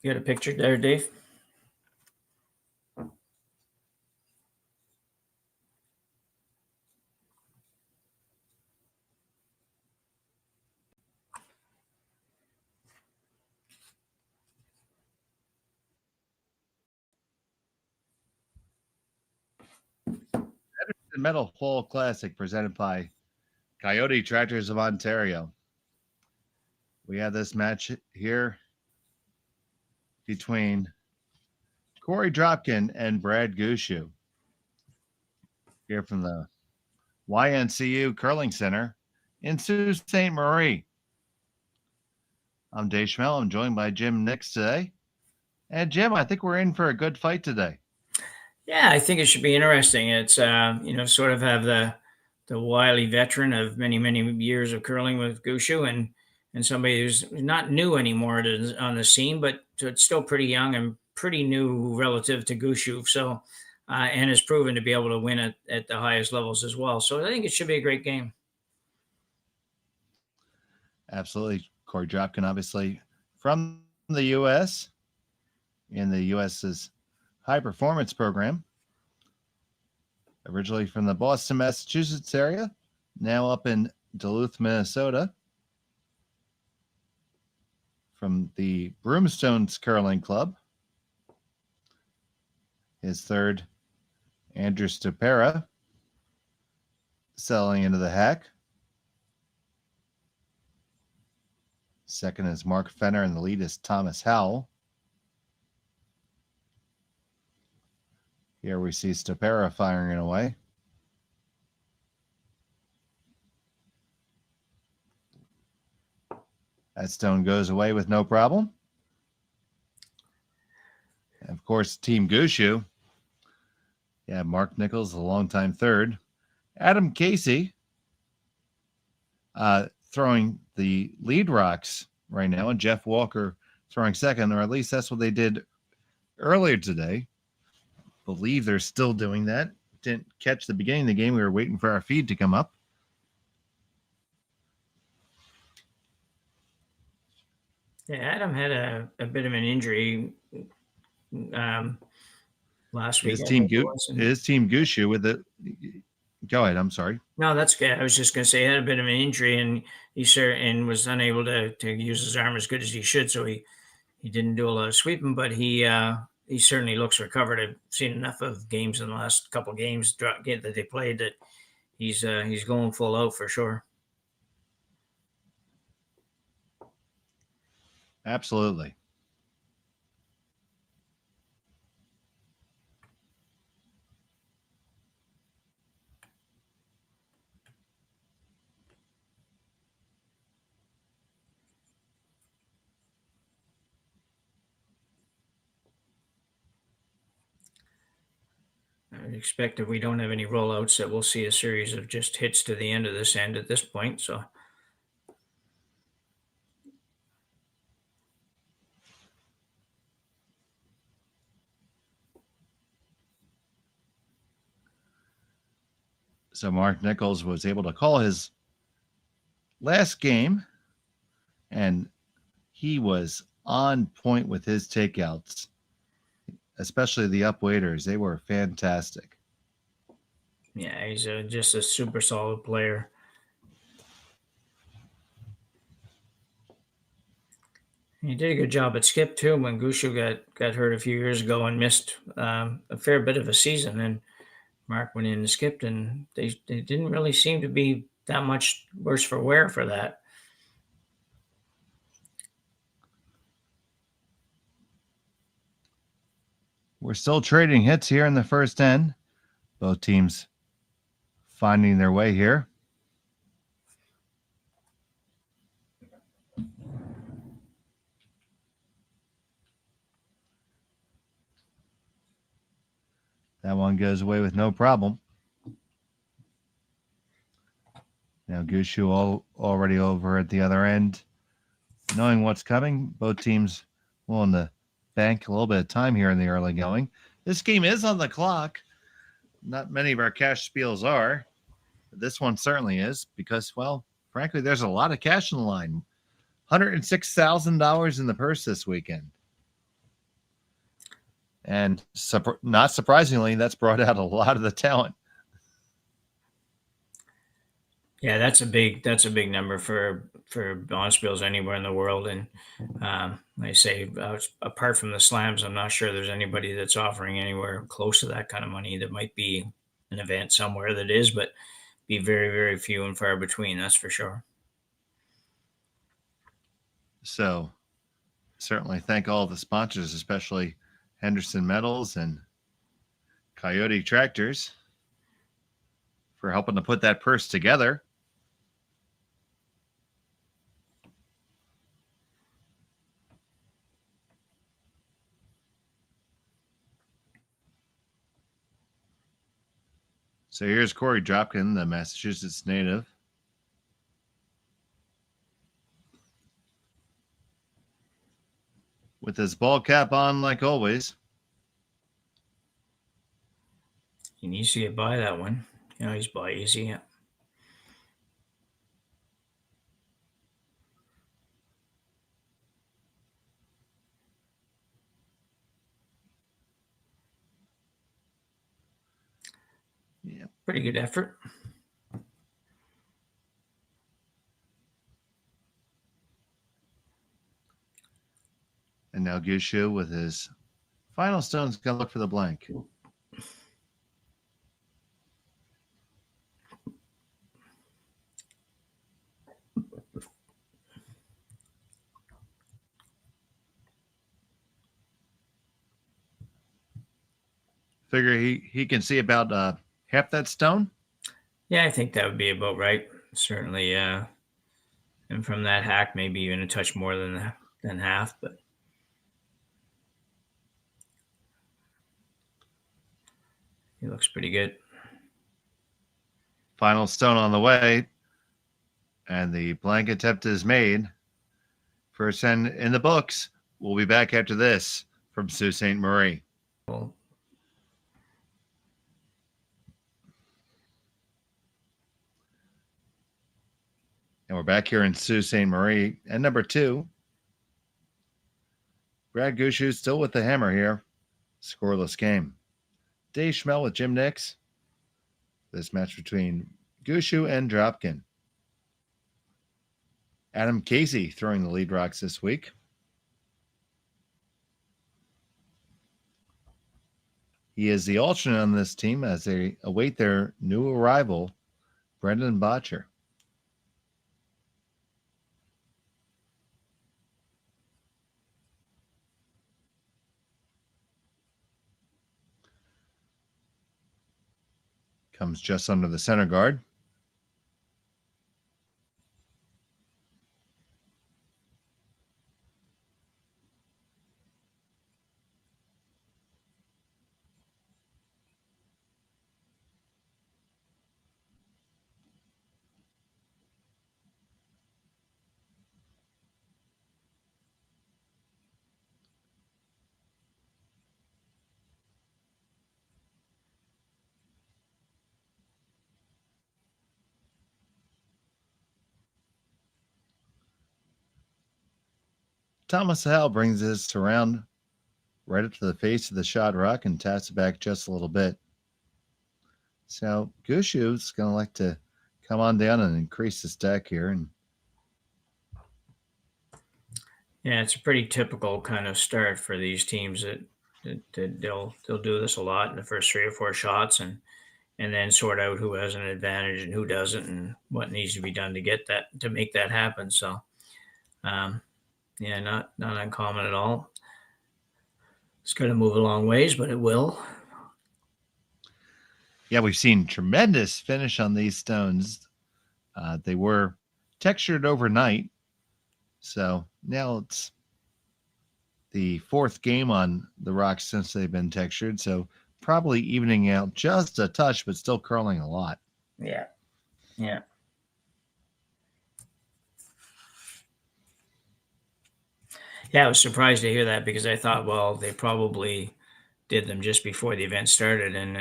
You got a picture there, Dave? The Metal Fall Classic presented by Coyote Tractors of Ontario. We have this match here between Korey Dropkin and Brad Gushue here from the YNCU Curling Center in Sault Ste.Marie. I'm Dave Schmel. I'm joined by Jim Nix today. And Jim, I think we're in for a good fight today. Yeah, I think it should be interesting. It's sort of have the wily veteran of many years of curling with Gushue and somebody who's not new anymore on the scene, but it's still pretty young and pretty new relative to Gushue. So and has proven to be able to win at the highest levels as well. So I think it should be a great game. Absolutely. Korey Dropkin, obviously from the U.S. in the U.S.'s high performance program. Originally from the Boston, Massachusetts area, now up in Duluth, Minnesota. From the Broomstones Curling Club. His third, Andrew Ste.Marie, selling into the hack. Second is Mark Fenner, and the lead is Thomas Howell. Here we see Ste.Marie firing away. That stone goes away with no problem. And of course, Team Gushue. Yeah, Mark Nichols, a longtime third. Adam Casey throwing the lead rocks right now, and Jeff Walker throwing second, or at least that's what they did earlier today. Believe they're still doing that. Didn't catch the beginning of the game. We were waiting for our feed to come up. Yeah, Adam had a bit of an injury last week. His team Gushue with the. Go ahead. I'm sorry. No, that's good. I was just going to say he had a bit of an injury, and he was unable to use his arm as good as he should. So he didn't do a lot of sweeping, but he certainly looks recovered. I've seen enough of games in the last couple of games that they played that he's going full out for sure. Absolutely. I would expect if we don't have any rollouts that we'll see a series of just hits to the end of this end at this point. So. So Mark Nichols was able to call his last game, and he was on point with his takeouts, especially the up-waiters. They were fantastic. Yeah, he's just a super solid player. He did a good job at skip too when Gushue got hurt a few years ago and missed a fair bit of a season. And Mark went in and skipped, and they didn't really seem to be that much worse for wear for that. We're still trading hits here in the first end. Both teams finding their way here. That one goes away with no problem. Now Gushue already over at the other end. Knowing what's coming, both teams willing to bank a little bit of time here in the early going. This game is on the clock. Not many of our cash spiels are. But this one certainly is because, well, frankly, there's a lot of cash in the line. $106,000 in the purse this weekend. And not surprisingly, that's brought out a lot of the talent. Yeah, that's a big number for bonspiels anywhere in the world. And I say, apart from the slams, I'm not sure there's anybody that's offering anywhere close to that kind of money. There might be an event somewhere that is, but be very, very few and far between. That's for sure. So certainly thank all the sponsors, especially Henderson Metals and Kioti Tractors, for helping to put that purse together. So here's Korey Dropkin, the Massachusetts native. With his ball cap on like always. He needs to get by that one. He's by easy. Yeah. Yeah. Pretty good effort. And now Gushue with his final stone's going to look for the blank. Figure he can see about half that stone. Yeah, I think that would be about right. Certainly, and from that hack, maybe even a touch more than half, but he looks pretty good. Final stone on the way, and the blank attempt is made. First 10 in the books. We'll be back after this from Sault Ste.Marie. Well, And we're back here in Sault Ste.Marie. And number 2, Brad Gushue still with the hammer here. Scoreless game. Dave Schmel with Jim Nix. This match between Gushue and Dropkin. Adam Casey throwing the lead rocks this week. He is the alternate on this team as they await their new arrival, Brendan Botcher. Comes just under the center guard. Thomas Howell brings this around right up to the face of the shot rock and taps it back just a little bit. So Gushue's going to like to come on down and increase the stack here. And yeah, it's a pretty typical kind of start for these teams that they'll do this a lot in the first 3 or 4 shots and then sort out who has an advantage and who doesn't and what needs to be done to make that happen. So, yeah, not uncommon at all. It's going to move a long ways, but it will. Yeah, we've seen tremendous finish on these stones. They were textured overnight. So now it's the 4th game on the rocks since they've been textured. So probably evening out just a touch, but still curling a lot. Yeah. Yeah. Yeah, I was surprised to hear that because I thought, well, they probably did them just before the event started, and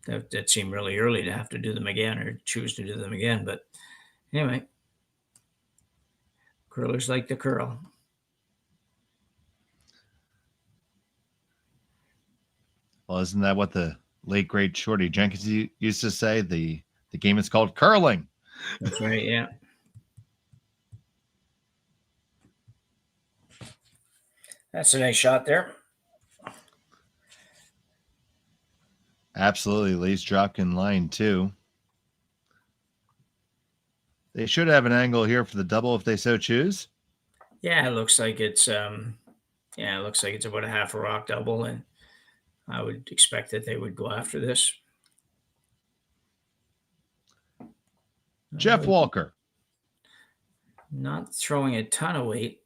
that seemed really early to have to do them again or choose to do them again. But anyway, curlers like to curl. Well, isn't that what the late great Shorty Jenkins used to say? The game is called curling. That's right. Yeah. That's a nice shot there. Absolutely, Lee's Dropkin line too. They should have an angle here for the double if they so choose. Yeah, it looks like it's about a half a rock double, and I would expect that they would go after this. Jeff Walker. Not throwing a ton of weight.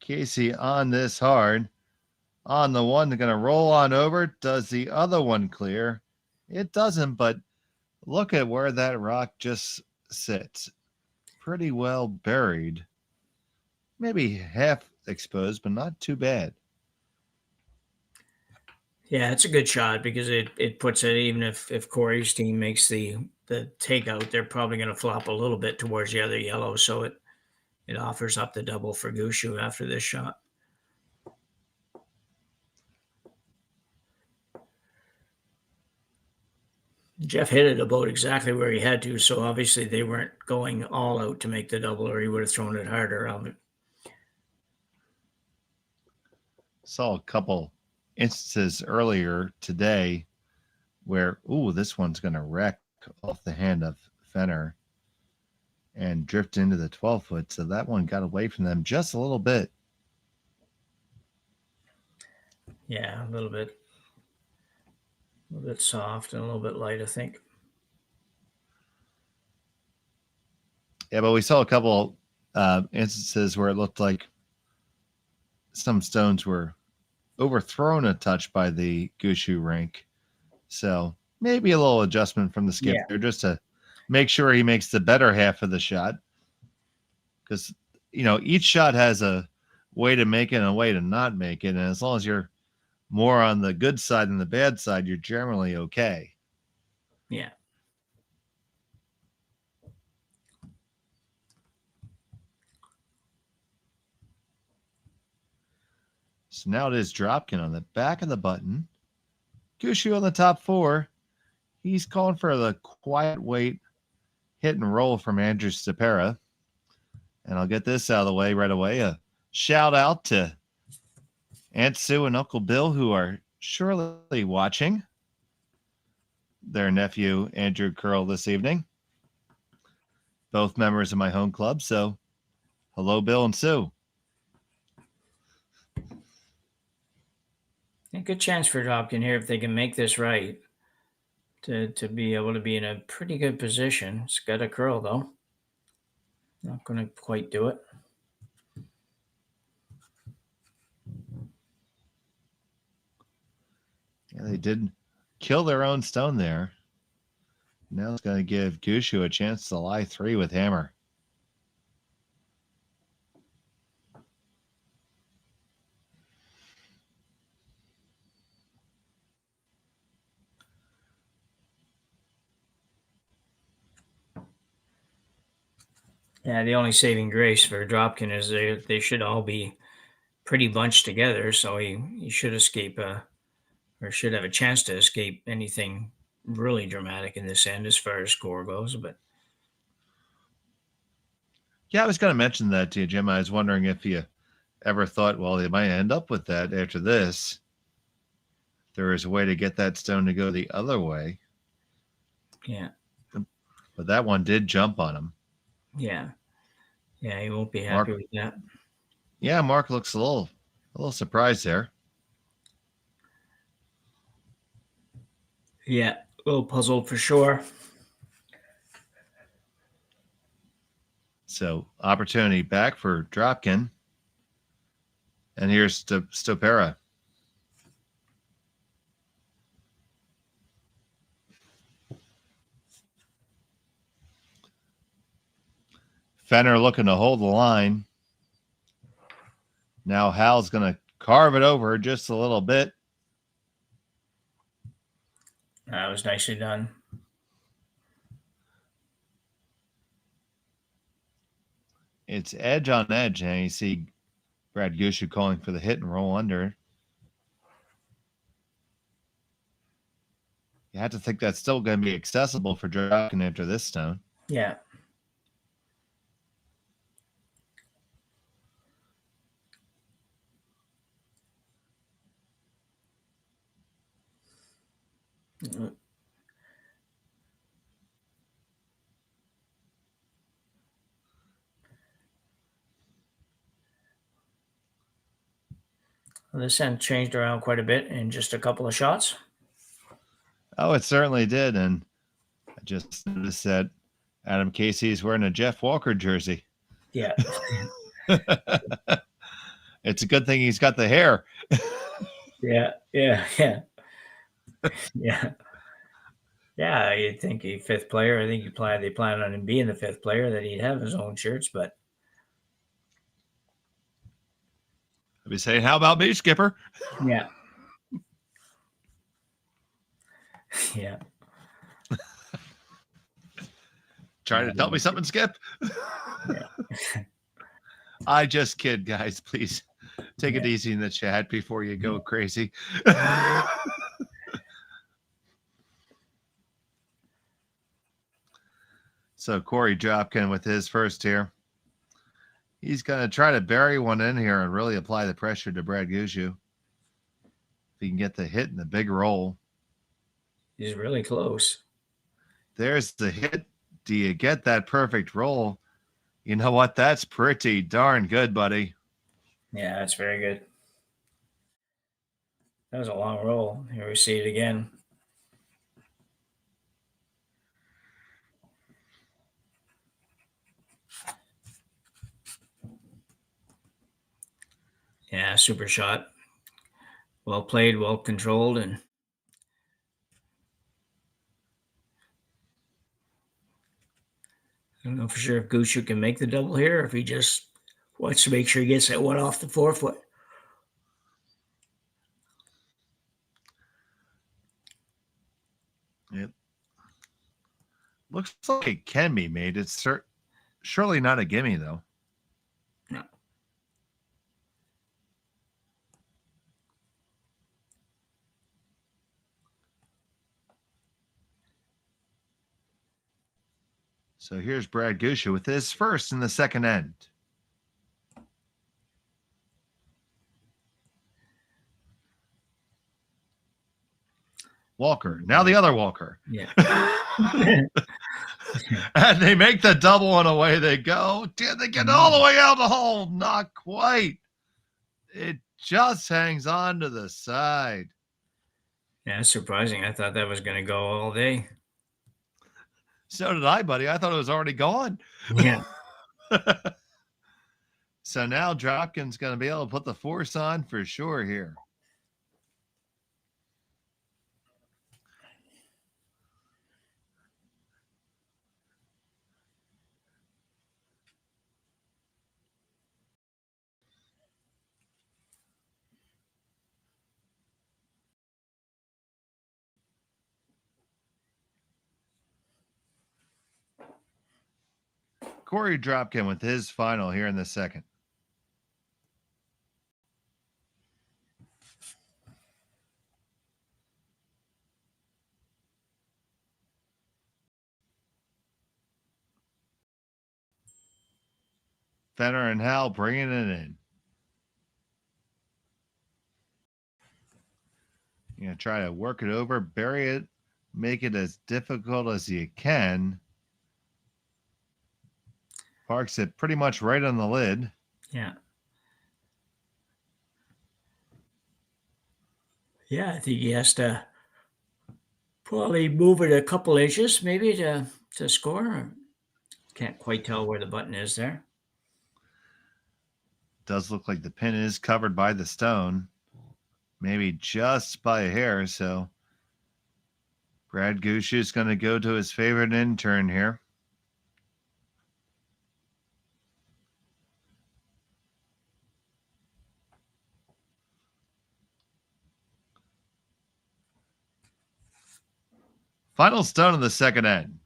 Casey on this hard. On the one, they're going to roll on over. Does the other one clear? It doesn't, but look at where that rock just sits. Pretty well buried. Maybe half exposed, but not too bad. Yeah, it's a good shot because it puts it, even if Korey's team makes the takeout, they're probably going to flop a little bit towards the other yellow, so it offers up the double for Gushue after this shot. Jeff hit it about exactly where he had to, so obviously they weren't going all out to make the double, or he would have thrown it harder. Saw a couple instances earlier today where, this one's going to wreck off the hand of Fenner and drift into the 12-foot. So that one got away from them just a little bit. Yeah, a little bit soft and a little bit light, I think. Yeah, but we saw a couple instances where it looked like some stones were overthrown a touch by the Gushue rink. So maybe a little adjustment from the skip there just to make sure he makes the better half of the shot. Because, each shot has a way to make it and a way to not make it. And as long as you're more on the good side than the bad side, you're generally okay. Yeah. So now it is Dropkin on the back of the button. Gushue on the top four. He's calling for the quiet weight hit and roll from Andrew Ste.Marie. And I'll get this out of the way right away. A shout out to Aunt Sue and Uncle Bill, who are surely watching their nephew, Andrew Curl, this evening. Both members of my home club. So hello, Bill and Sue. A good chance for Dropkin here if they can make this right to be able to be in a pretty good position. It's got a curl, though. Not going to quite do it. Yeah, they did kill their own stone there. Now it's going to give Gushue a chance to lie three with hammer. Yeah, the only saving grace for Dropkin is they should all be pretty bunched together, so he should escape or should have a chance to escape anything really dramatic in this end as far as score goes. But yeah, I was going to mention that to you, Jim. I was wondering if you ever thought, well, they might end up with that after this. There is a way to get that stone to go the other way. Yeah. But that one did jump on him. Yeah. Yeah, he won't be happy with that. Yeah, Mark looks a little surprised there. Yeah, a little puzzled for sure. So opportunity back for Dropkin. And here's Ste.Marie. Fenner looking to hold the line. Now Hal's going to carve it over just a little bit. That was nicely done. It's edge on edge, and you see Brad Gushue calling for the hit and roll under. You have to think that's still going to be accessible for Dropkin after this stone. Yeah. Well, this end changed around quite a bit in just a couple of shots. Oh, it certainly did. And I just noticed that Adam Casey is wearing a Jeff Walker jersey. Yeah. It's a good thing he's got the hair. Yeah. Yeah, you'd think a fifth player. I think they plan on him being the fifth player, that he'd have his own shirts, but I'd be saying, how about me, Skipper? yeah. Yeah. Trying to tell me something, Skip? Yeah. I just kid, guys. Please take it easy in the chat before you go crazy. So Korey Dropkin with his first here. He's going to try to bury one in here and really apply the pressure to Brad Gushue. If he can get the hit and the big roll. He's really close. There's the hit. Do you get that perfect roll? You know what? That's pretty darn good, buddy. Yeah, that's very good. That was a long roll. Here we see it again. Yeah, super shot. Well played, well controlled, and I don't know for sure if Gushue can make the double here, or if he just wants to make sure he gets that one off the forefoot. It looks like it can be made. It's surely not a gimme, though. No. So here's Brad Gushue with his first in the second end. Walker. Now the other Walker. Yeah. And they make the double and away they go. Did they get all the way out the hole? Not quite. It just hangs on to the side. Yeah, that's surprising. I thought that was going to go all day. So did I, buddy. I thought it was already gone. Yeah. So now Dropkin's going to be able to put the force on for sure here. Korey Dropkin with his final here in the second. Fenner and Hal bringing it in. You're going to try to work it over, bury it, make it as difficult as you can. Parks it pretty much right on the lid. Yeah. Yeah, I think he has to probably move it a couple inches maybe to score. Can't quite tell where the button is there. Does look like the pin is covered by the stone. Maybe just by a hair. So Brad Gushue is going to go to his favorite intern here. Final stone of the second end.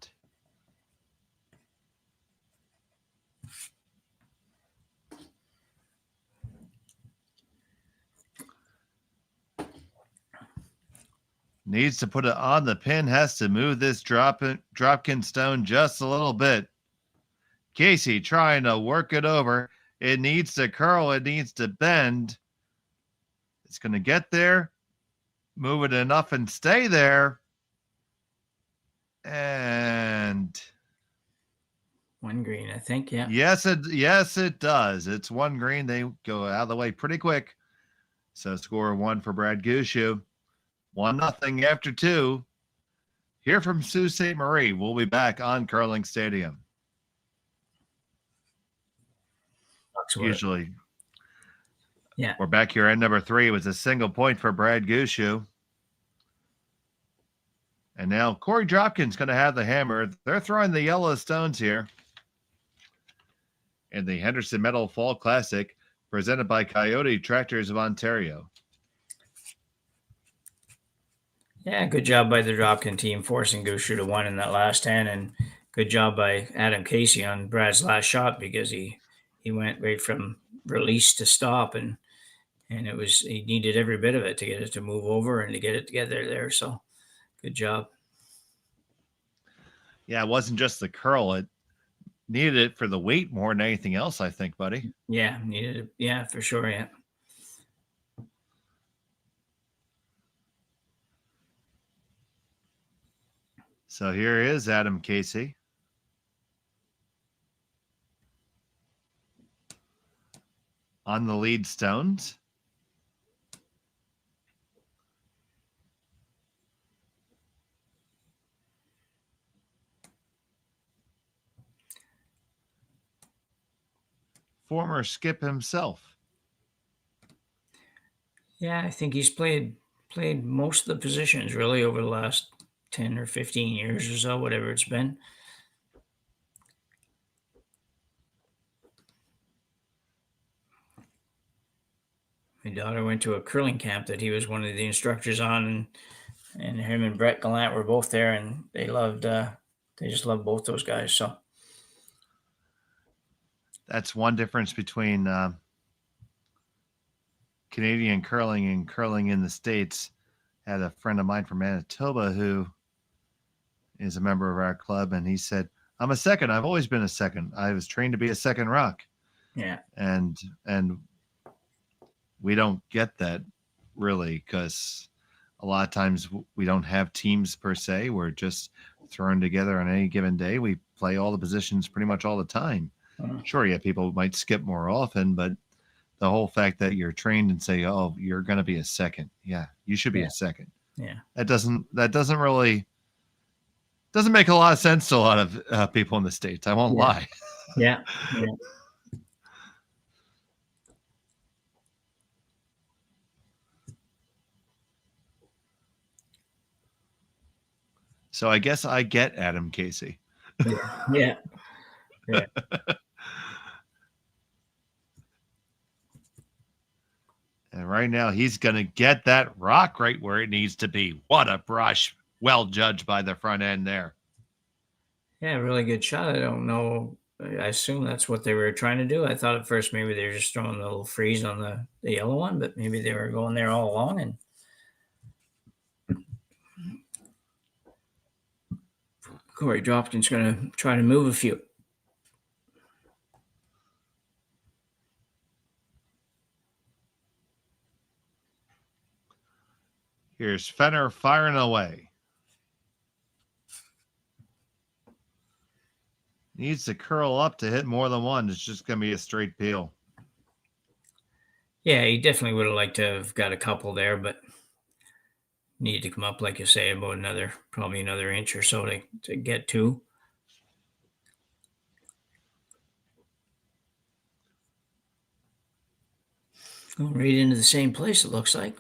Needs to put it on the pin. Has to move this Dropkin stone just a little bit. Casey trying to work it over. It needs to curl. It needs to bend. It's going to get there. Move it enough and stay there. And one green, I think. Yeah. Yes, it does. It's one green. They go out of the way pretty quick. So score 1 for Brad Gushue. 1-0 after 2. Here from Sault Ste. Marie. We'll be back on Curling Stadium. Usually. Yeah. We're back here at number 3. It was a single point for Brad Gushue. And now Korey Dropkin's going to have the hammer. They're throwing the yellow stones here in the Henderson Metal Fall Classic presented by Kioti Tractors of Ontario. Yeah, good job by the Dropkin team forcing Gushue to 1 in that last 10, and good job by Adam Casey on Brad's last shot because he went right from release to stop, and he needed every bit of it to get it to move over and to get it together there. So good job. Yeah, it wasn't just the curl. It needed it for the weight more than anything else, I think, buddy. Yeah, needed it. Yeah, for sure. Yeah. So here is Adam Casey. On the lead stones. Former skip himself. Yeah, I think he's played most of the positions really over the last 10 or 15 years or so, whatever it's been. My daughter went to a curling camp that he was one of the instructors on, and him and Brett Gallant were both there, and they just loved both those guys. So that's one difference between Canadian curling and curling in the States. I had a friend of mine from Manitoba who is a member of our club, and he said, I'm a second. I've always been a second. I was trained to be a second rock. Yeah. And we don't get that really because a lot of times we don't have teams per se. We're just thrown together on any given day. We play all the positions pretty much all the time. Sure, yeah, people might skip more often, but the whole fact that you're trained and say, oh, you're going to be a second. Yeah, you should be a second. Yeah. That doesn't make a lot of sense to a lot of people in the States. I won't lie. Yeah. Yeah. So I guess I get Adam Casey. Yeah. Yeah. And right now he's going to get that rock right where it needs to be. What a brush. Well judged by the front end there. Yeah, really good shot. I don't know. I assume that's what they were trying to do. I thought at first maybe they were just throwing a little freeze on the yellow one, but maybe they were going there all along. And Korey Dropkin's going to try to move a few. Here's Fenner firing away. Needs to curl up to hit more than one. It's just going to be a straight peel. Yeah, he definitely would have liked to have got a couple there, but needed to come up, like you say, about probably another inch or so to get two. Going right into the same place, it looks like.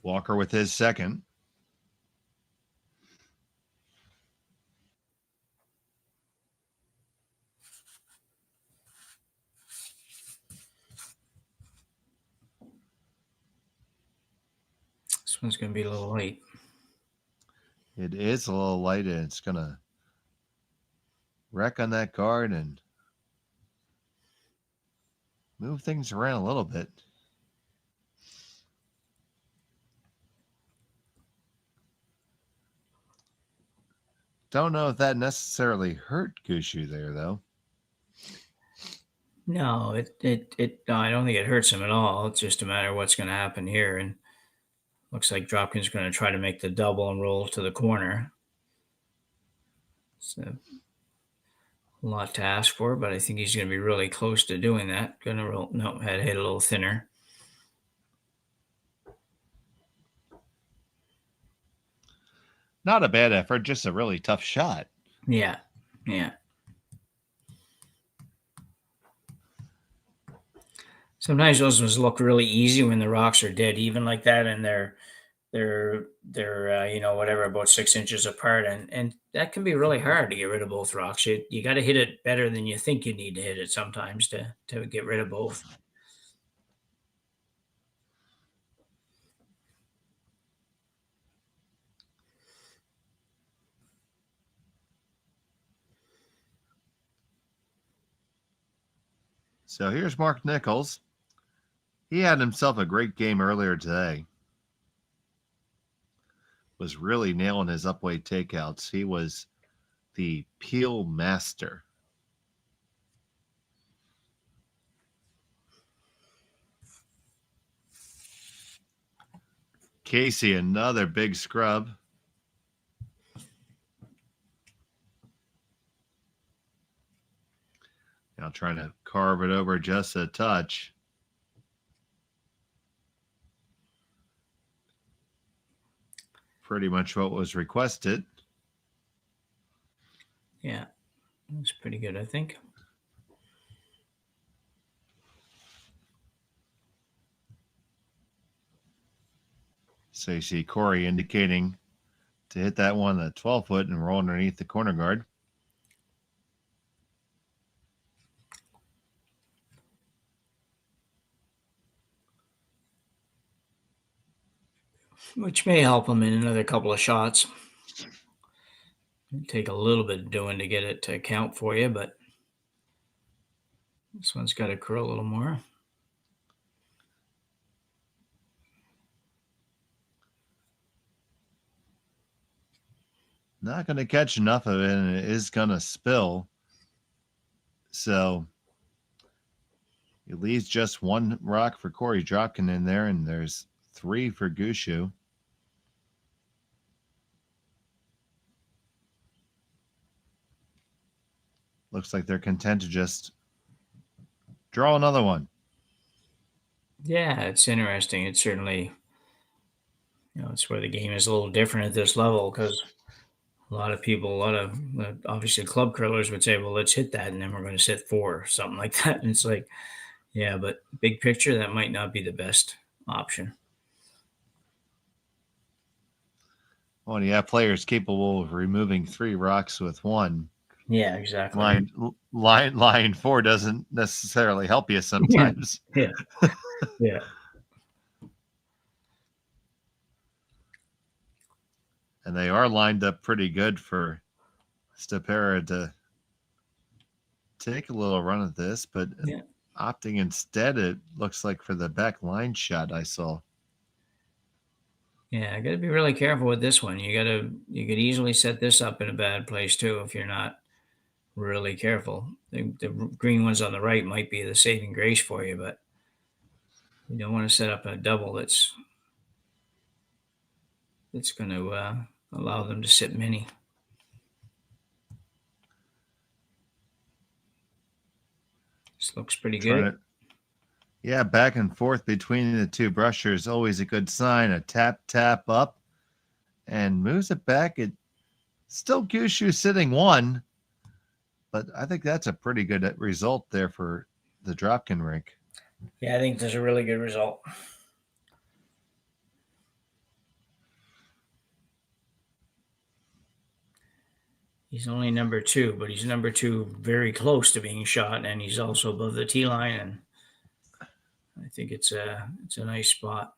Walker with his second. This one's going to be a little light. It is a little light, and it's going to wreck on that guard and move things around a little bit. Don't know if that necessarily hurt Gushue there, though. No, no, I don't think it hurts him at all. It's just a matter of what's going to happen here. And looks like Dropkin's going to try to make the double and roll to the corner. So a lot to ask for, but I think he's going to be really close to doing that. Going to roll. No, had hit a little thinner. Not a bad effort, just a really tough shot. Yeah. Sometimes those ones look really easy when the rocks are dead even like that, and they're whatever, about 6 inches apart, and that can be really hard to get rid of both rocks. You got to hit it better than you think you need to hit it sometimes to get rid of both. So here's Mark Nichols. He had himself a great game earlier today. Was really nailing his upweight takeouts. He was the peel master. Casey, another big scrub. Now trying to carve it over just a touch. Pretty much what was requested. Yeah, that's pretty good, I think. So you see Korey indicating to hit that one at 12 foot and roll underneath the corner guard. Which may help him in another couple of shots. It'll take a little bit of doing to get it to count for you, but this one's got to curl a little more. Not going to catch enough of it, and it is going to spill. So it leaves just one rock for Korey Dropkin in there, and there's 3 for Gushue. Looks like they're content to just draw another one. Yeah, it's interesting. It's certainly, it's where the game is a little different at this level, because a lot of obviously club curlers would say, well, let's hit that, and then we're going to sit 4 or something like that. And it's like, yeah, but big picture, that might not be the best option. Well, you have players capable of removing 3 rocks with 1. Yeah, exactly. Line 4 doesn't necessarily help you sometimes. Yeah. And they are lined up pretty good for Ste.Marie to take a little run at this, but opting instead, it looks like, for the back line shot I saw. Yeah, I got to be really careful with this one. You could easily set this up in a bad place too if you're not really careful. The green ones on the right might be the saving grace for you, but you don't want to set up a double that's going to allow them to sit many. This looks pretty good. Yeah, back and forth between the 2 brushers, always a good sign. A tap up, and moves it back. It still Gushue sitting 1, but I think that's a pretty good result there for the Dropkin rink. Yeah, I think that's a really good result. He's only number 2, but he's number 2 very close to being shot, and he's also above the tee line, and I think it's a nice spot.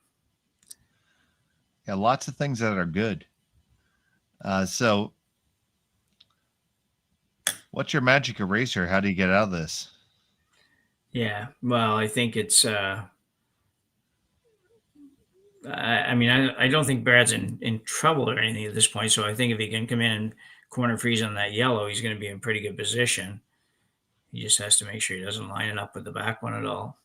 Yeah, lots of things that are good. So What's your magic eraser? How do you get out of this? Yeah. Well, I think it's. I mean, I don't think Brad's in trouble or anything at this point. So I think if he can come in and corner freeze on that yellow, he's going to be in pretty good position. He just has to make sure he doesn't line it up with the back one at all.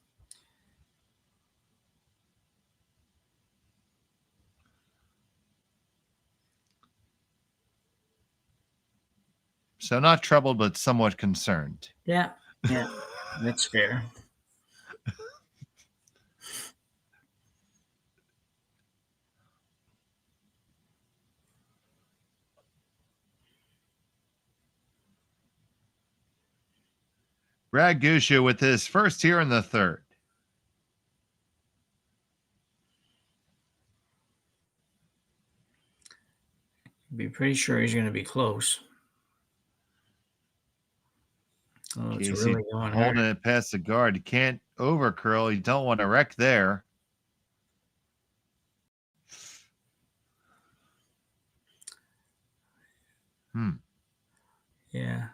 So not troubled, but somewhat concerned. Yeah. Yeah. That's fair. Brad Gushue with his first here in the third. Be pretty sure he's going to be close. Oh, it's Casey really going holding hard. it past the guard. You can't overcurl. You don't want to wreck there. Yeah.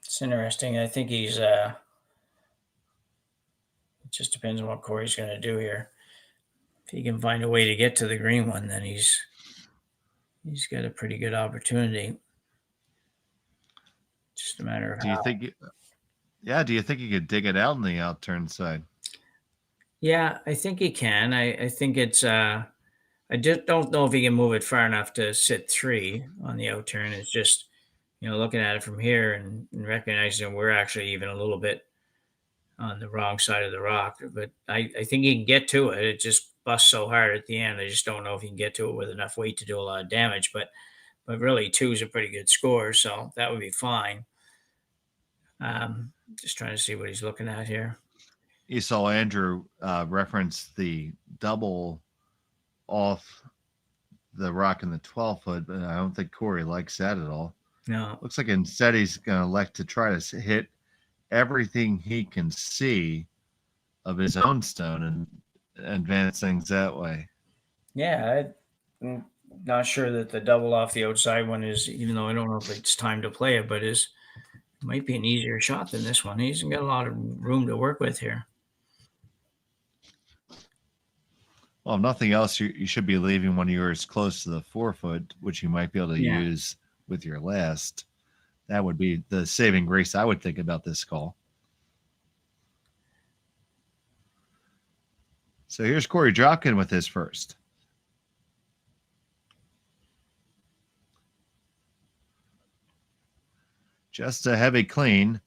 It's interesting. I think he's it just depends on what Corey's going to do here. If he can find a way to get to the green one, then he's got a pretty good opportunity. Just a matter of Do you how. think? Yeah. Do you think you could dig it out on the outturn side? Yeah, I think he can. I think it's I just don't know if he can move it far enough to sit three on the outturn. It's just, looking at it from here and recognizing we're actually even a little bit on the wrong side of the rock. But I think he can get to it. It just busts so hard at the end. I just don't know if he can get to it with enough weight to do a lot of damage. But really, two is a pretty good score, so that would be fine. Just trying to see what he's looking at here. You saw Andrew reference the double off the rock in the 12-foot, but I don't think Corey likes that at all. No. Looks like instead he's going to elect to try to hit everything he can see of his own stone and advance things that way. Yeah, I'm not sure that the double off the outside one is, even though I don't know if it's time to play it, but is might be an easier shot than this one. He's got a lot of room to work with here. Well, if nothing else, you should be leaving one of yours close to the 4-foot, which you might be able to Yeah. use with your last. That would be the saving grace I would think about this call. So here's Korey Dropkin with his first. Just a heavy clean.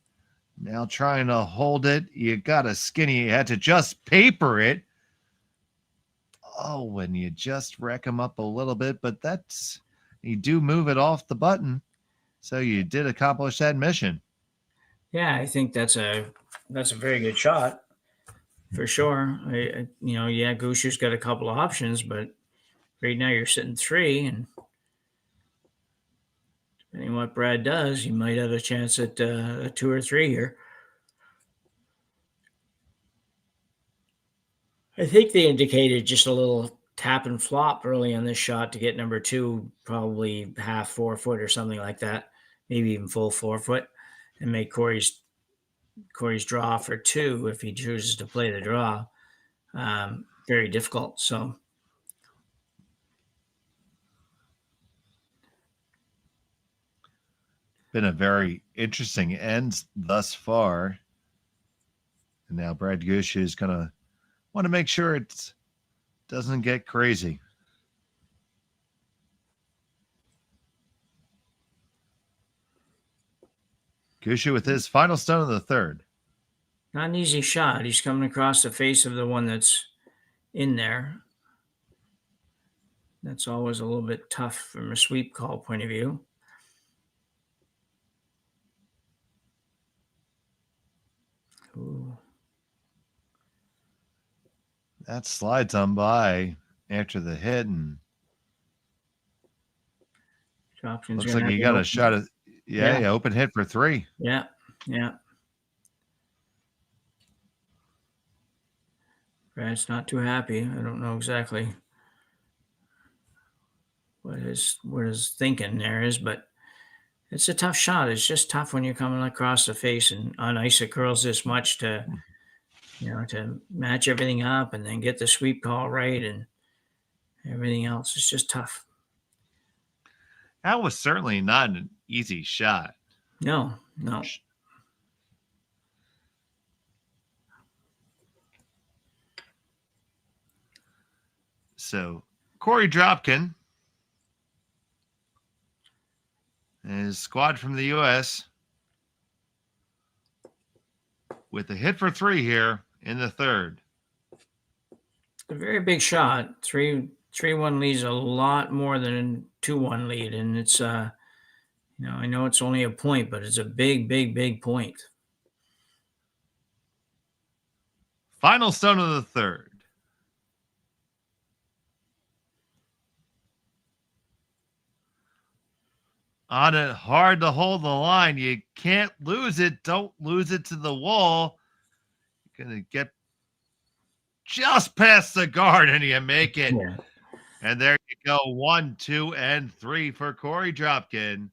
Now trying to hold it. You got a skinny. You had to just paper it. Oh, when you just wreck them up a little bit, but that's, you do move it off the button. So you did accomplish that mission. Yeah, I think that's a very good shot for sure. Yeah, Gushue's got a couple of options, but right now you're sitting three, and depending on what Brad does, you might have a chance at a two or three here. I think they indicated just a little tap and flop early on this shot to get number two, probably half 4-foot or something like that, maybe even full 4-foot, and make Corey's draw for two if he chooses to play the draw. Very difficult. So Been a very interesting end thus far. And now Brad Gushue is going to want to make sure it doesn't get crazy. Gushue with his final stone of the third. not an easy shot. He's coming across the face of the one that's in there. That's always a little bit tough from a sweep call point of view. Ooh. That slides on by after the hit, and Dropkin's looks gonna like have he to got go. a shot at, Yeah, yeah, open hit for three. yeah, yeah. Brad's not too happy. I don't know exactly. what his thinking there is, but it's a tough shot. It's just tough when you're coming across the face and on ice it curls this much to to match everything up and then get the sweep call right and everything else. It's just tough. That was certainly not an easy shot. No, no. So Korey Dropkin, his squad from the U.S., with a hit for 3 here in the third. A very big shot. 3-1 leads a lot more than a 2-1 lead, and it's I know it's only a point, but it's a big point. Final stone of the third. On it, hard to hold the line. You can't lose it. Don't lose it to the wall. You're going to get just past the guard and you make it. Yeah. And there you go. 1, 2, and 3 for Korey Dropkin.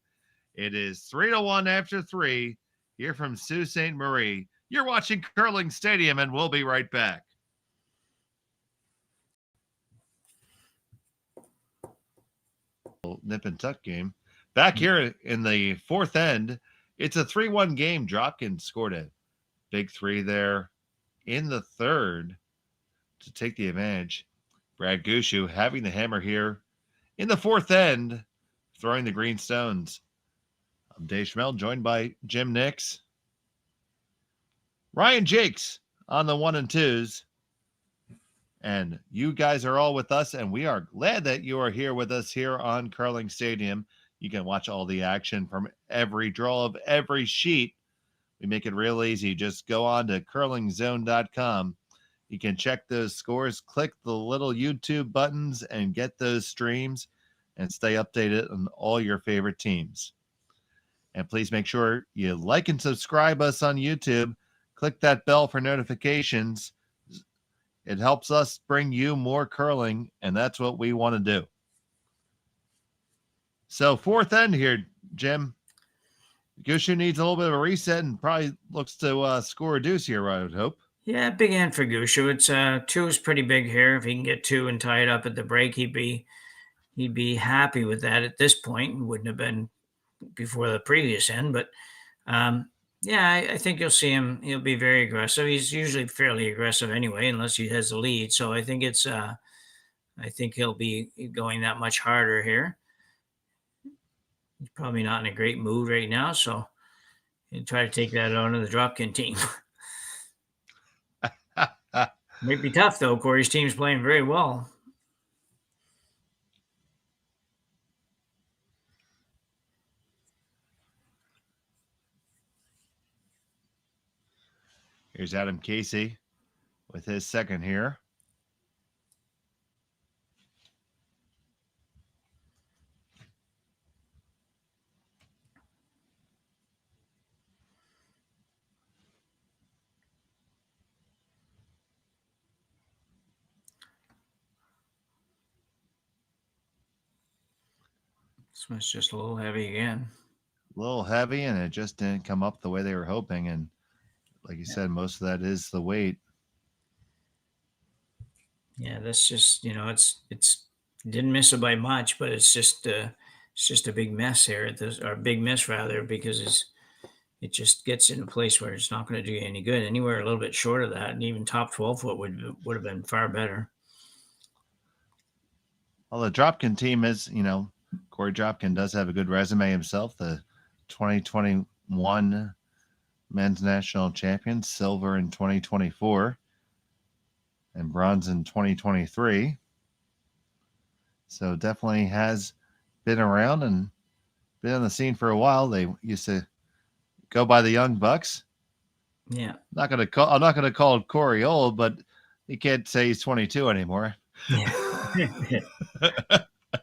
It is 3-1 after 3 here from Sault Ste.Marie. You're watching Curling Stadium, and we'll be right back. Nip and tuck game. Back here in the fourth end, it's a 3-1 game. Dropkin scored a big 3 there in the third to take the advantage. Brad Gushue having the hammer here in the fourth end, throwing the green stones. I'm Dave Schmel, joined by Jim Nix. Ryan Jakes on the 1 and 2s. And you guys are all with us, and we are glad that you are here with us here on Curling Stadium. You can watch all the action from every draw of every sheet. We make it real easy. Just go on to curlingzone.com. You can check those scores, click the little YouTube buttons, and get those streams and stay updated on all your favorite teams. And please make sure you like and subscribe us on YouTube. Click that bell for notifications. It helps us bring you more curling, and that's what we want to do. So fourth end here, Jim. Gushue needs a little bit of a reset and probably looks to score a deuce here, I would hope. Yeah, big end for Gushue. It's 2 is pretty big here. If he can get 2 and tie it up at the break, he'd be happy with that at this point. Wouldn't have been before the previous end, but yeah, I think you'll see him. He'll be very aggressive. He's usually fairly aggressive anyway, unless he has the lead. So I think I think he'll be going that much harder here. He's probably not in a great mood right now, so he'll try to take that out on the Dropkin team. Might be tough though. Korey's team's playing very well. Here's Adam Casey with his second here. This one's just a little heavy again. A little heavy, and it just didn't come up the way they were hoping. And like you said, most of that is the weight. Yeah, that's just it's didn't miss it by much, but it's just a big mess here. Or big miss rather, because it just gets in a place where it's not going to do you any good. Anywhere a little bit short of that, and even top 12 foot would have been far better. Well, the Dropkin team is, Korey Dropkin does have a good resume himself. The 2021 men's national champion, silver in 2024, and bronze in 2023. So definitely has been around and been on the scene for a while. They used to go by the Young Bucks. Yeah. I'm not going to call Korey old, but you can't say he's 22 anymore. Yeah.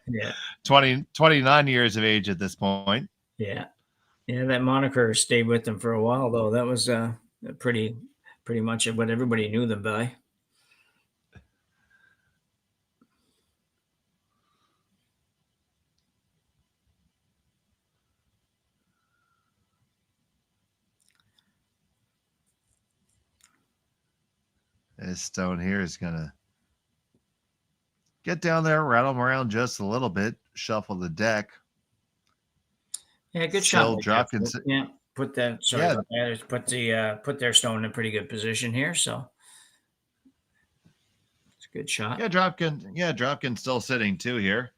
Yeah. 29 years of age at this point. Yeah. Yeah, that moniker stayed with them for a while, though. That was pretty much what everybody knew them by. This stone here is going to get down there, rattle them around just a little bit, shuffle the deck. Yeah, good Still shot by Dropkin. Jeff. Yeah, put that. Sorry Yeah, about that. Put their stone in a pretty good position here. So it's a good shot. Dropkin's still sitting too here.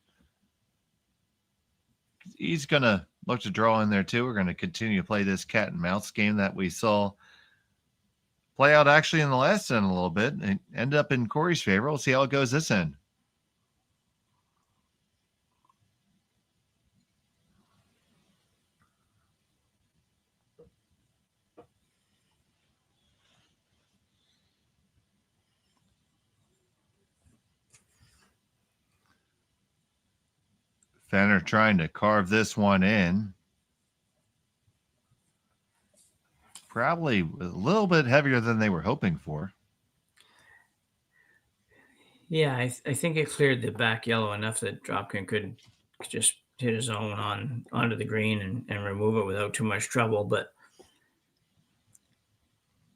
He's going to look to draw in there too. We're going to continue to play this cat and mouse game that we saw play out actually in the last end a little bit and end up in Korey's favor. We'll see how it goes this end. Fenner trying to carve this one in. Probably a little bit heavier than they were hoping for. Yeah, I think it cleared the back yellow enough that Dropkin could just hit his own onto the green and remove it without too much trouble. But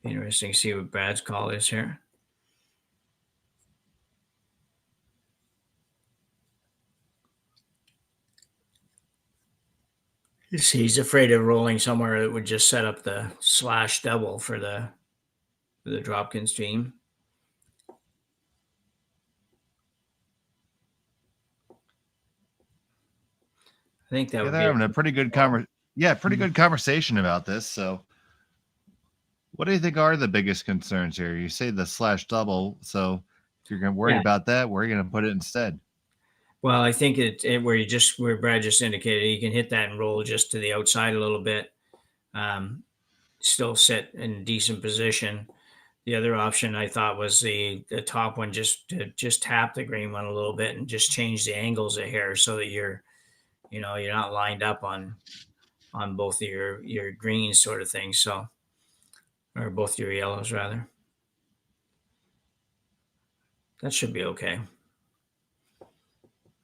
interesting to see what Brad's call is here. He's afraid of rolling somewhere that would just set up the slash double for the Dropkins team. I think that would they're having a pretty good good conversation about this. So what do you think are the biggest concerns here? You say the slash double, so if you're going to worry about that, where are you going to put it instead? Well, I think where Brad just indicated, you can hit that and roll just to the outside a little bit. Still sit in a decent position. The other option I thought was the top one, just tap the green one a little bit and just change the angles of hair so that you're not lined up on both of your greens sort of thing. So, or both your yellows rather. That should be okay.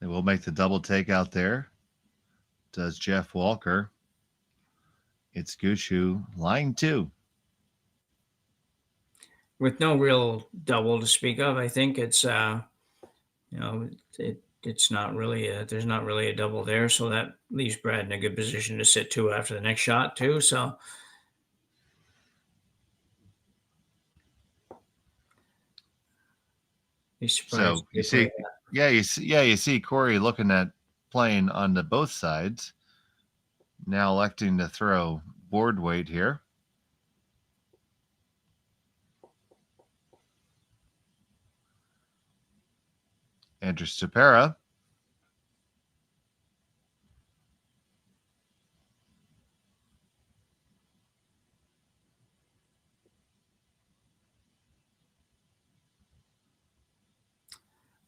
They will make the double take out there. Does Jeff Walker. It's Gushue, line 2. With no real double to speak of, I think it's it's not really there's not really a double there, so that leaves Brad in a good position to sit 2 after the next shot too. So So you see, you see Korey looking at playing on the both sides. Now electing to throw board weight here. Enter Ste.Marie.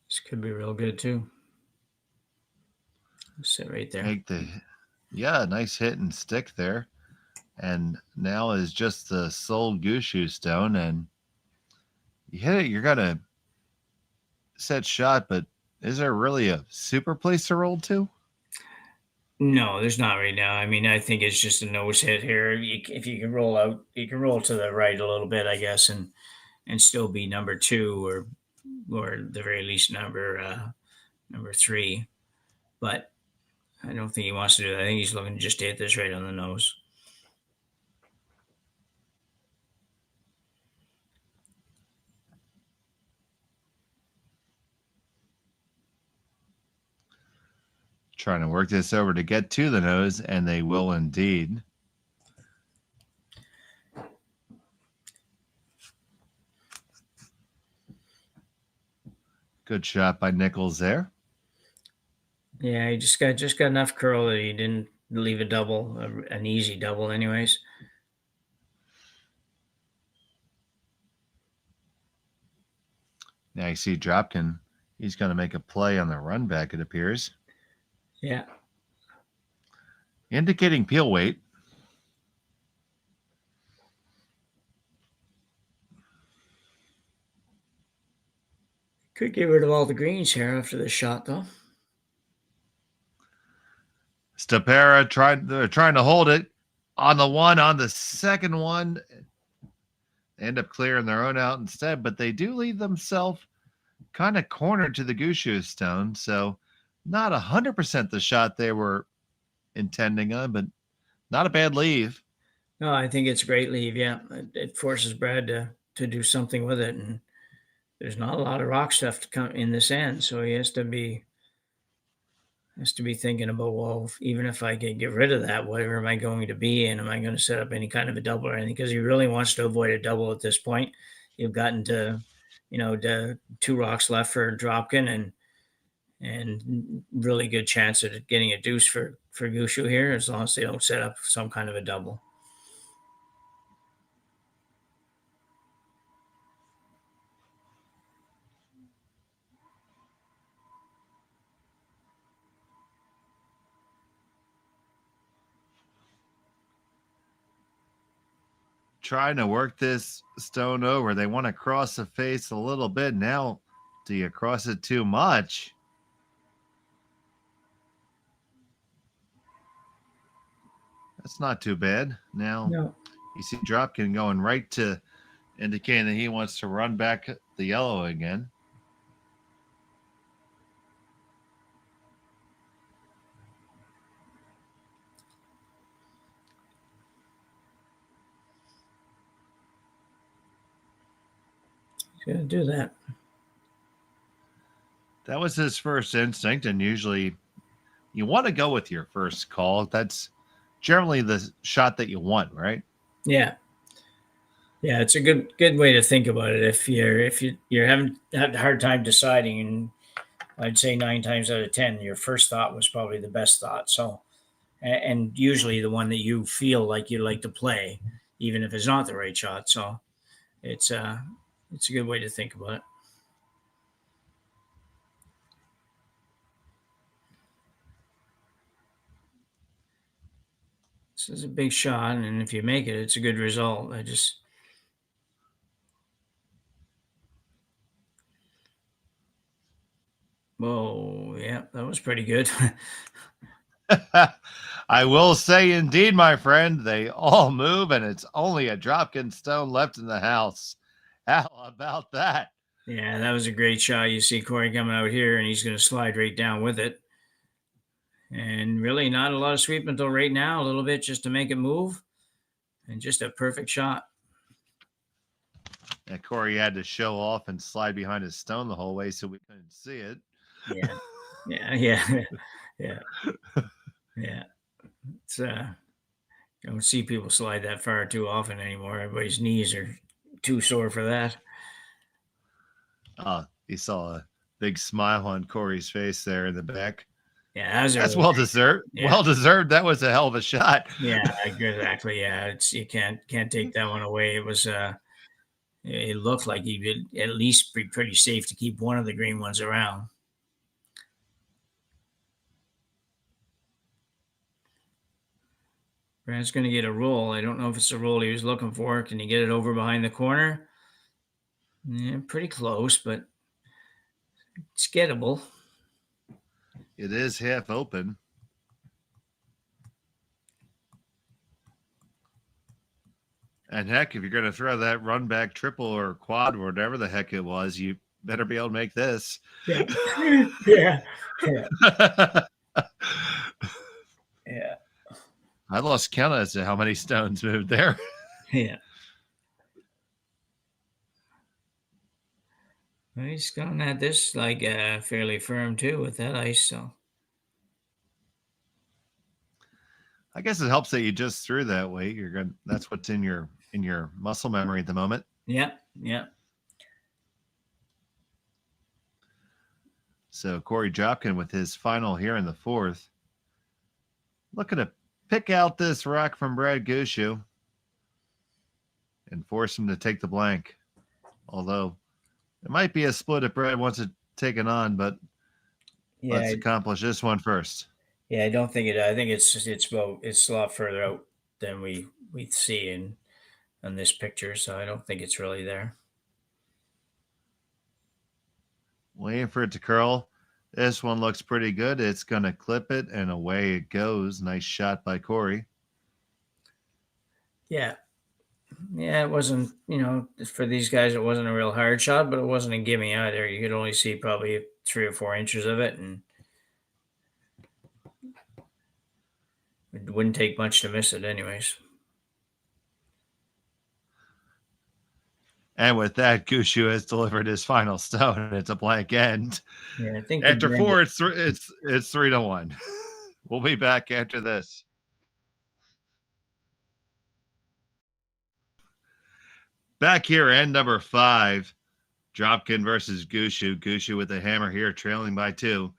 This could be real good too. Sit right there. Nice hit and stick there. And now is just the sole Gushue stone. And you hit it, you're going to set shot, but is there really a super place to roll to? No, there's not right now. I mean, I think it's just a nose hit here. If you can roll out, you can roll to the right a little bit, I guess, and still be number 2 or the very least number 3. But I don't think he wants to do that. I think he's looking just to hit this right on the nose. Trying to work this over to get to the nose, and they will indeed. Good shot by Nichols there. Yeah, he just got enough curl that he didn't leave a double, an easy double anyways. Now you see Dropkin. He's going to make a play on the run back, it appears. Yeah. Indicating peel weight. Could get rid of all the greens here after this shot, though. Ste.Marie trying to hold it on the one, on the second one. end up clearing their own out instead, but they do leave themselves kind of cornered to the Gushue stone. So not 100% the shot they were intending on, but not a bad leave. No, I think it's a great leave. Yeah, it forces Brad to do something with it, and there's not a lot of rock stuff to come in this end, so he has to be thinking about, well, even if I can get rid of that, whatever am I going to be, and am I going to set up any kind of a double or anything? Because he really wants to avoid a double at this point. You've gotten to, the 2 rocks left for Dropkin, and really good chance at getting a deuce for Gushue here, as long as they don't set up some kind of a double. Trying to work this stone over. They want to cross the face a little bit. Now, do you cross it too much? That's not too bad. Now, No. you see Dropkin going right to indicating that he wants to run back the yellow again. He's going to do that. That was his first instinct, and usually you want to go with your first call. That's generally the shot that you want, right? Yeah. Yeah, it's a good way to think about it. If you're having had a hard time deciding, and I'd say 9 times out of 10, your first thought was probably the best thought. So, and usually the one that you feel like you like to play, even if it's not the right shot. So, it's a good way to think about it. This is a big shot, and if you make it, it's a good result. Whoa, yeah, that was pretty good. I will say, indeed, my friend, they all move, and it's only a Dropkin stone left in the house. How about that? Yeah, that was a great shot. You see Korey coming out here, and he's going to slide right down with it. And really not a lot of sweep until right now, a little bit just to make it move, and just a perfect shot. And Korey had to show off and slide behind his stone the whole way so we couldn't see it. Yeah, yeah. Yeah. It's you don't see people slide that far too often anymore. Everybody's knees are too sore for that. You saw a big smile on Korey's face there in the back. Yeah, that's well deserved. Yeah. Well deserved. That was a hell of a shot. Yeah, exactly. Yeah, you can't take that one away. It was it looked like he would at least be pretty safe to keep one of the green ones around. Brad's going to get a roll. I don't know if it's the roll he was looking for. Can he get it over behind the corner? Yeah, pretty close, but it's gettable. It is half open. And heck, if you're going to throw that run back triple or quad or whatever the heck it was, you better be able to make this. Yeah. Yeah. Yeah. I lost count as to how many stones moved there. Yeah. Well, he's going at this like fairly firm too with that ice. So I guess it helps that you just threw that way. You're good. That's what's in your muscle memory at the moment. Yeah. Yeah. So Korey Dropkin with his final here in the fourth, looking to pick out this rock from Brad Gushue and force him to take the blank. Although it might be a split if Brad wants to take it on, but let's accomplish this one first. Yeah, I don't think it. I think it's a lot further out than we see in this picture, so I don't think it's really there. Waiting for it to curl. This one looks pretty good. It's going to clip it, and away it goes. Nice shot by Korey. Yeah. Yeah, it wasn't, for these guys, it wasn't a real hard shot, but it wasn't a gimme either. You could only see probably 3 or 4 inches of it, and it wouldn't take much to miss it, anyways. And with that, Gushue has delivered his final stone. It's a blank end. Yeah, I think the After brand. 4, it's 3-1. We'll be back after this. Back here, end number 5, Dropkin versus Gushue. Gushue with the hammer here, trailing by 2.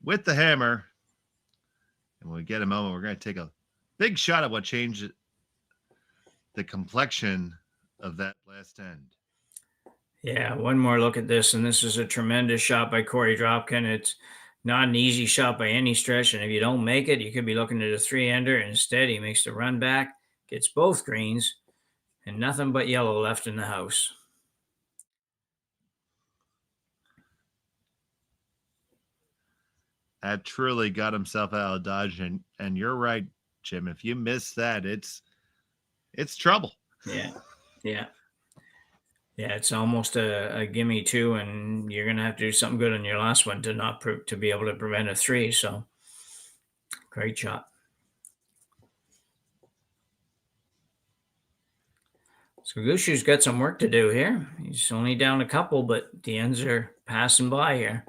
With the hammer, and when we get a moment, we're going to take a big shot at what changed the complexion of that last end. Yeah, one more look at this, and this is a tremendous shot by Korey Dropkin. It's not an easy shot by any stretch, and if you don't make it, you could be looking at a 3-ender. Instead, he makes the run back, gets both greens, and nothing but yellow left in the house. That truly got himself out of dodge, and you're right, Jim. If you miss that, it's trouble. Yeah, yeah. Yeah, it's almost a gimme too, and you're gonna have to do something good on your last one to not to be able to prevent a 3. So, great shot. So Gushue's got some work to do here. He's only down a couple, but the ends are passing by here.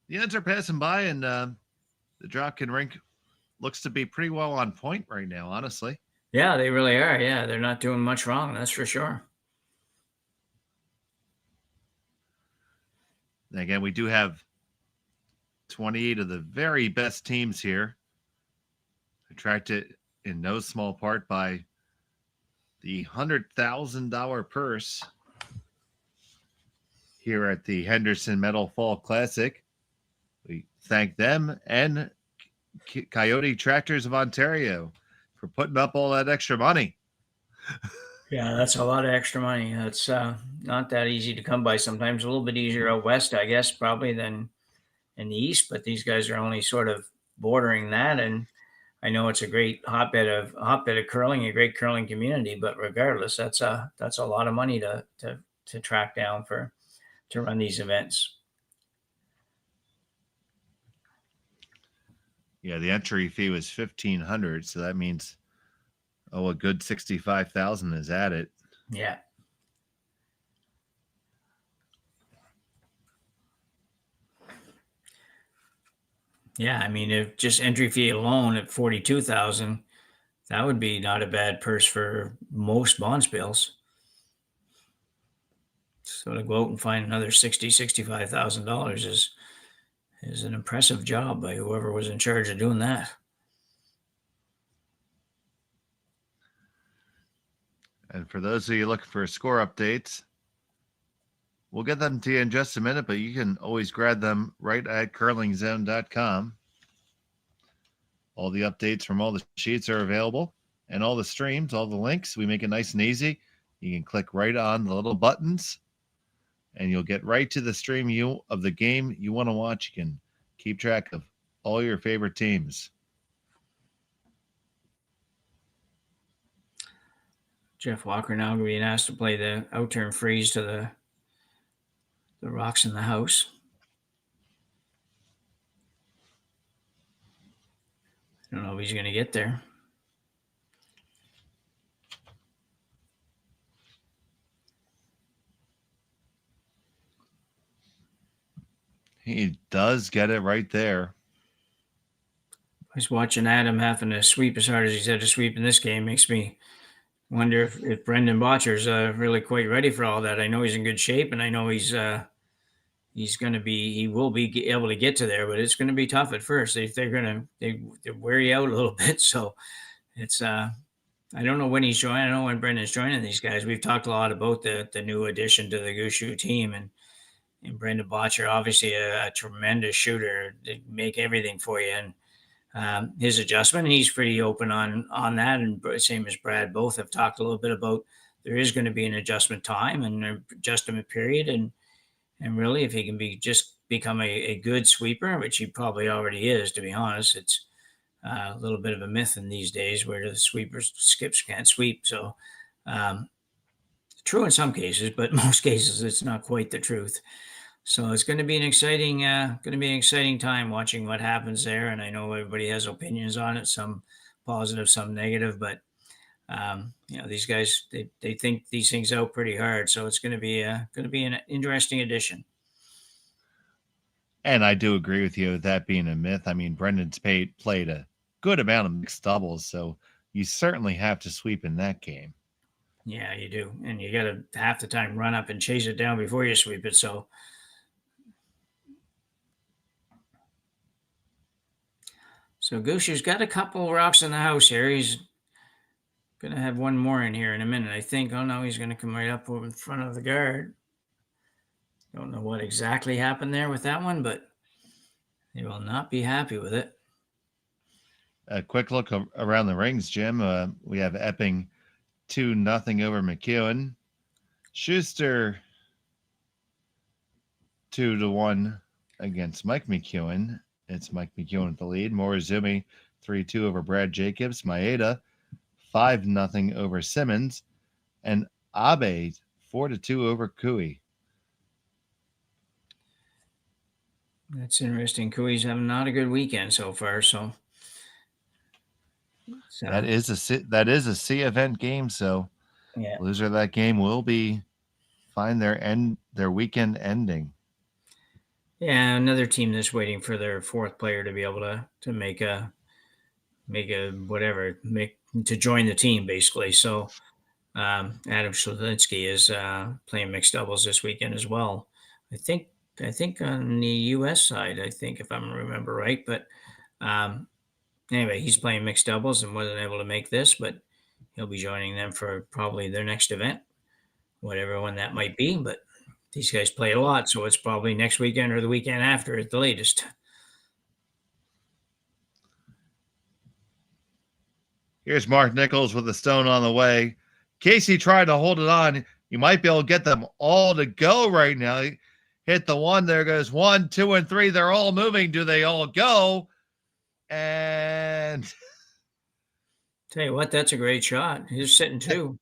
The ends are passing by, and the Dropkin rink looks to be pretty well on point right now, honestly. Yeah, they really are. Yeah, they're not doing much wrong, that's for sure. And again, we do have 28 of the very best teams here, attracted in no small part by the $100,000 purse here at the Henderson Metal Fall Classic. We thank them and Kioti Tractors of Ontario for putting up all that extra money. Yeah, that's a lot of extra money. That's not that easy to come by. Sometimes a little bit easier out west, I guess, probably than in the east. But these guys are only sort of bordering that, and I know it's a great hotbed of curling, a great curling community. But regardless, that's a lot of money to track down to run these events. Yeah, the entry fee was $1,500, so that means a good $65,000 is at it. Yeah. Yeah, I mean, if just entry fee alone at 42,000, that would be not a bad purse for most bonspiels. So to go out and find another $65,000 is an impressive job by whoever was in charge of doing that. And for those of you looking for score updates, we'll get them to you in just a minute, but you can always grab them right at curlingzone.com. All the updates from all the sheets are available, and all the streams, all the links. We make it nice and easy. You can click right on the little buttons, and you'll get right to the stream of the game you want to watch. You can keep track of all your favorite teams. Jeff Walker now being asked to play the out-turn freeze to the rocks in the house. I don't know if he's going to get there. He does get it right there. I was watching Adam having to sweep as hard as he's had to sweep in this game. Makes me wonder if Brendan Botcher's really quite ready for all that. I know he's in good shape, and I know he will be able to get to there, but it's going to be tough at first. They wear you out a little bit. So it's I don't know when he's joining. I don't know when Brendan's joining these guys. We've talked a lot about the new addition to the Gushue team, and Brendan Botcher, obviously a tremendous shooter. They make everything for you, and his adjustment, and he's pretty open on that. And same as Brad, both have talked a little bit about there is going to be an adjustment time and an adjustment period, and really, if he can become a good sweeper, which he probably already is, to be honest, it's a little bit of a myth in these days where the skips can't sweep. So um, true in some cases, but most cases it's not quite the truth. So it's going to be an exciting time watching what happens there. And I know everybody has opinions on it, some positive, some negative, but these guys they think these things out pretty hard. So it's going to be an interesting addition. And I do agree with you with that being a myth. I mean, Brendan's played a good amount of mixed doubles, so you certainly have to sweep in that game. Yeah, you do, and you got to half the time run up and chase it down before you sweep it. So Gushue's got a couple rocks in the house here. He's gonna have one more in here in a minute, I think. Oh no, he's gonna come right up in front of the guard. Don't know what exactly happened there with that one, but he will not be happy with it. A quick look around the rings, Jim. We have Epping 2-0 over McEwen. Schuster 2-1 against Mike McEwen. It's Mike McEwen with the lead. Morizumi 3-2 over Brad Jacobs. Maeda 5-0 over Simmons. And Abe 4-2 over Kui. That's interesting. Kui's having not a good weekend so far, so that is a C event game. So yeah, loser of that game will find their weekend ending. Yeah, another team that's waiting for their fourth player to be able to make a to join the team basically. So Adam Shlinsky is playing mixed doubles this weekend as well. I think on the U.S. side, I think if I remember right, but anyway, he's playing mixed doubles and wasn't able to make this, but he'll be joining them for probably their next event, whatever one that might be. But these guys play a lot, so it's probably next weekend or the weekend after at the latest. Here's Mark Nichols with a stone on the way. Casey tried to hold it on. You might be able to get them all to go right now. Hit the one. There goes 1, 2, and 3. They're all moving. Do they all go? And tell you what, that's a great shot. He's sitting two.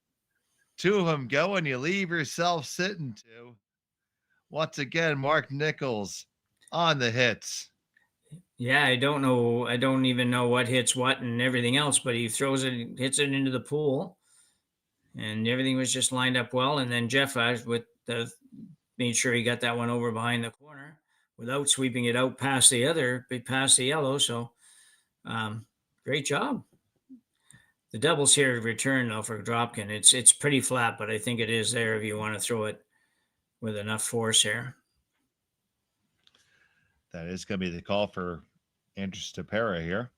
Two of them go, and you leave yourself sitting two. Once again, Mark Nichols on the hits. Yeah, I don't know. I don't even know what hits what and everything else, but he throws it, hits it into the pool, and everything was just lined up well. And then Jeff made sure he got that one over behind the corner without sweeping it out past the yellow. So great job. The double's here to return though for Dropkin. It's pretty flat, but I think it is there if you want to throw it with enough force here. That is going to be the call for Andrew Stepera here.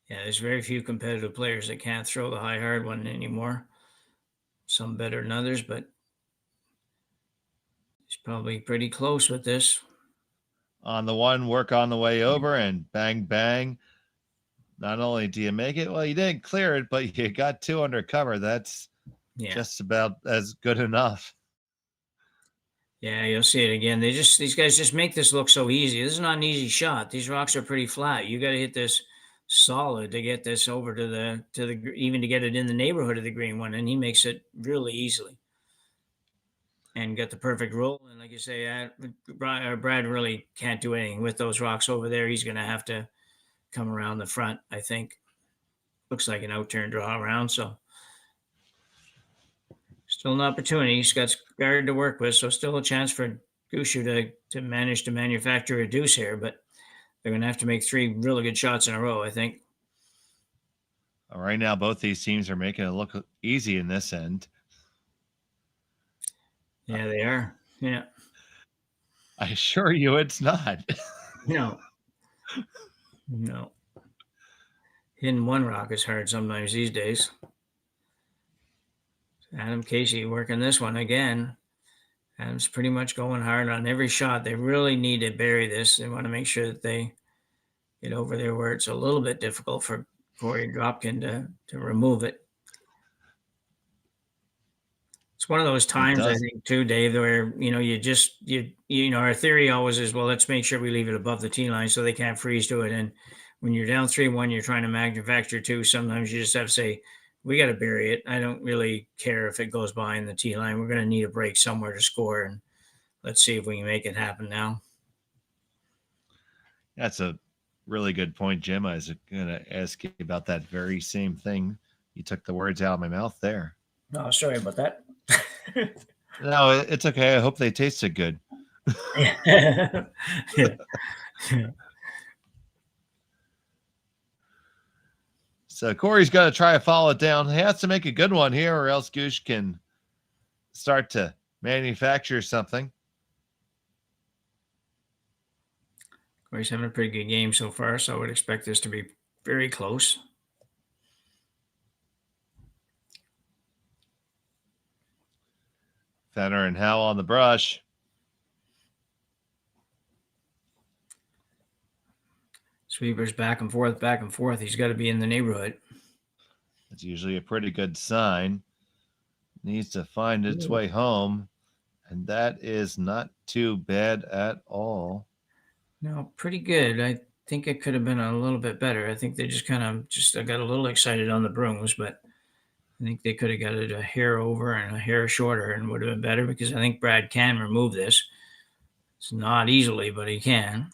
Yeah, there's very few competitive players that can't throw the high hard one anymore. Some better than others, but he's probably pretty close with this. On the one, work on the way over, and bang, bang. Not only do you make it, well, you didn't clear it, but you got two under cover. That's just about as good enough. Yeah, you'll see it again. These guys just make this look so easy. This is not an easy shot. These rocks are pretty flat. You got to hit this solid to get this over to the even to get it in the neighborhood of the green one, and he makes it really easily and get the perfect roll. And like you say, Brad really can't do anything with those rocks over there. He's going to have to come around the front, I think. Looks like an out-turn draw around, so still an opportunity. He's got guard to work with, so still a chance for Gushue to manage to manufacture a deuce here, but they're going to have to make three really good shots in a row, I think. Right now, both these teams are making it look easy in this end. Yeah, they are. Yeah. I assure you it's not. No. Hitting one rock is hard sometimes these days. Adam Casey working this one again. Adam's pretty much going hard on every shot. They really need to bury this. They want to make sure that they get over there where it's a little bit difficult for Korey Dropkin to remove it. It's one of those times, I think, too, Dave, where, our theory always is, well, let's make sure we leave it above the tee line so they can't freeze to it. And when you're down 3-1, you're trying to manufacture 2. Sometimes you just have to say, we got to bury it. I don't really care if it goes behind the T line. We're going to need a break somewhere to score, and let's see if we can make it happen now. That's a really good point, Jim. I was going to ask you about that very same thing. You took the words out of my mouth there. Oh, sorry about that. No, it's okay. I hope they tasted good. Yeah. So Korey's got to try to follow it down. He has to make a good one here, or else Gushue can start to manufacture something. Korey's having a pretty good game so far, so I would expect this to be very close. Fenner and Howell on the brush. Sweepers back and forth, back and forth. He's got to be in the neighborhood. It's usually a pretty good sign. Needs to find its way home, and that is not too bad at all. No, pretty good. I think it could have been a little bit better. I think they just kind of got a little excited on the brooms, but I think they could have got it a hair over and a hair shorter and would have been better, because I think Brad can remove this. It's not easily, but he can.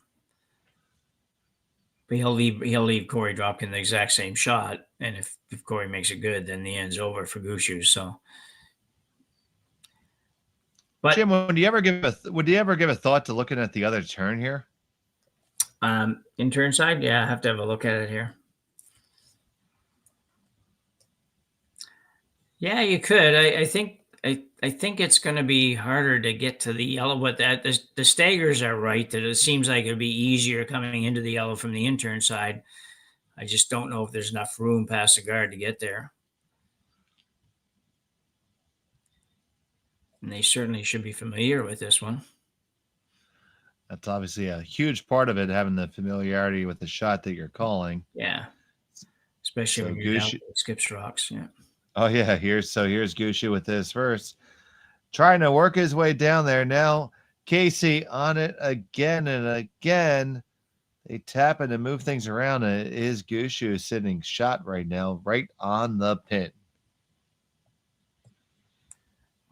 But he'll leave Korey Dropkin the exact same shot, and if Korey makes it good, then the end's over for Gushue. So, but Jim, would you ever give a thought to looking at the other turn here? Intern side, yeah, I have to have a look at it here. Yeah, you could. I think it's going to be harder to get to the yellow, but the staggers are right that it seems like it'd be easier coming into the yellow from the intern side. I just don't know if there's enough room past the guard to get there. And they certainly should be familiar with this one. That's obviously a huge part of it, having the familiarity with the shot that you're calling. Yeah. Especially when you're down with skips rocks. Yeah. Oh, yeah. Here's Gushue with this first. Trying to work his way down there. Now, Casey on it again and again. They tap it and move things around. And it is Gushue sitting shot right now, right on the pin.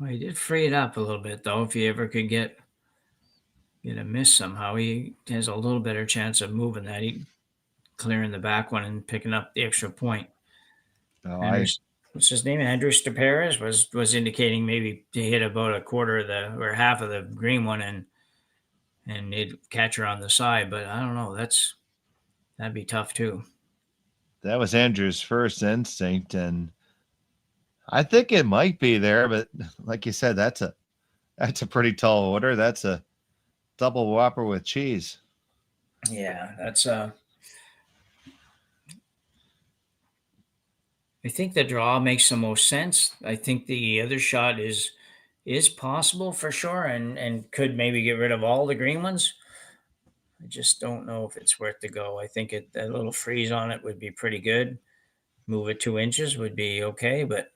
Well, he did free it up a little bit, though. If he ever could get a miss somehow, he has a little better chance of moving that. He clearing the back one and picking up the extra point. What's his name? Andrew Ste.Marie was indicating maybe to hit about a quarter of or half of the green one and they'd catch her on the side, but I don't know. That'd be tough too. That was Andrew's first instinct, and I think it might be there, but like you said, that's a pretty tall order. That's a double whopper with cheese. Yeah, that's I think the draw makes the most sense. I think the other shot is possible for sure, and could maybe get rid of all the green ones. I just don't know if it's worth the go. I think a little freeze on it would be pretty good. Move it 2 inches would be okay, but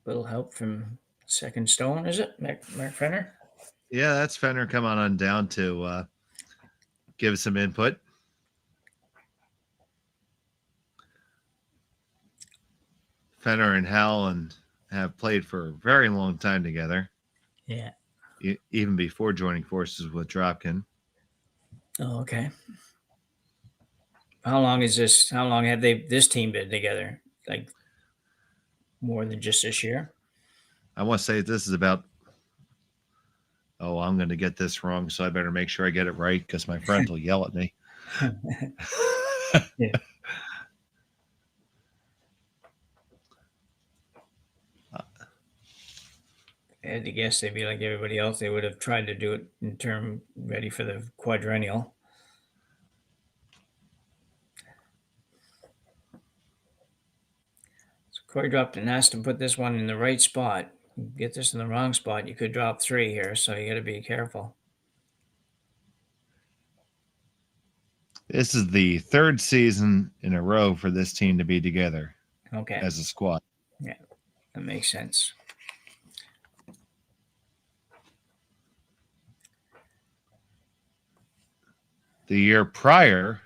little help from second stone, is it? Mark Fenner? Yeah, that's Fenner coming on down to give some input. Fenner and Howell have played for a very long time together. Yeah. Even before joining forces with Dropkin. Oh, okay. How long have this team been together? Like more than just this year? I want to say this is about, I'm going to get this wrong, so I better make sure I get it right because my friends will yell at me. Yeah. I had to guess they'd be like everybody else. They would have tried to do it in term ready for the quadrennial. So Korey dropped and asked to put this one in the right spot. Get this in the wrong spot, you could drop 3 here, so you got to be careful. This is the third season in a row for this team to be together. Okay. As a squad. Yeah, that makes sense. The year prior,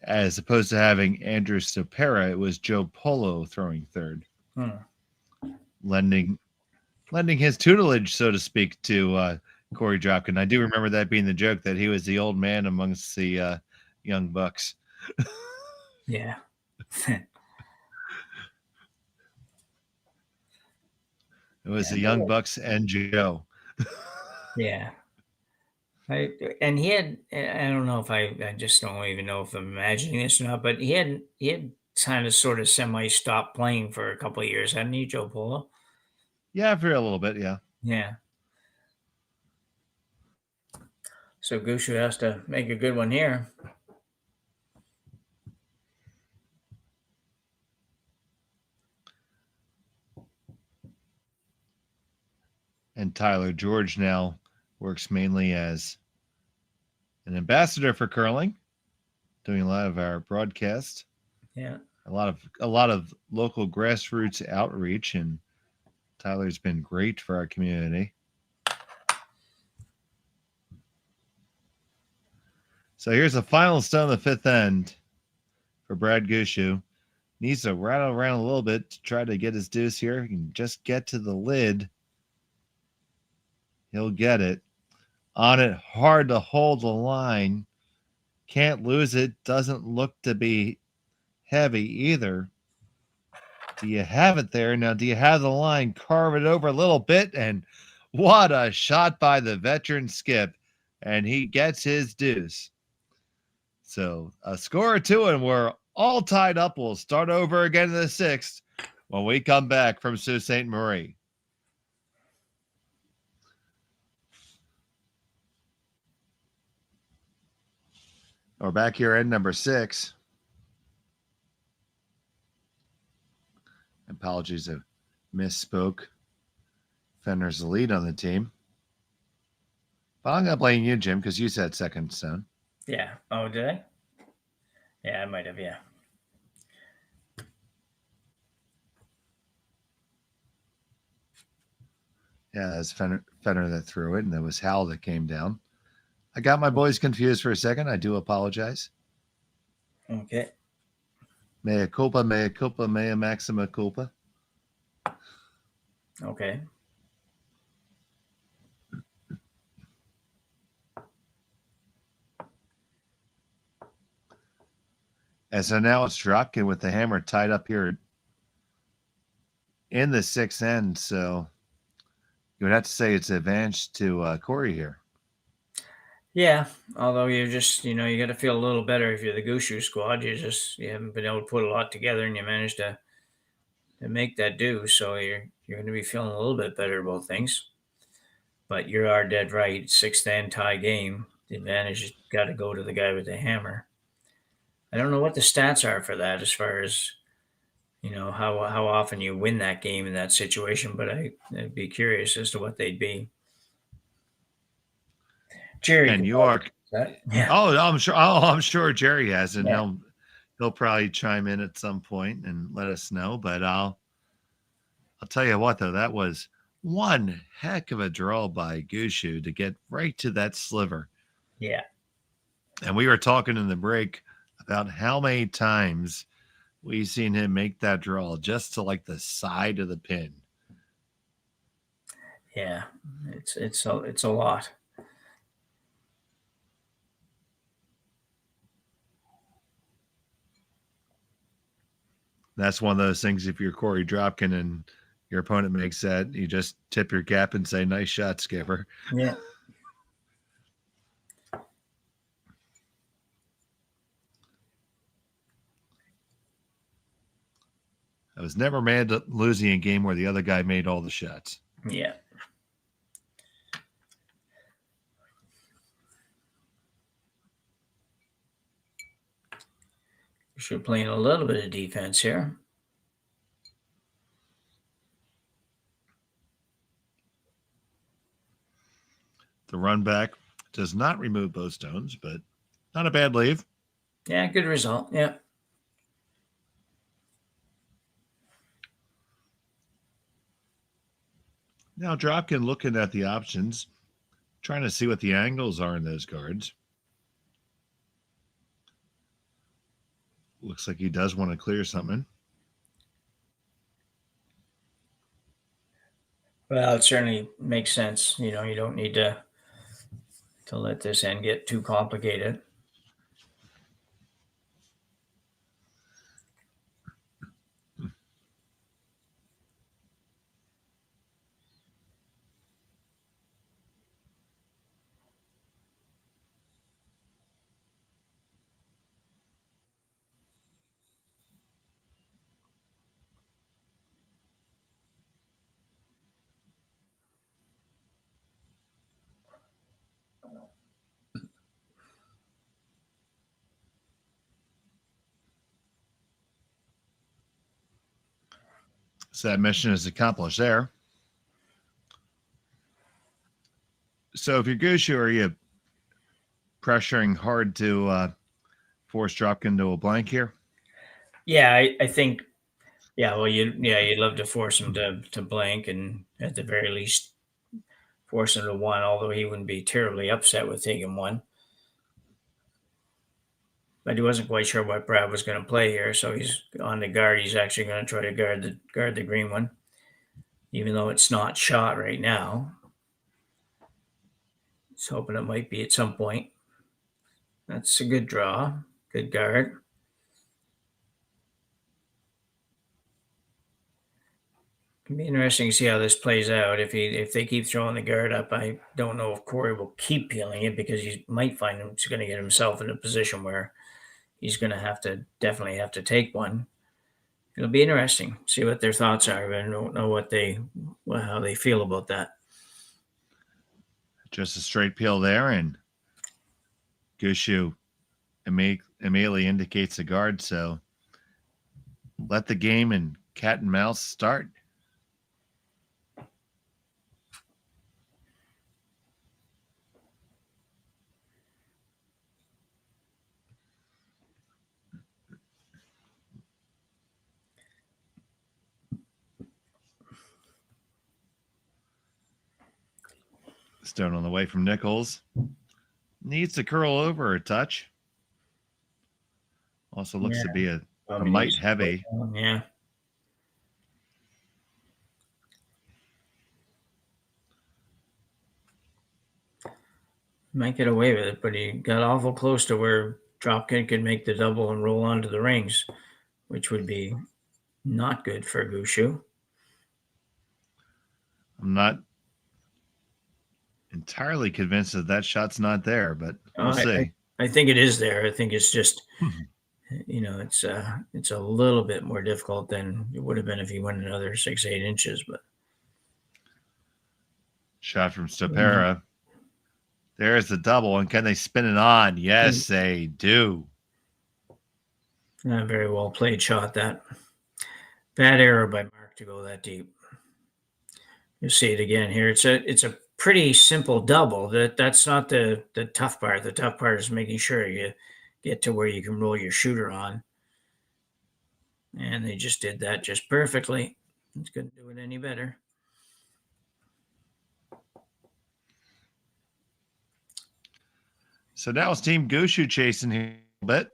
as opposed to having Andrew Stopera, it was Joe Polo throwing third, lending his tutelage, so to speak, to Korey Dropkin. I do remember that being the joke, that he was the old man amongst the young bucks. Yeah. It was the young bucks and Joe. Yeah. And he had, I don't know if I just don't even know if I'm imagining this or not, but he had kind of sort of semi stopped playing for a couple of years, hadn't he, Joe Polo? Yeah, for a little bit, yeah. Yeah. So Gushue has to make a good one here. And Tyler George now works mainly as an ambassador for curling, doing a lot of our broadcast. Yeah. A lot of local grassroots outreach, and Tyler's been great for our community. So here's the final stone of the fifth end for Brad Gushue. Needs to rattle around a little bit to try to get his deuce here. He can just get to the lid. He'll get it. On it, hard to hold the line. Can't lose it. Doesn't look to be heavy either. Do you have it there? Now, do you have the line? Carve it over a little bit. And what a shot by the veteran Skip. And he gets his deuce. So a score or two, and we're all tied up. We'll start over again in the sixth when we come back from Sault Ste. Marie. We're back here at number 6. Apologies, I misspoke. Fenner's the lead on the team. But I'm going to blame you, Jim, because you said second stone. Yeah. Oh, did I? Yeah, I might have, yeah. Yeah, it's Fenner that threw it, and it was Hal that came down. I got my boys confused for a second. I do apologize. Okay. Mea culpa, mea maxima culpa. Okay. And so now it's Dropkin with the hammer tied up here in the sixth end. So you would have to say it's advantage to Korey here. Yeah, although you just, you got to feel a little better if you're the Gushue squad. You haven't been able to put a lot together, and you managed to make that do. So you're going to be feeling a little bit better about things. But you are dead right. Sixth and tie game. The advantage has got to go to the guy with the hammer. I don't know what the stats are for that, as far as how often you win that game in that situation. But I'd be curious as to what they'd be. Jerry, and you are. Yeah. Oh, I'm sure Jerry has, and Yeah. he'll probably chime in at some point and let us know. But I'll tell you what, though, that was one heck of a draw by Gushue to get right to that sliver. Yeah. And we were talking in the break about how many times we've seen him make that draw just to like the side of the pin. Yeah, it's a lot. That's one of those things. If you're Korey Dropkin and your opponent makes that, you just tip your cap and say, "Nice shot, Skipper." Yeah. I was never mad at losing a game where the other guy made all the shots. Yeah. We're playing a little bit of defense here. The run back does not remove both stones, but not a bad leave. Yeah, good result. Yeah. Now Dropkin looking at the options, trying to see what the angles are in those cards. Looks like he does want to clear something. Well, it certainly makes sense. You don't need to let this end get too complicated. So that mission is accomplished there. So if you're Gushue, are you pressuring hard to force Dropkin to a blank here? Yeah, I think. Yeah, well, you'd love to force him to blank, and at the very least force him to one. Although he wouldn't be terribly upset with taking one, but he wasn't quite sure what Brad was going to play here, so he's on the guard. He's actually going to try to guard the green one, even though it's not shot right now. He's hoping it might be at some point. That's a good draw, good guard. It'll be interesting to see how this plays out. If they keep throwing the guard up, I don't know if Korey will keep peeling it, because he might find he's going to get himself in a position where he's going to definitely have to take one. It'll be interesting. See what their thoughts are. I don't know how they feel about that. Just a straight peel there, and Gushue immediately indicates the guard. So let the game and cat and mouse start. Stone on the way from Nichols. Needs to curl over a touch. Also looks to be a mite heavy. Yeah. Might get away with it, but he got awful close to where Dropkin could make the double and roll onto the rings, which would be not good for Gushue. I'm not entirely convinced that shot's not there, but we'll see. I think it is there. I think it's just, it's a little bit more difficult than it would have been if he went another 6-8 inches. But shot from Ste.Marie. There's the double, and can they spin it on? Yes, they do. Very well played shot. That bad error by Mark to go that deep. You'll see it again here. It's a pretty simple double. That's not the tough part. The tough part is making sure you get to where you can roll your shooter on. And they just did that just perfectly. It's couldn't do it any better. So now it's Team Gushue chasing here a bit.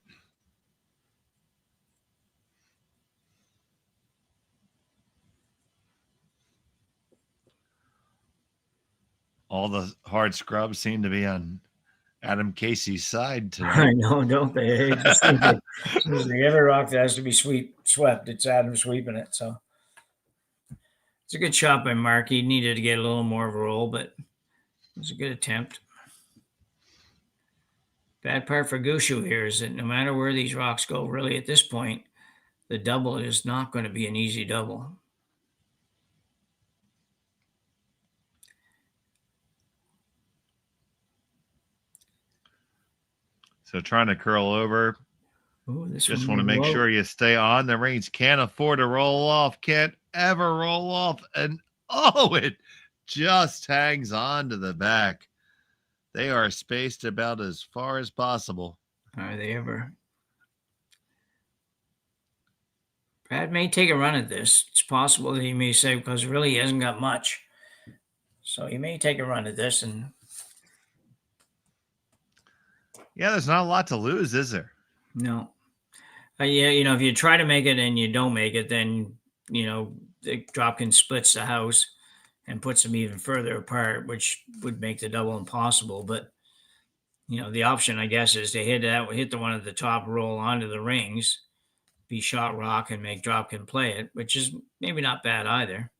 All the hard scrubs seem to be on Adam Casey's side tonight. I know, don't they? Just every rock that has to be swept, it's Adam sweeping it. So it's a good shot by Mark. He needed to get a little more of a roll, but it was a good attempt. Bad part for Gushue here is that no matter where these rocks go, really at this point, the double is not going to be an easy double. So trying to curl over. Ooh, just want to make sure you stay on the range. Can't afford to roll off. Can't ever roll off. And it just hangs on to the back. They are spaced about as far as possible. Are they ever? Brad may take a run at this. It's possible that he may say, because really he hasn't got much. So he may take a run at this. And yeah, there's not a lot to lose, is there? No. Yeah, if you try to make it and you don't make it, then the Dropkin splits the house and puts them even further apart, which would make the double impossible. But the option, I guess, is to hit the one at the top, roll onto the rings, be shot rock, and make Dropkin play it, which is maybe not bad either.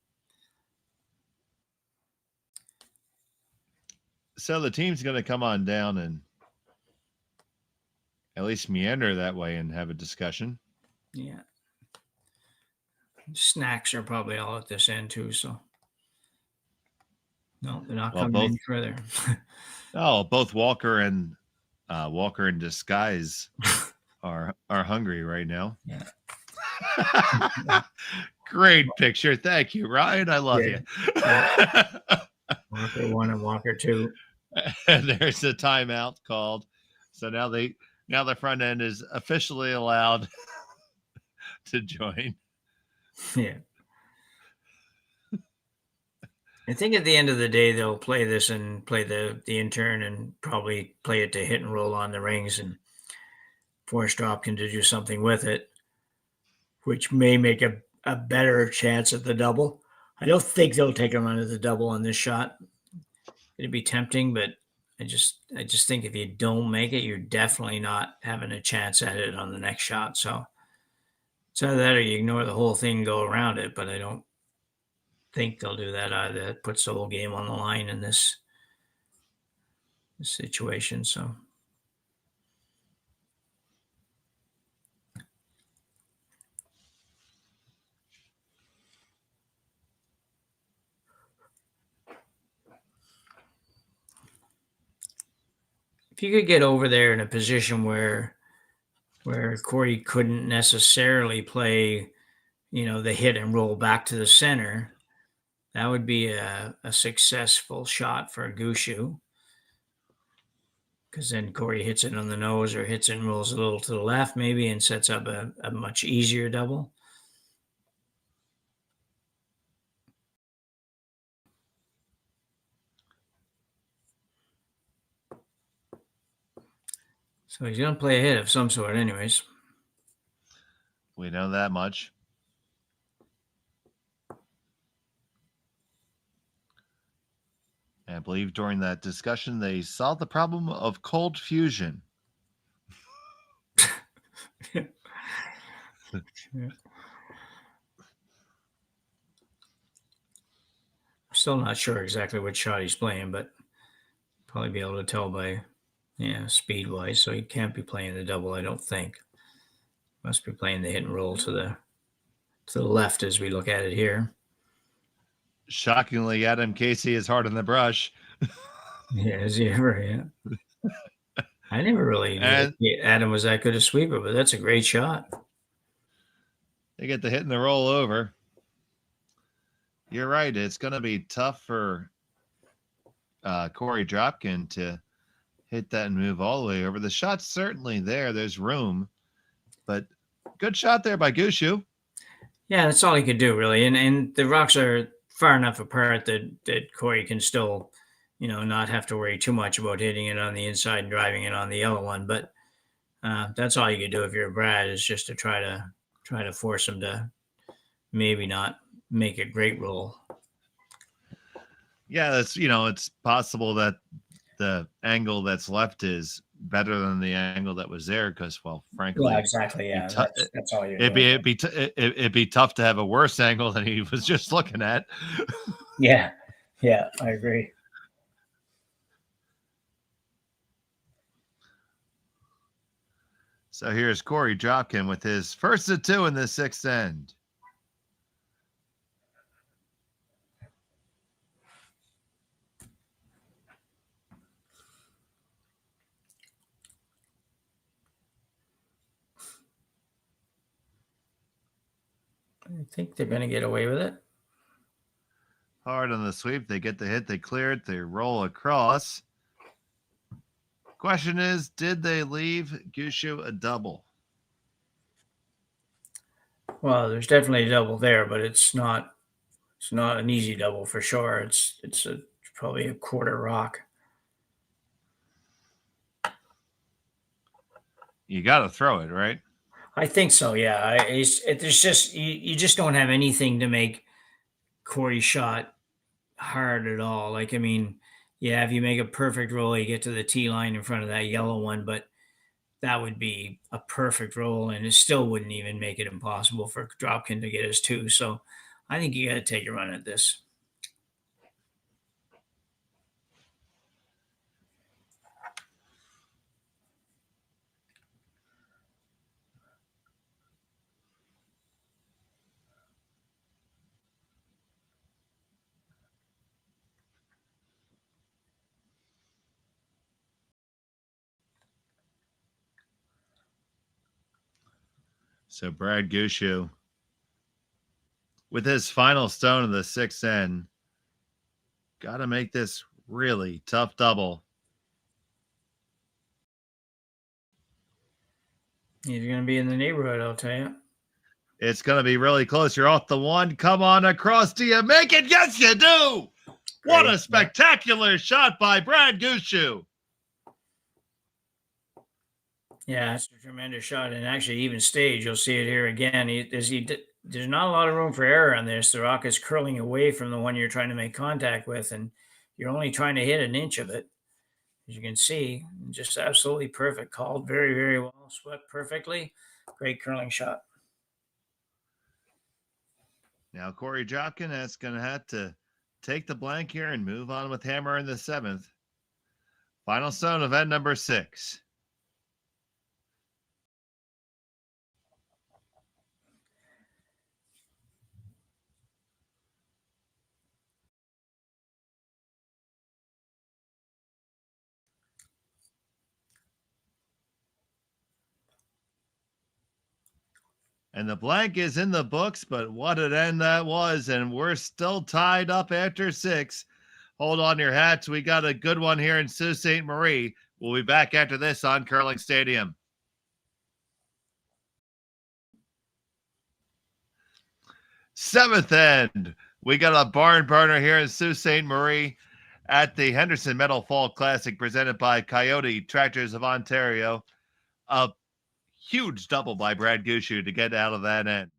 So the team's going to come on down and at least meander that way and have a discussion. Yeah. Snacks are probably all at this end too, so no, they're not coming any further. Both Walker and Walker in disguise are hungry right now. Yeah. Great picture. Thank you, Ryan. I love you. Walker 1 and Walker 2. And there's a timeout called. So now the front end is officially allowed to join. Yeah. I think at the end of the day, they'll play this and play the intern and probably play it to hit and roll on the rings and force Dropkin to do something with it, which may make a better chance at the double. I don't think they'll take him under the double on this shot. It'd be tempting, but I just think if you don't make it, you're definitely not having a chance at it on the next shot. So it's either that or you ignore the whole thing, go around it, but I don't think they'll do that either. It puts the whole game on the line in this situation. So if you could get over there in a position where Korey couldn't necessarily play, the hit and roll back to the center, that would be a successful shot for a Gushue. Because then Korey hits it on the nose or hits and rolls a little to the left maybe and sets up a much easier double. So he's going to play a hit of some sort anyways. We know that much. And I believe during that discussion, they solved the problem of cold fusion. Yeah. Still not sure exactly what shot he's playing, but probably be able to tell by, speed-wise. So he can't be playing the double, I don't think. Must be playing the hit and roll to the left as we look at it here. Shockingly, Adam Casey is hard on the brush. Yeah, is he ever? Yeah. I never really knew Adam was that good a sweeper, but that's a great shot. They get the hit and the roll over. You're right. It's going to be tough for Korey Dropkin to hit that and move all the way over. The shot's certainly there. There's room. But good shot there by Gushue. Yeah, that's all he could do, really. And the rocks are far enough apart that Korey can still, not have to worry too much about hitting it on the inside and driving it on the yellow one. But that's all you can do if you're a Brad, is just to try to force him to maybe not make a great roll. Yeah, that's it's possible that the angle that's left is better than the angle that was there because, well, frankly, yeah, exactly, yeah, that's all you're it'd be tough to have a worse angle than he was just looking at. Yeah, I agree. So here's Korey Dropkin with his first of 2 in the 6th end. I think they're going to get away with it. Hard on the sweep. They get the hit. They clear it. They roll across. Question is, did they leave Gushue a double? Well, there's definitely a double there, but it's not an easy double for sure. It's probably a quarter rock. You got to throw it, right? I think so. Yeah. There's just, you just don't have anything to make Corey's shot hard at all. Like, I mean, yeah, if you make a perfect roll, you get to the tee line in front of that yellow one, but that would be a perfect roll, and it still wouldn't even make it impossible for Dropkin to get his two. So I think you got to take a run at this. So Brad Gushue, with his final stone of the sixth end, got to make this really tough double. He's going to be in the neighborhood, I'll tell you. It's going to be really close. You're off the one. Come on across. Do you make it? Yes, you do. Great. What a spectacular shot by Brad Gushue. Yeah, it's a tremendous shot. And actually, even stage, you'll see it here again. There's not a lot of room for error on this. The rock is curling away from the one you're trying to make contact with, and you're only trying to hit an inch of it. As you can see, just absolutely perfect. Called very, very well. Swept perfectly. Great curling shot. Now, Korey Dropkin is going to have to take the blank here and move on with hammer in the seventh. Final stone of end number 6. And the blank is in the books, but what an end that was. And we're still tied up after 6. Hold on your hats. We got a good one here in Sault Ste. Marie. We'll be back after this on Curling Stadium. Seventh end. We got a barn burner here in Sault Ste. Marie at the Henderson Metal Fall Classic presented by Kioti Tractors of Ontario. A huge double by Brad Gushue to get out of that end.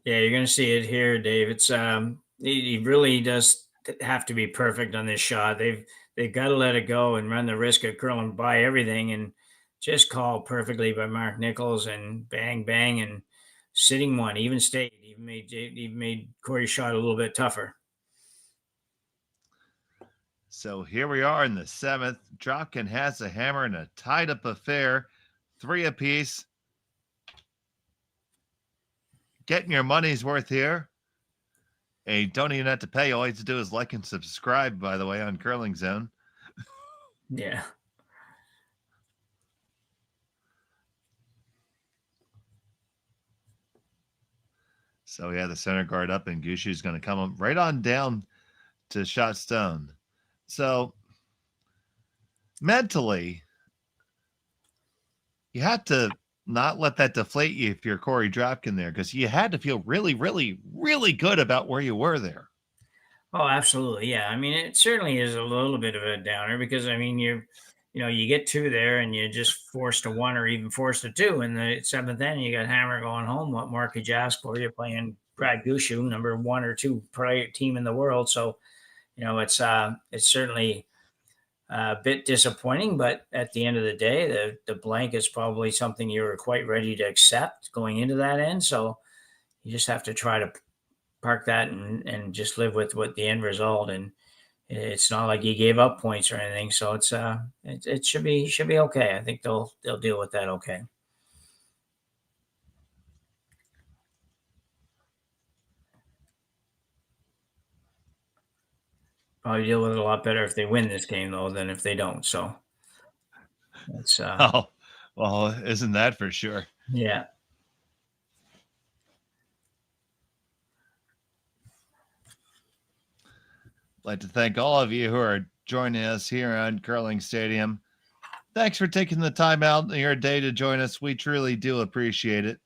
Yeah, you're going to see it here, Dave. It's he really does have to be perfect on this shot. They've got to let it go and run the risk of curling by everything, and just called perfectly by Mark Nichols, and bang bang, and sitting one, even stayed, even made Corey's shot a little bit tougher. So here we are in the 7th. Dropkin has a hammer in a tied up affair, 3 apiece. Getting your money's worth here. And you don't even have to pay. All you have to do is like and subscribe, by the way, on Curling Zone. Yeah. So yeah, the center guard up, and Gushue's going to come up right on down to shot stone. So mentally, you have to not let that deflate you if you're Korey Dropkin there, because you had to feel really, really, really good about where you were there. Oh, absolutely. Yeah. I mean, it certainly is a little bit of a downer because, I mean, you get 2 there and you're just forced to 1 or even forced to 2. And the 7th end, you got hammer going home. What more could you ask for? You're playing Brad Gushue, number 1 or 2 team in the world. So, it's certainly a bit disappointing, but at the end of the day, the blank is probably something you were quite ready to accept going into that end. So you just have to try to park that and just live with what the end result. And it's not like he gave up points or anything. So it should be okay. I think they'll deal with that okay. Probably deal with it a lot better if they win this game though than if they don't. So it's oh, well, isn't that for sure? Yeah. I'd like to thank all of you who are joining us here on Curling Stadium. Thanks for taking the time out in your day to join us. We truly do appreciate it.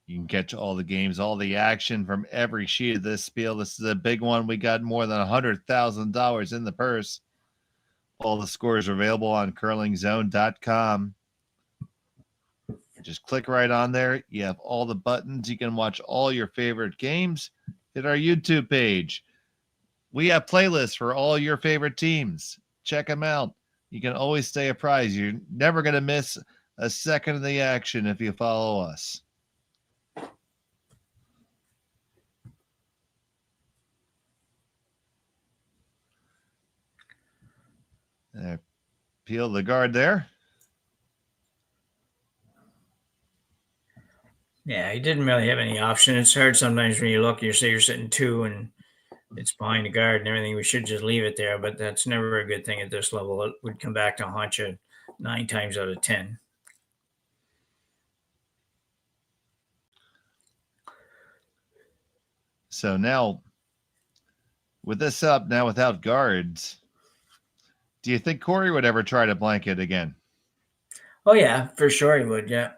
You can catch all the games, all the action from every sheet of this spiel. This is a big one. We got more than $100,000 in the purse. All the scores are available on curlingzone.com. Just click right on there. You have all the buttons. You can watch all your favorite games. Hit our YouTube page. We have playlists for all your favorite teams. Check them out. You can always stay apprised. You're never going to miss a second of the action if you follow us. Peel the guard there. Yeah, he didn't really have any option. It's hard sometimes when you look, you say you're sitting 2 and it's behind the guard and everything. We should just leave it there, but that's never a good thing at this level. It would come back to haunt you 9 times out of 10. So now, with this up, now without guards, do you think Korey would ever try to blanket again? Oh, yeah, for sure he would, yeah.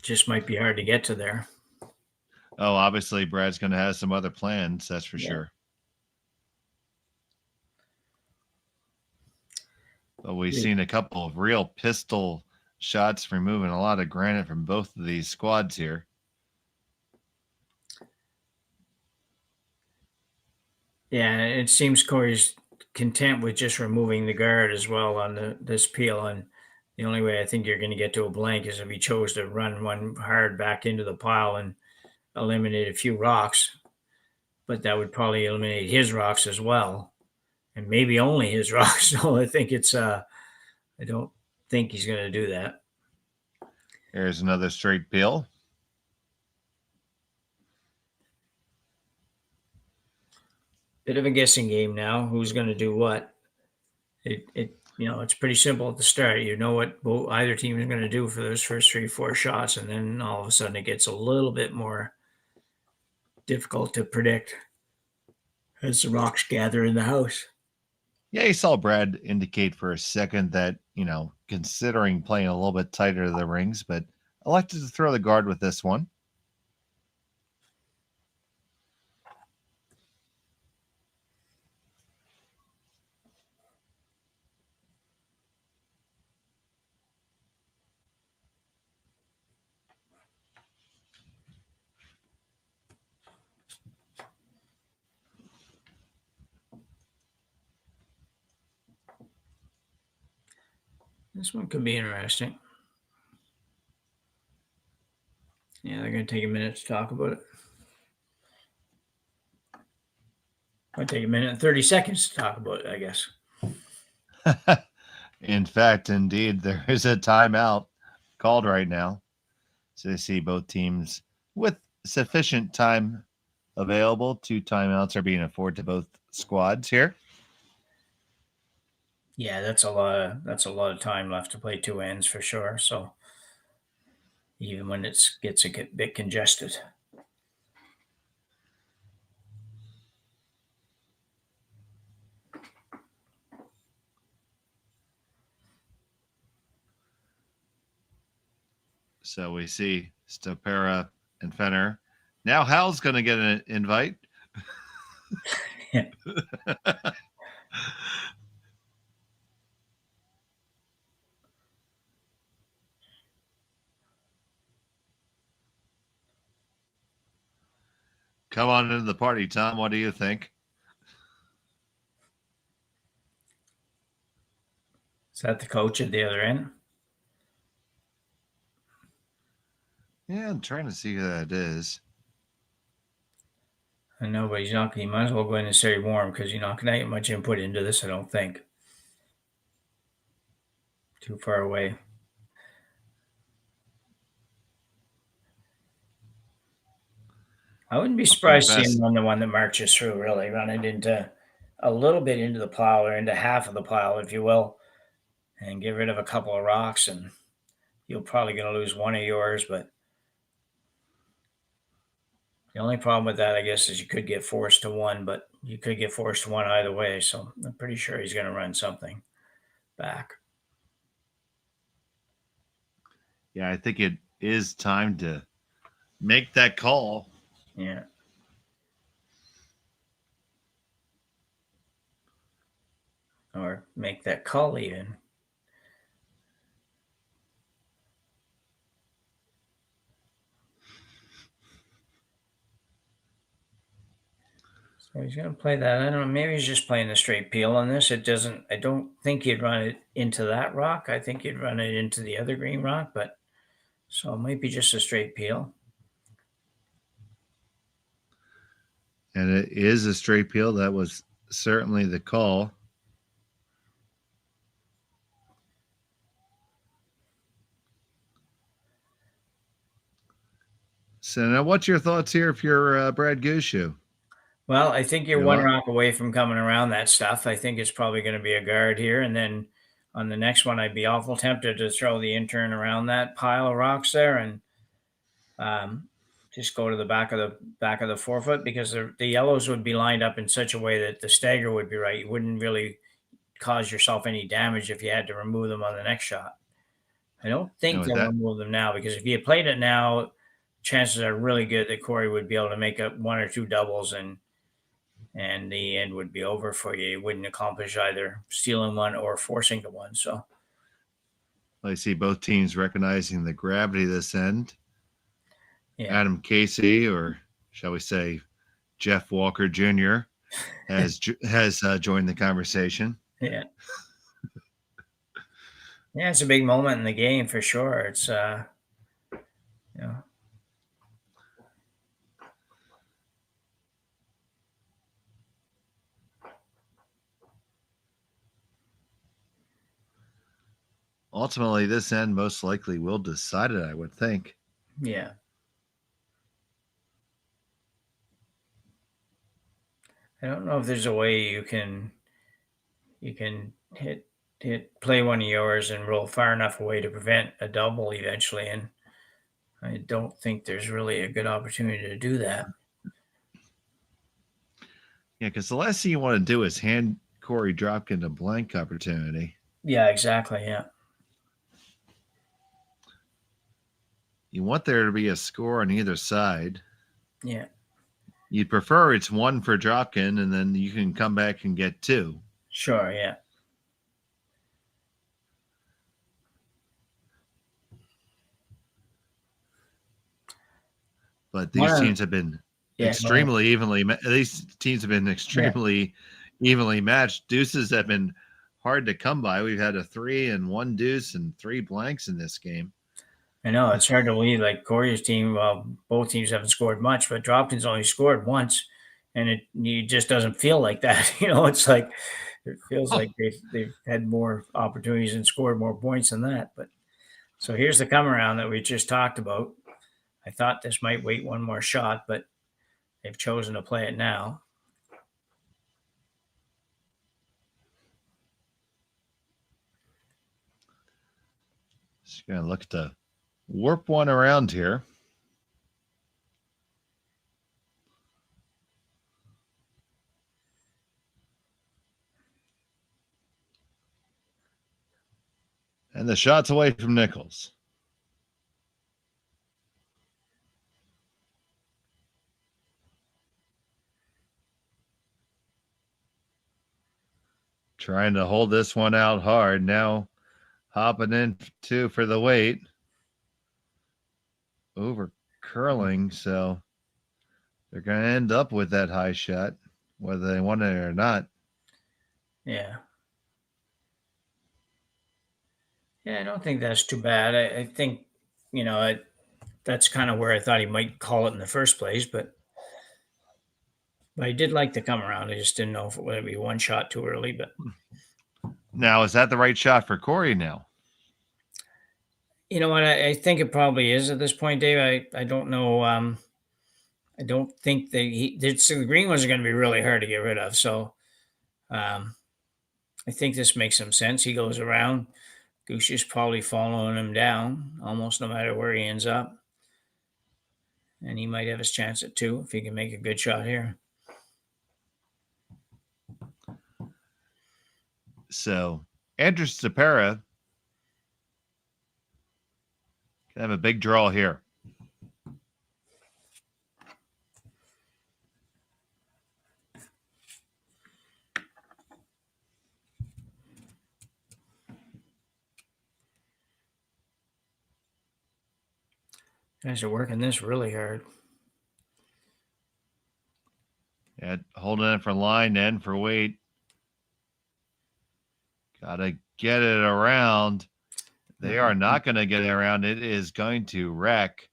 Just might be hard to get to there. Oh, obviously, Brad's going to have some other plans, that's for sure. But we've seen a couple of real pistol shots removing a lot of granite from both of these squads here. Yeah, it seems Korey's content with just removing the guard as well on this peel. And the only way I think you're going to get to a blank is if he chose to run one hard back into the pile and eliminate a few rocks. But that would probably eliminate his rocks as well. And maybe only his rocks. So I think it's I don't think he's going to do that. Here's another straight peel. Bit of a guessing game now. Who's going to do what? It's pretty simple at the start. You know what either team is going to do for those first 3-4 shots, and then all of a sudden it gets a little bit more difficult to predict as the rocks gather in the house. Yeah, you saw Brad indicate for a second that, considering playing a little bit tighter to the rings, but elected to throw the guard with this one. This one could be interesting. Yeah, they're going to take a minute to talk about it. Might take a minute and 30 seconds to talk about it, I guess. In fact, indeed, there is a timeout called right now. So you see both teams with sufficient time available. 2 timeouts are being afforded to both squads here. Yeah, that's a lot of time left to play 2 ends for sure. So even when it gets a bit congested. So we see Ste.Marie and Fenner. Now Hal's going to get an invite. Come on into the party, Tom. What do you think? Is that the coach at the other end? Yeah, I'm trying to see who that is. I know, but he might as well go in and stay warm because you're not going to get much input into this, I don't think. Too far away. I wouldn't be surprised to see him run the one that marches through, really, run it into a little bit into the pile or into half of the pile, if you will, and get rid of a couple of rocks, and you're probably going to lose one of yours, but the only problem with that, I guess, is you could get forced to one, but you could get forced to one either way, so I'm pretty sure he's going to run something back. Yeah, I think it is time to make that call. Yeah. Or make that call even. So he's going to play that. I don't know. Maybe he's just playing the straight peel on this. It doesn't. I don't think you'd run it into that rock. I think you'd run it into the other green rock. But so it might be just a straight peel. And it is a straight peel. That was certainly the call. So now, what's your thoughts here if you're Brad Gushue? Well, I think you're You're one lot. rock away from coming around that stuff. I think it's probably going to be a guard here, and then on the next one, I'd be awful tempted to throw the intern around that pile of rocks there and just go to the back of the forefoot because the yellows would be lined up in such a way that the stagger would be right. You wouldn't really cause yourself any damage if you had to remove them on the next shot. I don't think they'll remove them now because if you played it now, chances are really good that Korey would be able to make up one or two doubles and the end would be over for you. You wouldn't accomplish either stealing one or forcing the one. So I see both teams recognizing the gravity of this end. yeah. Adam Casey, or shall we say, Jeff Walker Jr., has joined the conversation. Yeah. Yeah, it's a big moment in the game for sure. It's Ultimately, this end most likely will decide it, I would think. Yeah. I don't know if there's a way you can hit play one of yours and roll far enough away to prevent a double eventually, and I don't think there's really a good opportunity to do that. Yeah, because the last thing you want to do is hand Korey Dropkin a blank opportunity. Yeah, exactly. Yeah. You want there to be a score on either side. Yeah. You'd prefer it's one for Dropkin, and then you can come back and get two. Sure. Yeah. But these teams have been extremely evenly. These teams have been extremely evenly matched. Deuces have been hard to come by. We've had a 3 and 1 deuce and 3 blanks in this game. I know it's hard to believe. Like Korey's team, well, both teams haven't scored much, but Dropkin's only scored once, and it just doesn't feel like that. It's like it feels like they've had more opportunities and scored more points than that. But so here's the come around that we just talked about. I thought this might wait one more shot, but they've chosen to play it now. Just gonna look to warp one around here. And the shot's away from Nichols. Trying to hold this one out hard. Now hopping in two for the weight. Over curling, so they're going to end up with that high shot, whether they want it or not. Yeah. Yeah, I don't think that's too bad. I think, that's kind of where I thought he might call it in the first place, but I did like the come around. I just didn't know if it would be one shot too early. But now, is that the right shot for Korey now? you know what? I think it probably is at this point, Dave. I don't know. I don't think the green ones are going to be really hard to get rid of. So I think this makes some sense. He goes around. Gushue's probably following him down almost no matter where he ends up. And he might have his chance at two if he can make a good shot here. So Andrew Ste.Marie can have a big draw here. Guys are working this really hard. Yeah, holding it for line and for weight. Gotta get it around. They are not going to get it around. It is going to wreck.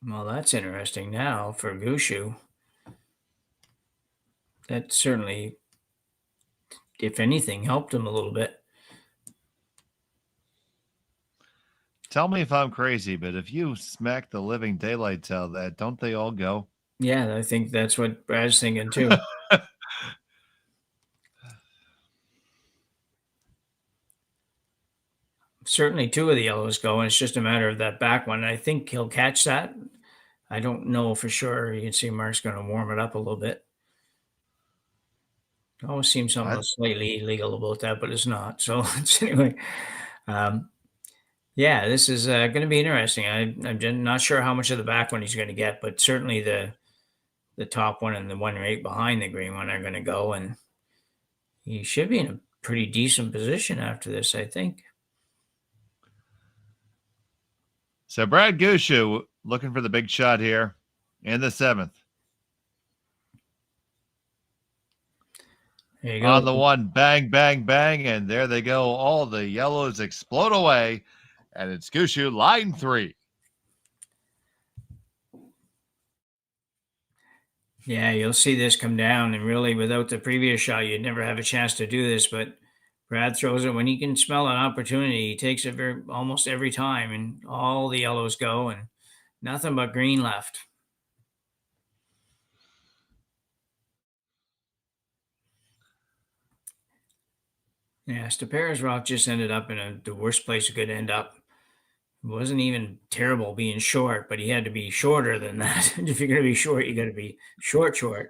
Well, that's interesting now for Gushue. That certainly, if anything, helped him a little bit. Tell me if I'm crazy, but if you smack the living daylights out of that, don't they all go? Yeah, I think that's what Brad's thinking too. Certainly two of the yellows go, and it's just a matter of that back one. I think he'll catch that. I don't know for sure. You can see Mark's going to warm it up a little bit. It always seems something slightly illegal about that, but it's not. So anyway, um, yeah, this is going to be interesting. I'm just not sure how much of the back one he's going to get, but certainly the top one and the one right behind the green one are going to go, and he should be in a pretty decent position after this, I think. So Brad Gushue looking for the big shot here in the 7th. There you go. On the one, bang, bang, bang, and there they go. All the yellows explode away, and it's Gushue, line 3. Yeah, you'll see this come down, and really, without the previous shot, you'd never have a chance to do this. But Brad throws it when he can smell an opportunity. He takes it almost every time, and all the yellows go, and nothing but green left. Yeah, Ste.Marie's rock just ended up in the worst place it could end up. It wasn't even terrible being short, but he had to be shorter than that. If you're going to be short, you got to be short. So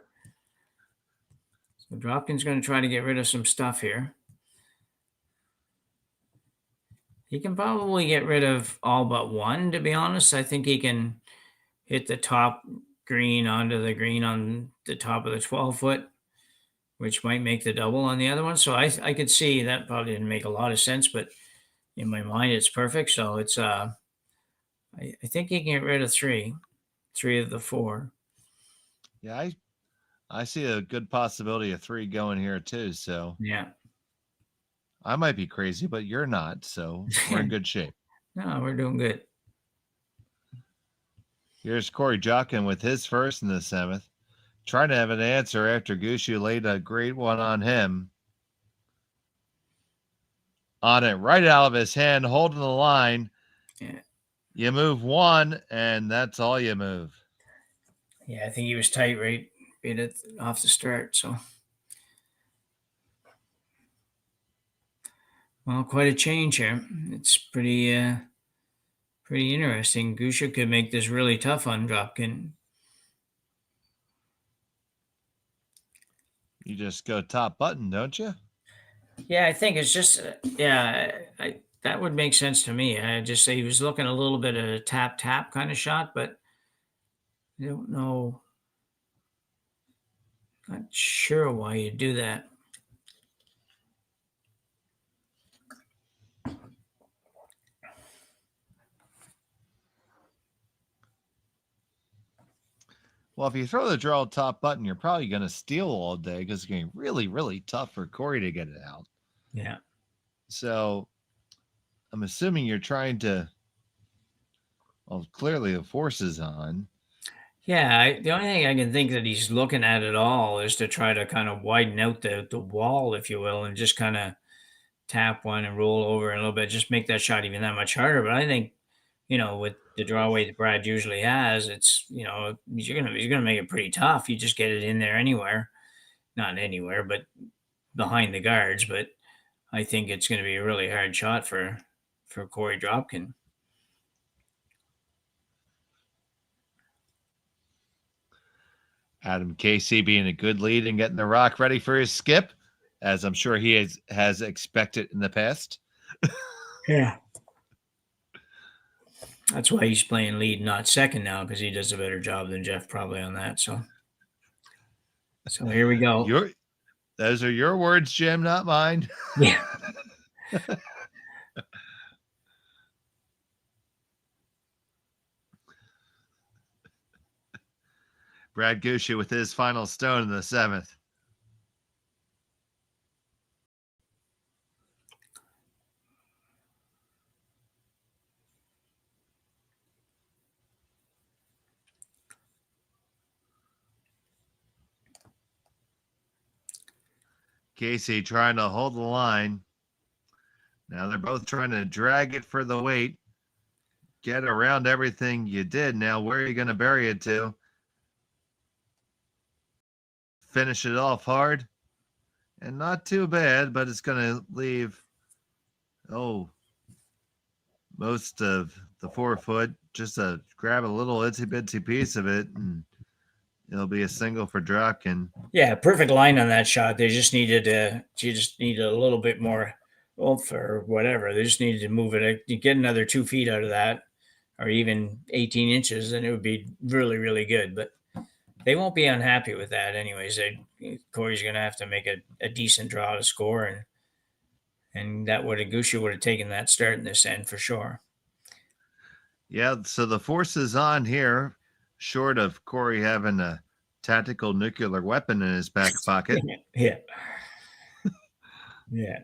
Dropkin's going to try to get rid of some stuff here. He can probably get rid of all but one, to be honest. I think he can hit the top green onto the green on the top of the 12-foot, which might make the double on the other one. So I could see that probably didn't make a lot of sense, but in my mind, it's perfect. So it's I think he can get rid of three of the 4. Yeah, I see a good possibility of 3 going here too. So Yeah. I might be crazy, but you're not. So we're in good shape. No, we're doing good. Here's Korey Dropkin with his first in the 7th. Trying to have an answer after Gushue laid a great one on him. On it, right out of his hand, holding the line. Yeah. You move 1, and that's all you move. Yeah, I think he was tight right off the start. So, well, quite a change here. It's pretty interesting. Gushue could make this really tough on Dropkin. You just go top button, don't you? Yeah, I think it's just that would make sense to me. I just say he was looking a little bit at a tap kind of shot, but I don't know. Not sure why you do that. Well, if you throw the draw top button, you're probably going to steal all day because it's going to be really, really tough for Korey to get it out. Yeah. So I'm assuming you're trying to, well, clearly the force is on. Yeah, the only thing I can think that he's looking at it all is to try to kind of widen out the wall, if you will, and just kind of tap one and roll over a little bit, just make that shot even that much harder. But I think, with the draw weight that Brad usually has, it's, he's gonna make it pretty tough. You just get it in there not anywhere, but behind the guards. But I think it's going to be a really hard shot for Korey Dropkin. Adam Casey being a good lead and getting the rock ready for his skip, as I'm sure he has expected in the past. Yeah. That's why he's playing lead, not second now, because he does a better job than Jeff probably on that. So here we go. Those are your words, Jim, not mine. Yeah. Brad Gushue with his final stone in the 7th. Casey trying to hold the line. Now they're both trying to drag it for the weight. Get around everything you did. Now where are you going to bury it to? Finish it off hard. And not too bad, but it's going to leave, most of the 4 foot. Just to grab a little itsy bitsy piece of it, and it'll be a single for Dropkin. Yeah, perfect line on that shot. They just needed a little bit more oomph or whatever. They just needed to move it. You get another 2 feet out of that, or even 18 inches, and it would be really, really good. But they won't be unhappy with that, anyways. Korey's going to have to make a decent draw to score, and that Gushue would have taken that start in this end for sure. Yeah, so the force is on here, short of Korey having a tactical nuclear weapon in his back pocket. Yeah. Yeah.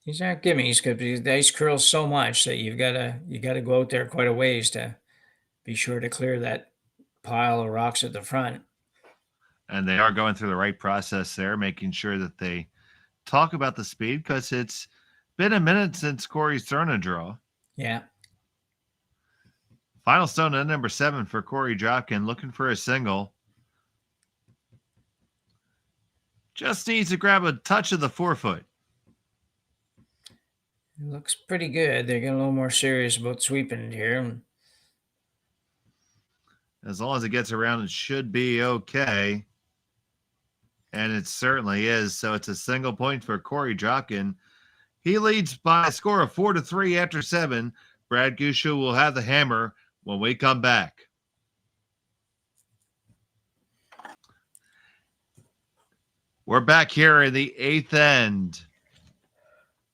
These aren't gimmies because the ice curls so much that you gotta go out there quite a ways to be sure to clear that pile of rocks at the front. And they are going through the right process there, making sure that they talk about the speed, because it's been a minute since Korey's thrown a draw. Yeah. Final stone at number 7 for Korey Dropkin, looking for a single. Just needs to grab a touch of the 4 foot. It looks pretty good. They're getting a little more serious about sweeping it here. As long as it gets around, it should be okay. And it certainly is. So it's a single point for Korey Dropkin. He leads by a score of 4-3 after 7. Brad Gushue will have the hammer when we come back. We're back here in the 8th end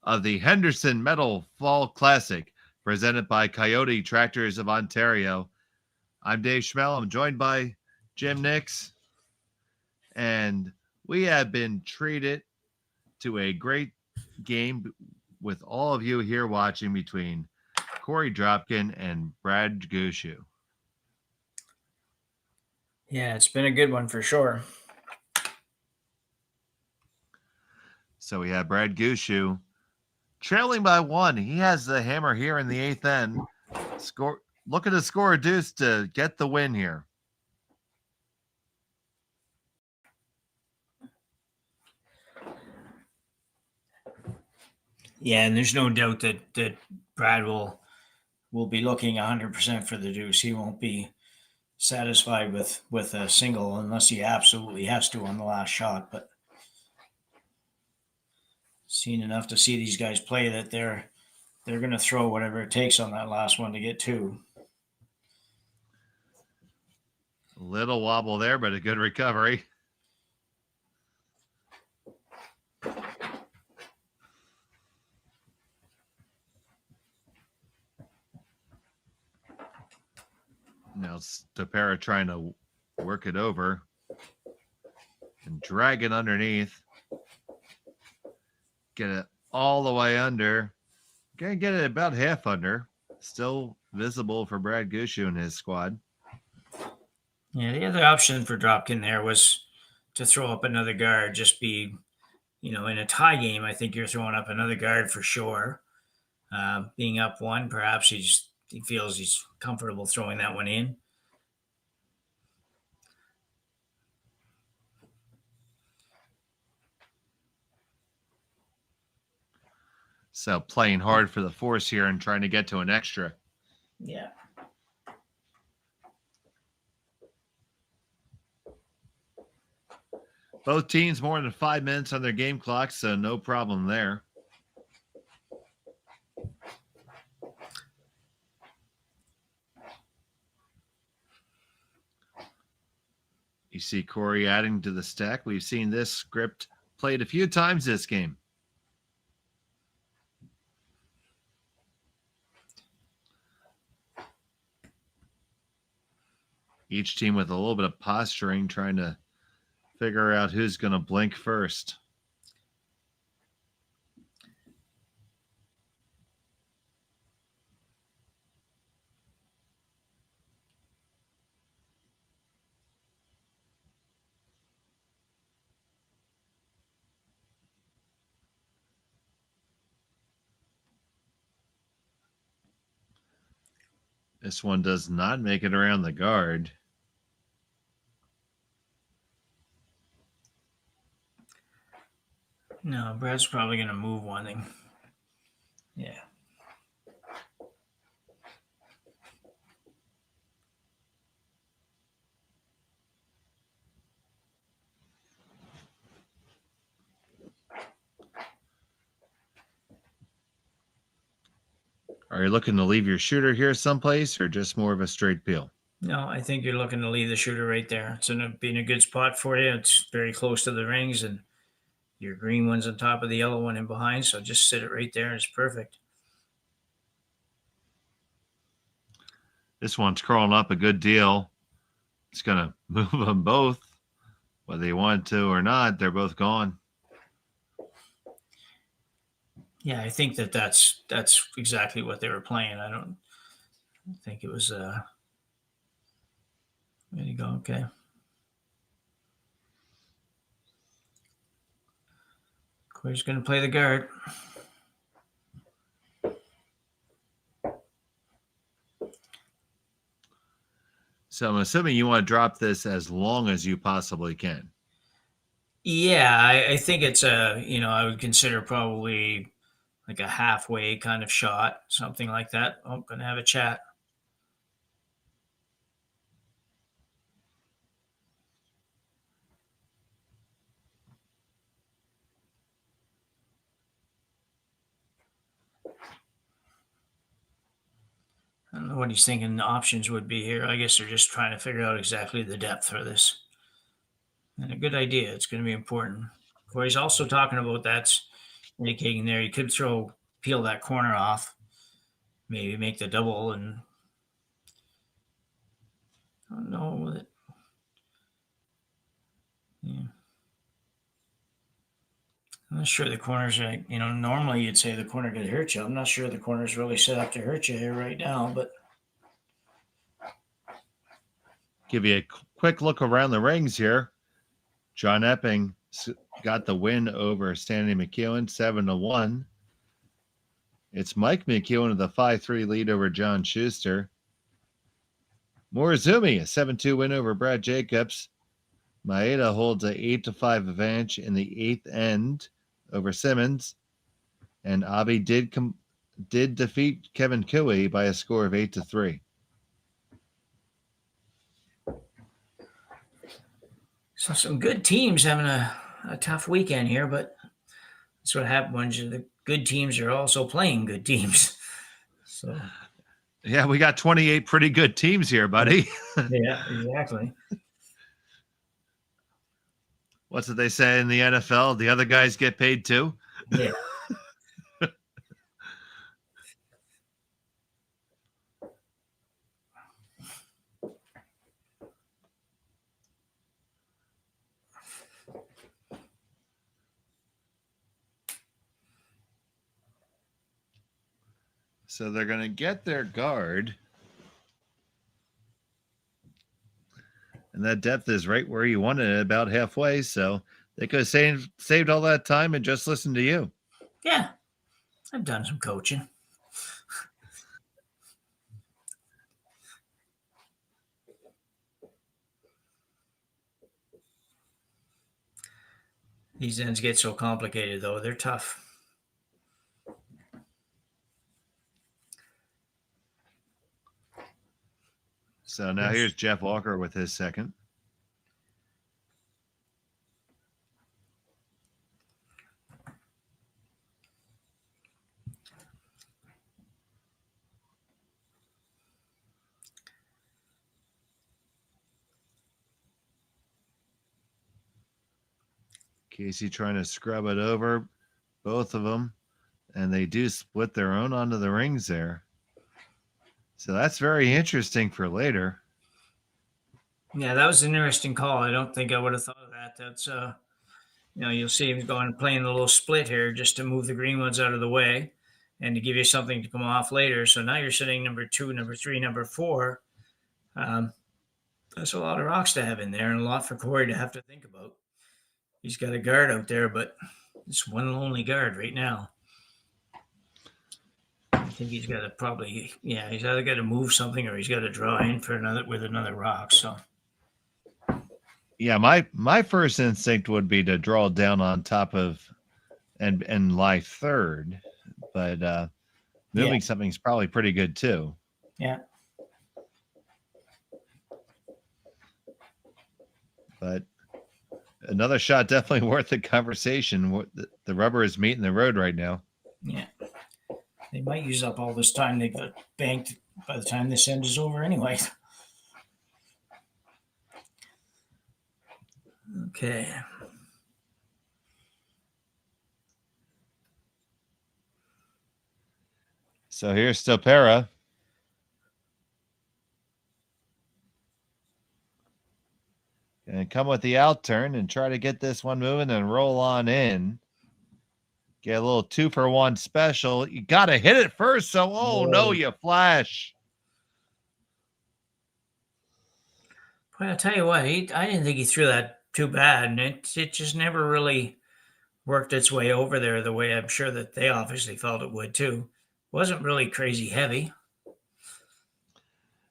of the Henderson Metal Fall Classic, presented by Kioti Tractors of Ontario. I'm Dave Schmel. I'm joined by Jim Nix, and we have been treated to a great game with all of you here watching between Korey Dropkin and Brad Gushue. Yeah, it's been a good one for sure. So we have Brad Gushue trailing by 1. He has the hammer here in the 8th end. Looking to score a deuce to get the win here. Yeah, and there's no doubt that Brad will be looking 100% for the deuce. He won't be satisfied with a single unless he absolutely has to on the last shot. But seen enough to see these guys play that they're going to throw whatever it takes on that last one to get 2. Little wobble there, but a good recovery. Now Ste.Marie trying to work it over and drag it underneath. Get it all the way under. Gonna get it about half under. Still visible for Brad Gushue and his squad. Yeah, the other option for Dropkin there was to throw up another guard. Just be, in a tie game, I think you're throwing up another guard for sure. Being up 1, perhaps he feels he's comfortable throwing that one in. So playing hard for the force here and trying to get to an extra. Yeah. Both teams more than 5 minutes on their game clock, so no problem there. You see Korey adding to the stack. We've seen this script played a few times this game. Each team with a little bit of posturing, trying to figure out who's going to blink first. This one does not make it around the guard. No, Brad's probably going to move one thing. Yeah. Are you looking to leave your shooter here someplace or just more of a straight peel? No, I think you're looking to leave the shooter right there. It's in being a good spot for you. It's very close to the rings, and your green one's on top of the yellow one in behind, so just sit it right there. It's perfect. This one's crawling up a good deal. It's going to move them both. Whether you want to or not, they're both gone. Yeah, I think that's exactly what they were playing. I don't think it was there you go. Okay. Corey's going to play the guard. So I'm assuming you want to drop this as long as you possibly can. Yeah, I think it's I would consider probably like a halfway kind of shot, something like that. I'm going to have a chat. I don't know what he's thinking the options would be here. I guess they're just trying to figure out exactly the depth for this. And a good idea. It's going to be important. Corey's also talking about that's indicating there. You could peel that corner off, maybe make the double, and I don't know with it. Yeah. I'm not sure the corners are, normally you'd say the corner could hurt you. I'm not sure the corner's really set up to hurt you here right now, but. Give you a quick look around the rings here. John Epping got the win over Stanley McEwen, 7-1. It's Mike McEwen with a 5-3 lead over John Schuster. Morizumi, a 7-2 win over Brad Jacobs. Maeda holds a 8-5 advantage in the eighth end over Simmons. And Abi did defeat Kevin Kioti by a score of 8-3. So some good teams having a tough weekend here, but that's what happens when the good teams are also playing good teams. So yeah, we got 28 pretty good teams here, buddy. Yeah, exactly. What's it they say in the NFL? The other guys get paid too? Yeah. So they're going to get their guard. And that depth is right where you wanted it, about halfway. So they could have saved all that time and just listened to you. Yeah. I've done some coaching. These ends get so complicated, though. They're tough. So now here's Jeff Walker with his second. Casey trying to scrub it over, both of them, and they do split their own onto the rings there. So that's very interesting for later. Yeah, that was an interesting call. I don't think I would have thought of that. That's you'll see him going playing the little split here just to move the green ones out of the way and to give you something to come off later. So now you're sitting number 2, number 3, number 4. That's a lot of rocks to have in there and a lot for Korey to have to think about. He's got a guard out there, but it's one lonely guard right now. I think he's got to he's either got to move something or he's got to draw in for another rock. So yeah, my first instinct would be to draw down on top of and lie third, but moving something's probably pretty good too. Yeah. But another shot definitely worth the conversation. The rubber is meeting the road right now. Yeah. They might use up all this time they got banked by the time this end is over anyway. Okay. So here's Ste.Marie. And come with the out turn and try to get this one moving and roll on in. Get a little 2-for-1 special. You got to hit it first. So, no, you flash. Boy, I'll tell you what, I didn't think he threw that too bad. And it just never really worked its way over there the way I'm sure that they obviously felt it would too. Wasn't really crazy heavy.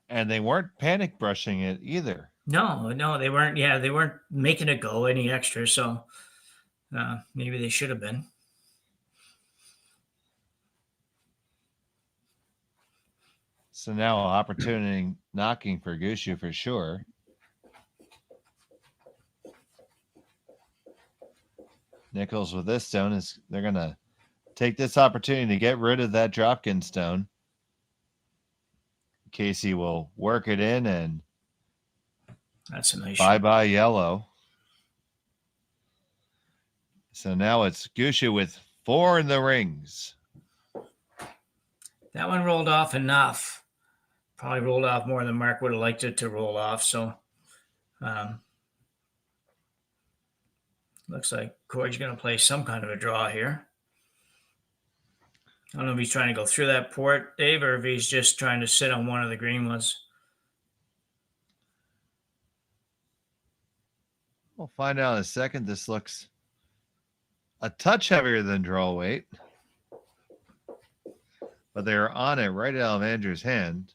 And they weren't panic brushing it either. No, they weren't. Yeah, they weren't making it go any extra. So maybe they should have been. So now opportunity knocking for Gushue for sure. Nichols with this stone they're going to take this opportunity to get rid of that Dropkin stone. Casey will work it in and that's a nice bye-bye yellow. So now it's Gushue with 4 in the rings. That one rolled off enough. Probably rolled off more than Mark would have liked it to roll off. So looks like Korey's going to play some kind of a draw here. I don't know if he's trying to go through that port, Dave, or if he's just trying to sit on one of the green ones. We'll find out in a second. This looks a touch heavier than draw weight. But they're on it right out of Andrew's hand.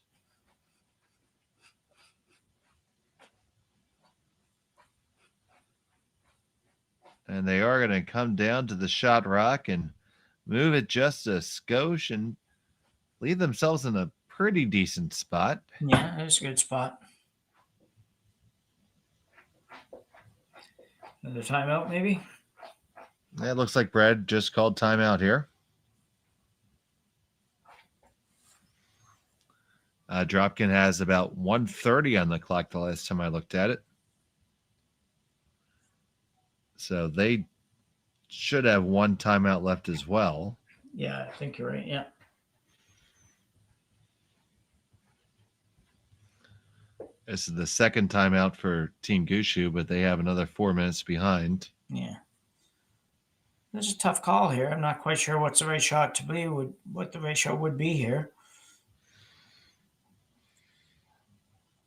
And they are going to come down to the shot rock and move it just a skosh and leave themselves in a pretty decent spot. Yeah, it's a good spot. Another timeout, maybe? Yeah, it looks like Brad just called timeout here. Dropkin has about 1:30 on the clock the last time I looked at it. So they should have one timeout left as well. Yeah, I think you're right. Yeah. This is the second timeout for Team Gushue, but they have another 4 minutes behind. Yeah. This is a tough call here. I'm not quite sure what's the right shot to be, what the ratio would be here.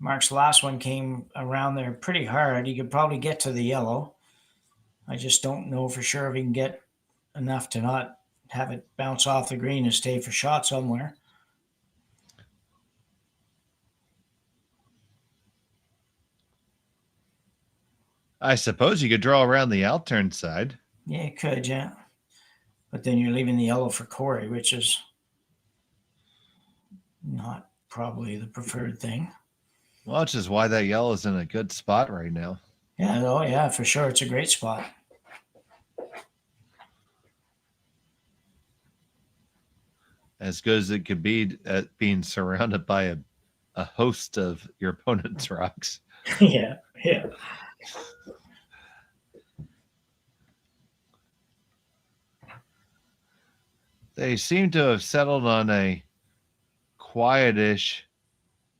Mark's last one came around there pretty hard. He could probably get to the yellow. I just don't know for sure if he can get enough to not have it bounce off the green and stay for shot somewhere. I suppose you could draw around the outturn side. Yeah, you could, yeah. But then you're leaving the yellow for Korey, which is not probably the preferred thing. Well, which is why that yellow is in a good spot right now. Yeah, oh yeah, for sure. It's a great spot. As good as it could be at being surrounded by a host of your opponent's rocks. Yeah. They seem to have settled on a quietish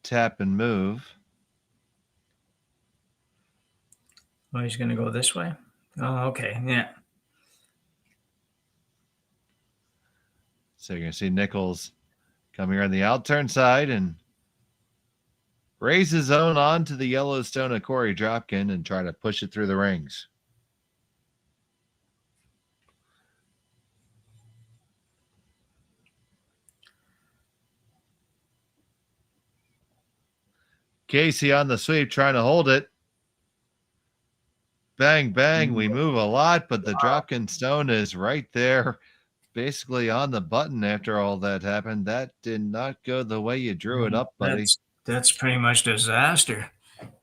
tap and move. Oh, he's going to go this way? Oh, okay. Yeah. So you're going to see Nichols come here on the out-turn side and raise his own onto the Yellowstone of Korey Dropkin and try to push it through the rings. Casey on the sweep trying to hold it. Bang, bang. We move a lot, but the Dropkin stone is right there, basically on the button after all that happened. That did not go the way you drew it up, buddy. That's pretty much disaster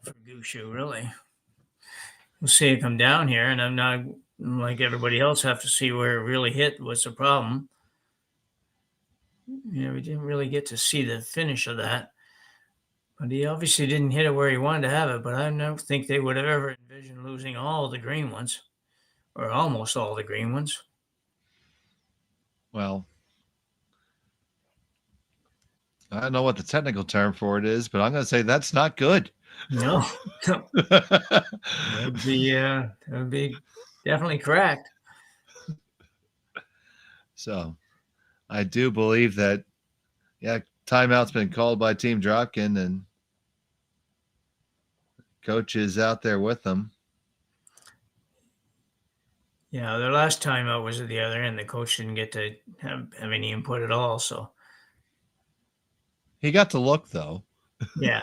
for Gushue, really. We'll see it come down here, and I'm not like everybody else have to see where it really hit. What's the problem? We didn't really get to see the finish of that. But he obviously didn't hit it where he wanted to have it, but I don't think they would have ever envisioned losing all the green ones, or almost all the green ones. Well, I don't know what the technical term for it is, but I'm going to say that's not good. No. That would be definitely correct. So I do believe that, timeout's been called by Team Dropkin, and coach is out there with them. Yeah, their last timeout was at the other end. The coach didn't get to have any input at all. So he got to look, though. Yeah.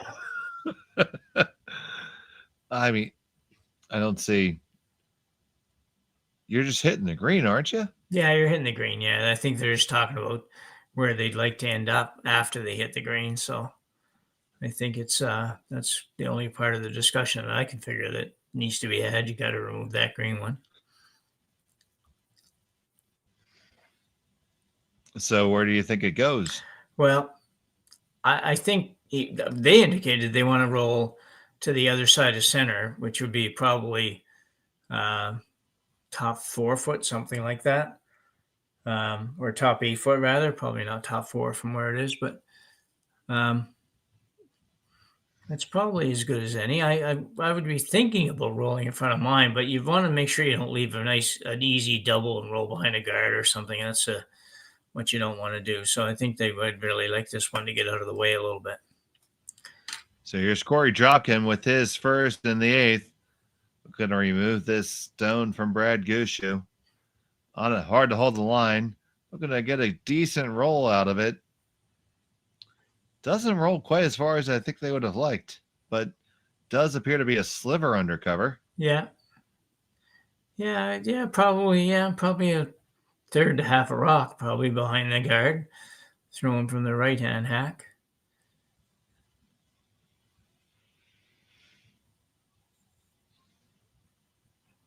I mean, I don't see. You're just hitting the green, aren't you? Yeah, you're hitting the green. Yeah, I think they're just talking about where they'd like to end up after they hit the green. So I think it's that's the only part of the discussion that I can figure that needs to be had. You got to remove that green one. So where do you think it goes? Well, I think they indicated they want to roll to the other side of center, which would be probably top 4 foot, something like that. Or top 8 foot rather, probably not top 4 from where it is, but that's probably as good as any. I would be thinking about rolling in front of mine, but you want to make sure you don't leave an easy double and roll behind a guard or something. That's what you don't want to do. So I think they would really like this one to get out of the way a little bit. So here's Korey Dropkin with his first in the 8th. We're going to remove this stone from Brad Gushue. On it, hard to hold the line. We're going to get a decent roll out of it. Doesn't roll quite as far as I think they would have liked, but does appear to be a sliver under cover. Yeah, probably a third to half a rock, probably behind the guard, thrown from the right-hand hack.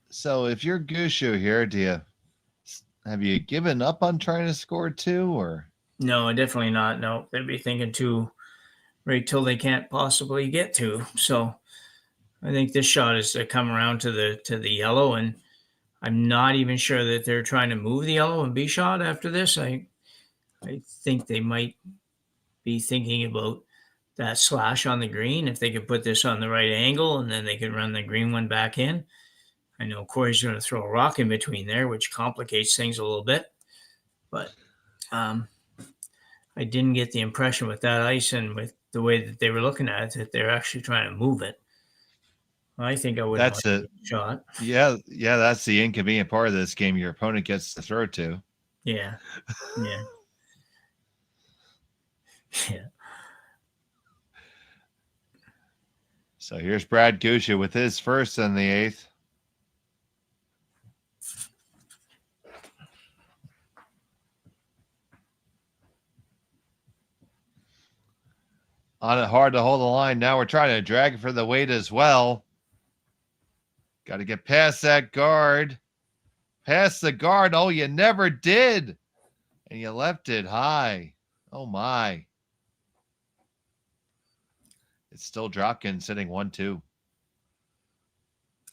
So if you're Gushue here, have you given up on trying to score 2, or? No, definitely not. No, they'd be thinking 2 right till they can't possibly get 2. So I think this shot is to come around to the yellow, and I'm not even sure that they're trying to move the yellow and be shot after this. I think they might be thinking about that slash on the green. If they could put this on the right angle, and then they could run the green one back in. I know Korey's going to throw a rock in between there, which complicates things a little bit. But I didn't get the impression with that ice and with the way that they were looking at it that they're actually trying to move it. I think I would have a shot. Yeah, that's the inconvenient part of this game. Your opponent gets to throw to. Yeah. So here's Brad Gushue with his first in the 8th. On it, hard to hold the line. Now we're trying to drag it for the weight as well. Got to get past that guard. Past the guard. Oh, you never did. And you left it high. Oh, my. It's still Dropkin sitting 1-2.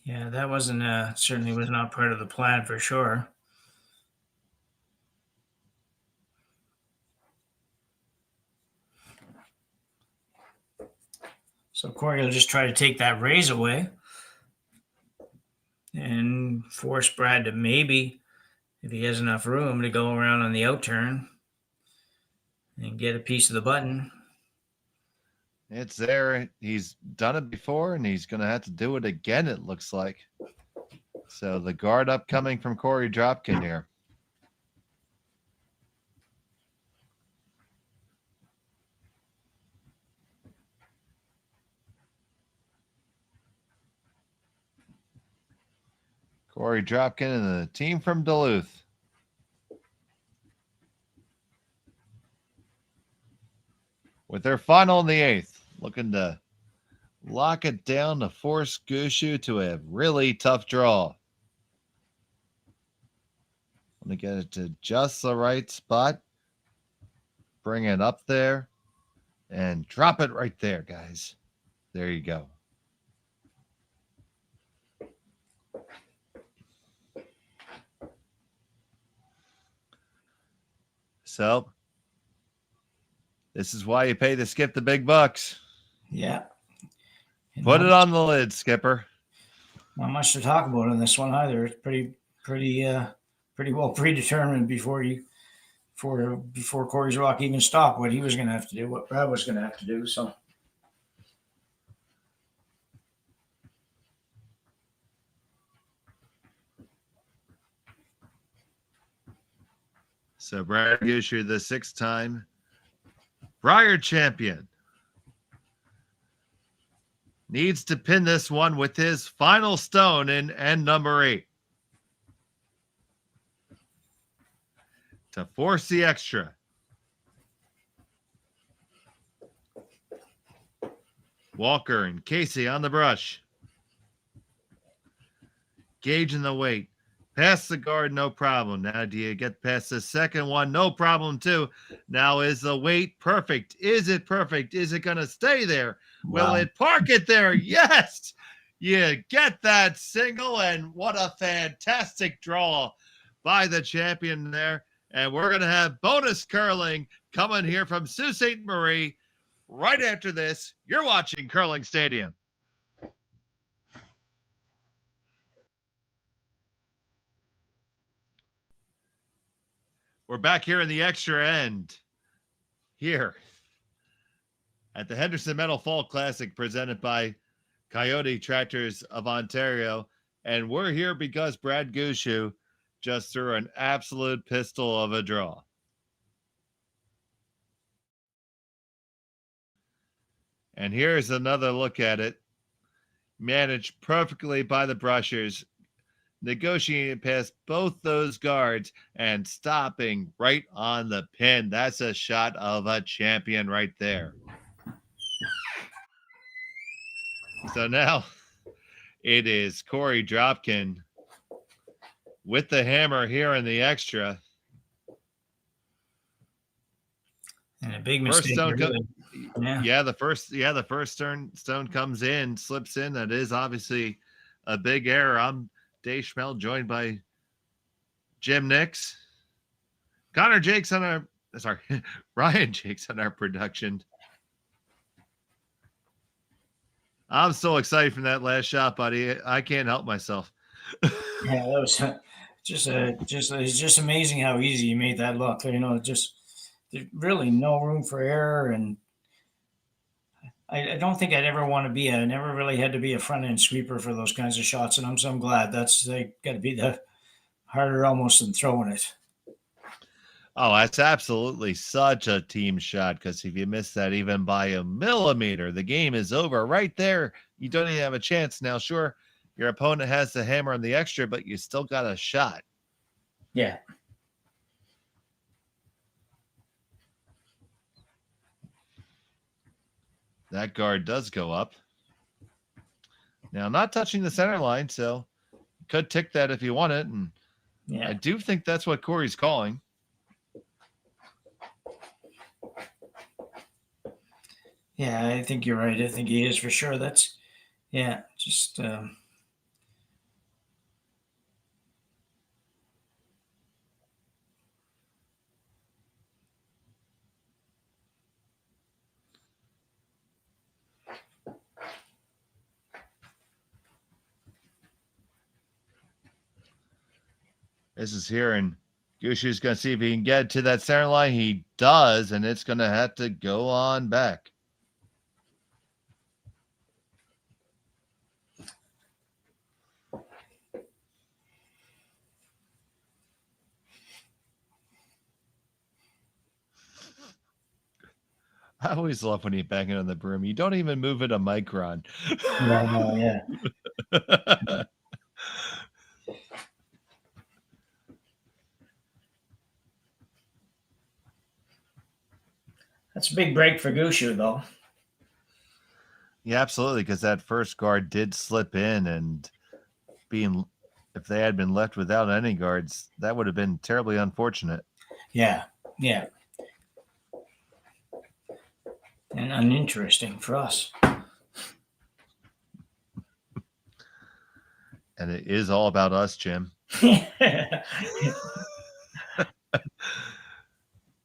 Yeah, that wasn't certainly was not part of the plan for sure. So Korey will just try to take that raise away and force Brad to maybe, if he has enough room, to go around on the out turn and get a piece of the button. It's there. He's done it before, and he's going to have to do it again, it looks like. So the guard upcoming from Korey Dropkin here. Korey Dropkin and the team from Duluth. With their final in the 8th, looking to lock it down to force Gushue to a really tough draw. Let me get it to just the right spot. Bring it up there and drop it right there, guys. There you go. So this is why you pay to skip the big bucks. Yeah. Put it on the lid, Skipper. Not much to talk about on this one either. It's pretty well predetermined before Korey's rock even stopped what he was going to have to do, what Brad was going to have to do. So Brad Gushue, the 6-time Briar champion, needs to pin this one with his final stone in end number 8 to force the extra. Walker and Casey on the brush. Gauging the weight. Past the guard, no problem. Now, do you get past the second one? No problem, too. Now, is the weight perfect? Is it perfect? Is it going to stay there? Wow. Will it park it there? Yes! You get that single, and what a fantastic draw by the champion there. And we're going to have bonus curling coming here from Sault Ste. Marie right after this. You're watching Curling Stadium. We're back here in the extra end here at the Henderson Metal Fall Classic presented by Kioti Tractors of Ontario. And we're here because Brad Gushue just threw an absolute pistol of a draw. And here's another look at it. Managed perfectly by the brushers. Negotiating past both those guards and stopping right on the pin. That's a shot of a champion right there. So now it is Korey Dropkin with the hammer here in the extra. And a big mistake. The first stone comes in, slips in. That is obviously a big error. I'm Dave Schmel, joined by Jim Nix, Ryan Jakes on our production. I'm so excited from that last shot, buddy. I can't help myself. Yeah, that was it's just amazing how easy you made that look. You know, just there's really no room for error, and I don't think I'd ever want to be I never really had to be a front end sweeper for those kinds of shots, and I'm glad they got to be the harder almost than throwing it. Oh, that's absolutely such a team shot, because if you miss that even by a millimeter, the game is over right there. You don't even have a chance. Now, sure, your opponent has the hammer on the extra, but you still got a shot. Yeah. That guard does go up. Now, not touching the center line, so you could tick that if you want it. And yeah, I do think that's what Korey's calling. Yeah, I think you're right. I think he is for sure. That's, yeah, just This is here, and Gushue's going to see if he can get to that center line. He does, and it's going to have to go on back. I always love when you bang it on the broom. You don't even move it a micron. Yeah. That's a big break for Gushue, though. Yeah, absolutely, because that first guard did slip in, and if they had been left without any guards, that would have been terribly unfortunate. Yeah. And uninteresting for us. And it is all about us, Jim.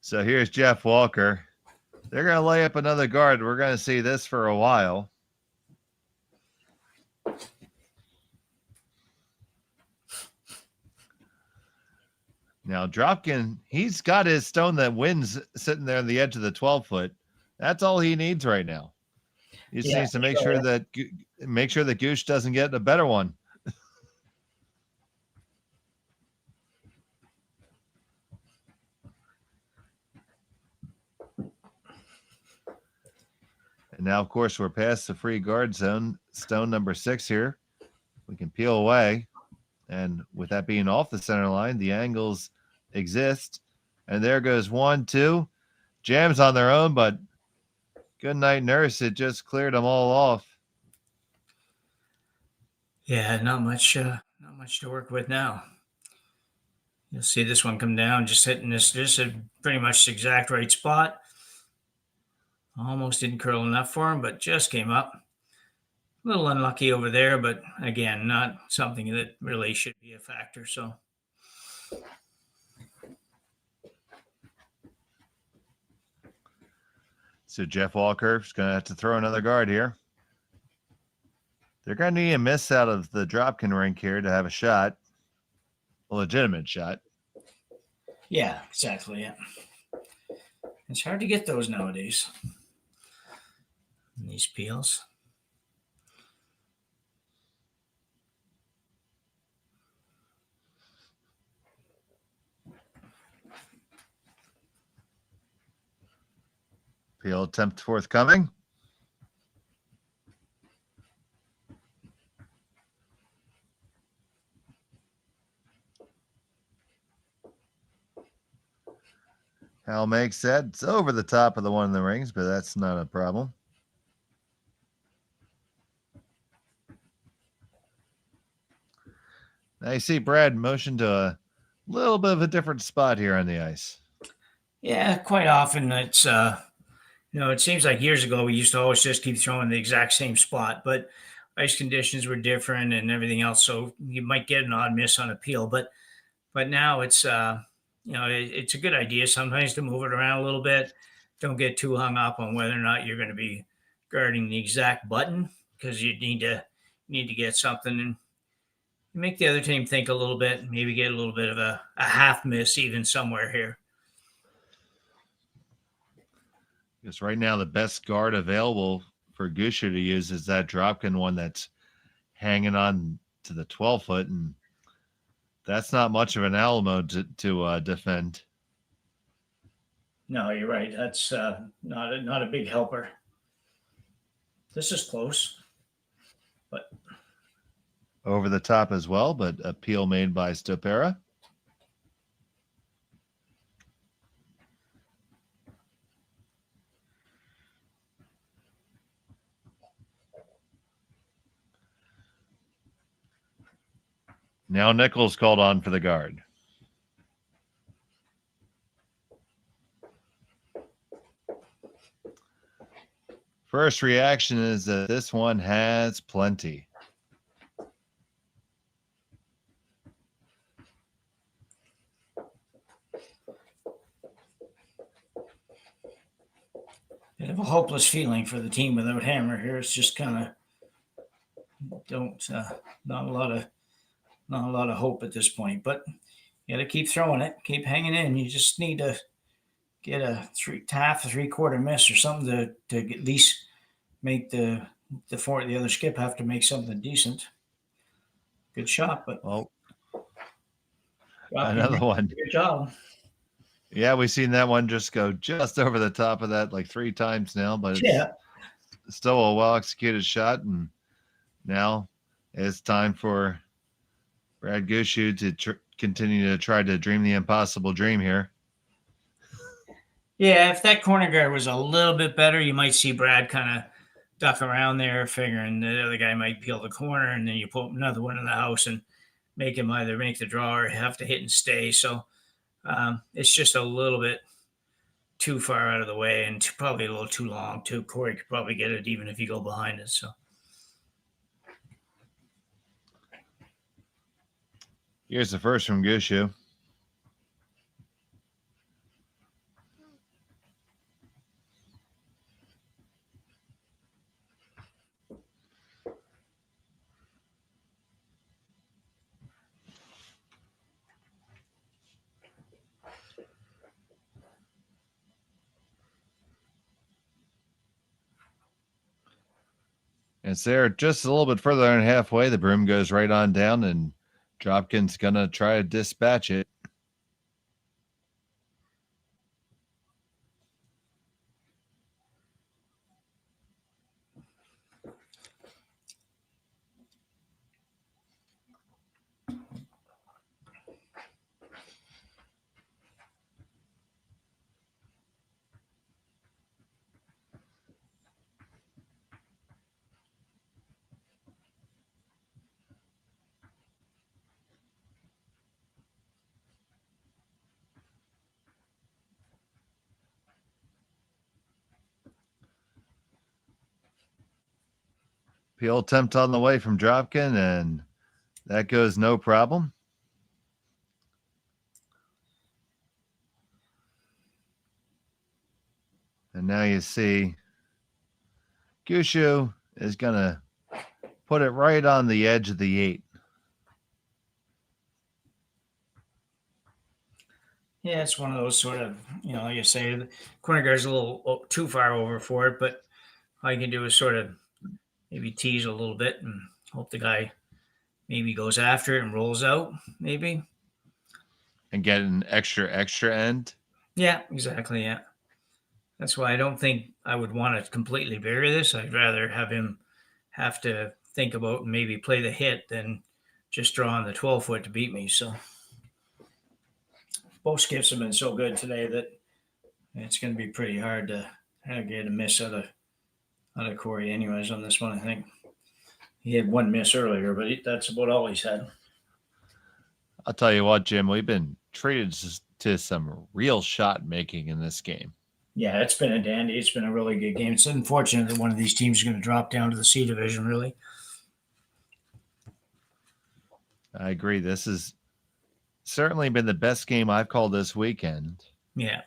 So here's Jeff Walker. They're going to lay up another guard. We're going to see this for a while. Now, Dropkin, he's got his stone that wins sitting there on the edge of the 12-foot. That's all he needs right now. He just needs to make sure that Gush doesn't get a better one. And now, of course, we're past the free guard zone, stone number 6 here. We can peel away. And with that being off the center line, the angles exist. And there goes 1, 2. Jams on their own, but good night, nurse. It just cleared them all off. Yeah, not much to work with now. You'll see this one come down, just hitting this is pretty much the exact right spot. Almost didn't curl enough for him, but just came up. A little unlucky over there, but again, not something that really should be a factor. So Jeff Walker is going to have to throw another guard here. They're going to need a miss out of the Dropkin rink here to have a shot, a legitimate shot. Yeah, exactly. Yeah, it's hard to get those nowadays. These peels. Peel attempt forthcoming. Hal makes that. It's over the top of the one in the rings, but that's not a problem. Now you see Brad motion to a little bit of a different spot here on the ice. Yeah, quite often it's it seems like years ago we used to always just keep throwing the exact same spot, but ice conditions were different and everything else, so you might get an odd miss on a peel. But now it's it's a good idea sometimes to move it around a little bit. Don't get too hung up on whether or not you're going to be guarding the exact button, because you need to get something and make the other team think a little bit, maybe get a little bit of a half miss even somewhere here. Because right now the best guard available for Gushue to use is that Dropkin one that's hanging on to the 12-foot, and that's not much of an Alamo to defend. No, you're right. That's not a big helper. This is close, but over the top as well, but a peel made by Ste.Marie. Now Nichols called on for the guard. First reaction is that this one has plenty. Bit of a hopeless feeling for the team without Hammer here. It's just kind of not a lot of hope at this point. But You got to keep throwing it, keep hanging in. You just need to get a half, 3/4 miss or something to at least make the other skip have to make something decent. Good shot, but Well, Dropkin another did one. a good job. Yeah, we've seen that one just go just over the top of that like 3 times now, but it's Yeah. still a well executed shot. And now it's time for Brad Gushue to continue to try to dream the impossible dream here. Yeah, if that corner guard was a little bit better, you might see Brad kind of duck around there, figuring the other guy might peel the corner, and then you put another one in the house and make him either make the draw or have to hit and stay. So it's just a little bit too far out of the way and probably a little too long, too. Korey could probably get it even if you go behind it. So here's the first from Gushue. It's there just a little bit further than halfway. The broom goes right on down, and Dropkin's going to try to dispatch it. Peel attempt on the way from Dropkin, and that goes no problem. And now you see Gushue is going to put it right on the edge of the 8. yeah, it's one of those sort of, like I say, the corner guard's a little too far over for it, but all you can do is sort of maybe tease a little bit and hope the guy maybe goes after it and rolls out, maybe. And get an extra end. Yeah, exactly. Yeah. That's why I don't think I would want to completely bury this. I'd rather have him have to think about and maybe play the hit than just draw on the 12-foot to beat me. So both skips have been so good today that it's going to be pretty hard to get a miss out of Korey anyways on this one, I think. He had one miss earlier, but that's about all he's had. I'll tell you what, Jim, we've been treated to some real shot making in this game. Yeah, it's been a dandy. It's been a really good game. It's unfortunate that one of these teams is going to drop down to the C division, really. I agree. This has certainly been the best game I've called this weekend. Yeah.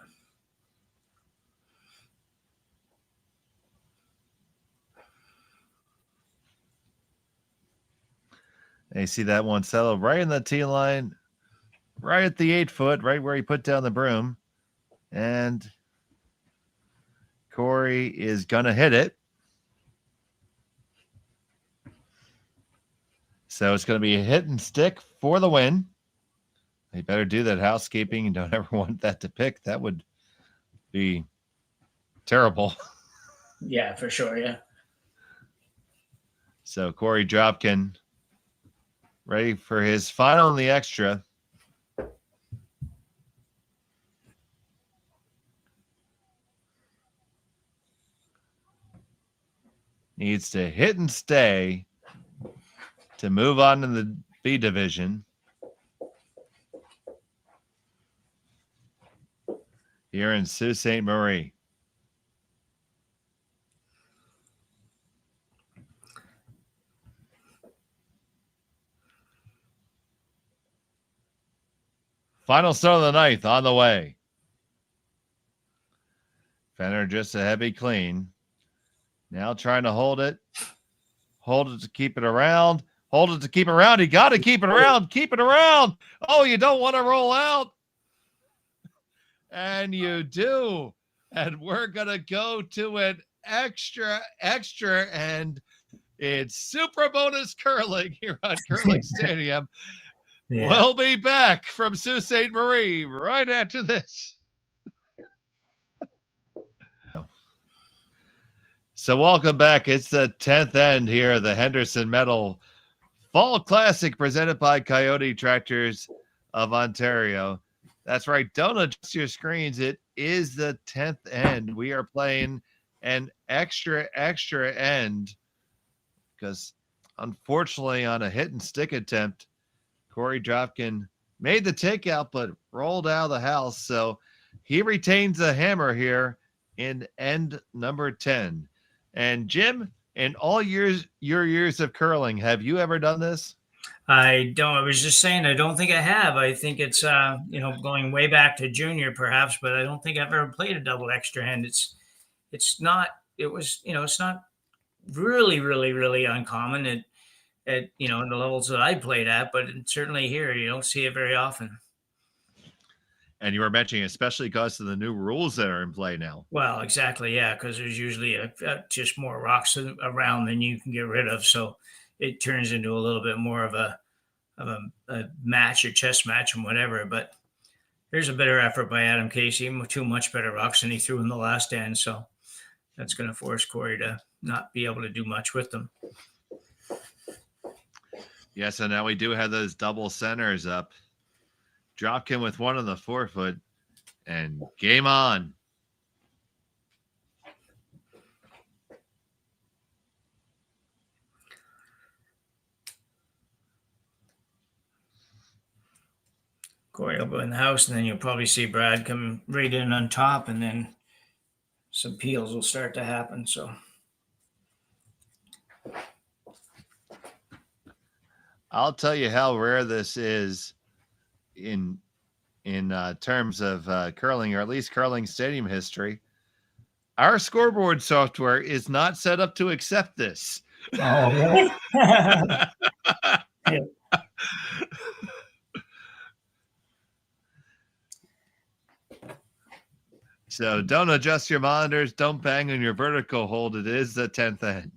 And you see that one settle right in the tee line, right at the 8-foot, right where he put down the broom. And Korey is going to hit it. So it's going to be a hit and stick for the win. They better do that housekeeping and don't ever want that to pick. That would be terrible. Yeah, for sure. Yeah. So Korey Dropkin ready for his final in the extra. Needs to hit and stay to move on to the B division. Here in Sault Ste.Marie. Final stone of the ninth on the way. Fenner just a heavy clean. Now trying to hold it to keep it around. Hold it to keep it around. You got to keep it around. Keep it around. Oh, you don't want to roll out. And you do. And we're going to go to an extra, and it's super bonus curling here on Curling Stadium. Yeah. We'll be back from Sault Ste. Marie right after this. So welcome back. It's the 10th end here of the Henderson Medal Fall Classic presented by Kioti Tractors of Ontario. That's right. Don't adjust your screens. It is the 10th end. We are playing an extra end because unfortunately on a hit and stick attempt, Korey Dropkin made the takeout but rolled out of the house. So he retains the hammer here in end number 10. And Jim, in all your years of curling, have you ever done this? I don't. I was just saying, I don't think I have. I think it's, going way back to junior perhaps, but I don't think I've ever played a double extra hand. It's not really, really, really uncommon at the levels that I played at, but certainly here, you don't see it very often. And you were mentioning, especially because of the new rules that are in play now. Well, exactly. Yeah. Because there's usually just more rocks around than you can get rid of. So it turns into a little bit more of a match or chess match and whatever. But here's a better effort by Adam Casey. Two much better rocks than he threw in the last end. So that's going to force Korey to not be able to do much with them. Yes, and now we do have those double centers up. Dropkin with one on the forefoot, and game on. Korey will go in the house, and then you'll probably see Brad come right in on top, and then some peels will start to happen. So I'll tell you how rare this is in terms of curling, or at least curling stadium history. Our scoreboard software is not set up to accept this. Oh, really? Yeah. So don't adjust your monitors. Don't bang on your vertical hold. It is the 10th end.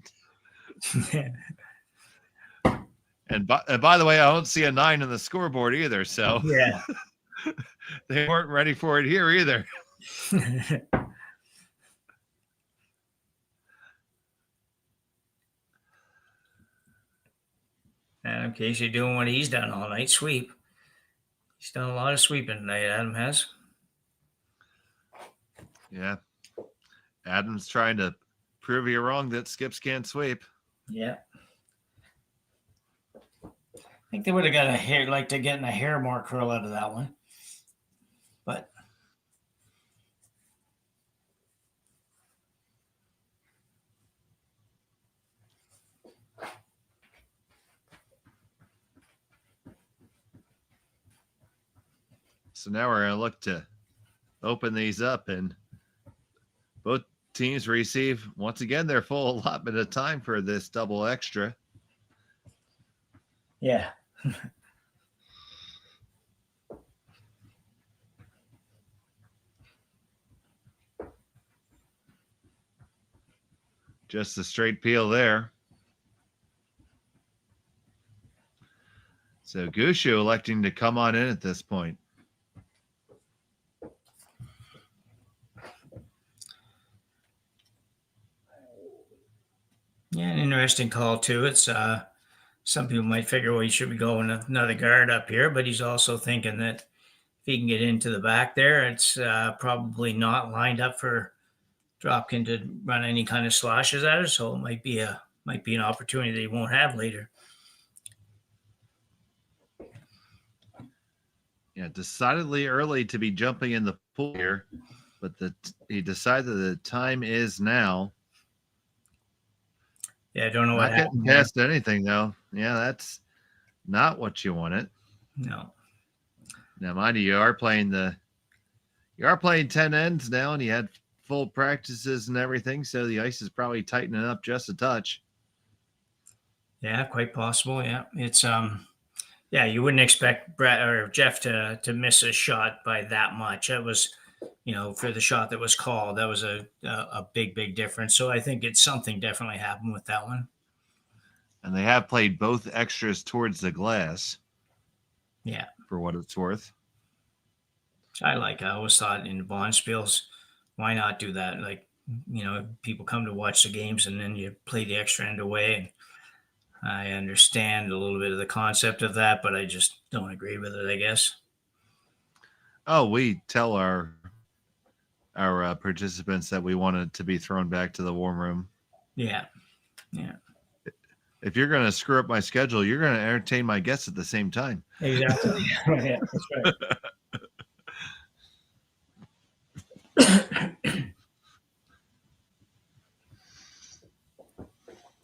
And by the way, I don't see a 9 in the scoreboard either. So yeah, they weren't ready for it here either. Adam Casey doing what he's done all night, sweep. He's done a lot of sweeping tonight, Adam has. Yeah. Adam's trying to prove you wrong that skips can't sweep. Yeah. I think they would have got getting a hair more curl out of that one. But so now we're going to look to open these up, and both teams receive, once again, their full allotment of time for this double extra. Yeah. Just a straight peel there. So Gushue electing to come on in at this point. Yeah, an interesting call too. It's some people might figure, well, he should be going another guard up here, but he's also thinking that if he can get into the back there, it's probably not lined up for Dropkin to run any kind of slashes at it. So it might be an opportunity that he won't have later. Yeah, decidedly early to be jumping in the pool here, but he decided the time is now. Yeah, I don't know what happened. Not getting past anything though. Yeah, that's not what you wanted. No. Now, mind you, you are playing 10 ends now, and you had full practices and everything, so the ice is probably tightening up just a touch. Yeah, quite possible. Yeah, it's yeah, you wouldn't expect Brett or Jeff to miss a shot by that much. That was, for the shot that was called, that was a big difference. So I think it's something definitely happened with that one. And they have played both extras towards the glass Yeah, for what it's worth. I always thought in the bond spills, why not do that? Like, people come to watch the games and then you play the extra end away. And I understand a little bit of the concept of that, but I just don't agree with it, I guess. Oh, we tell our participants that we want it to be thrown back to the warm room. Yeah. Yeah. If you're going to screw up my schedule, you're going to entertain my guests at the same time. Exactly. Yeah, that's right.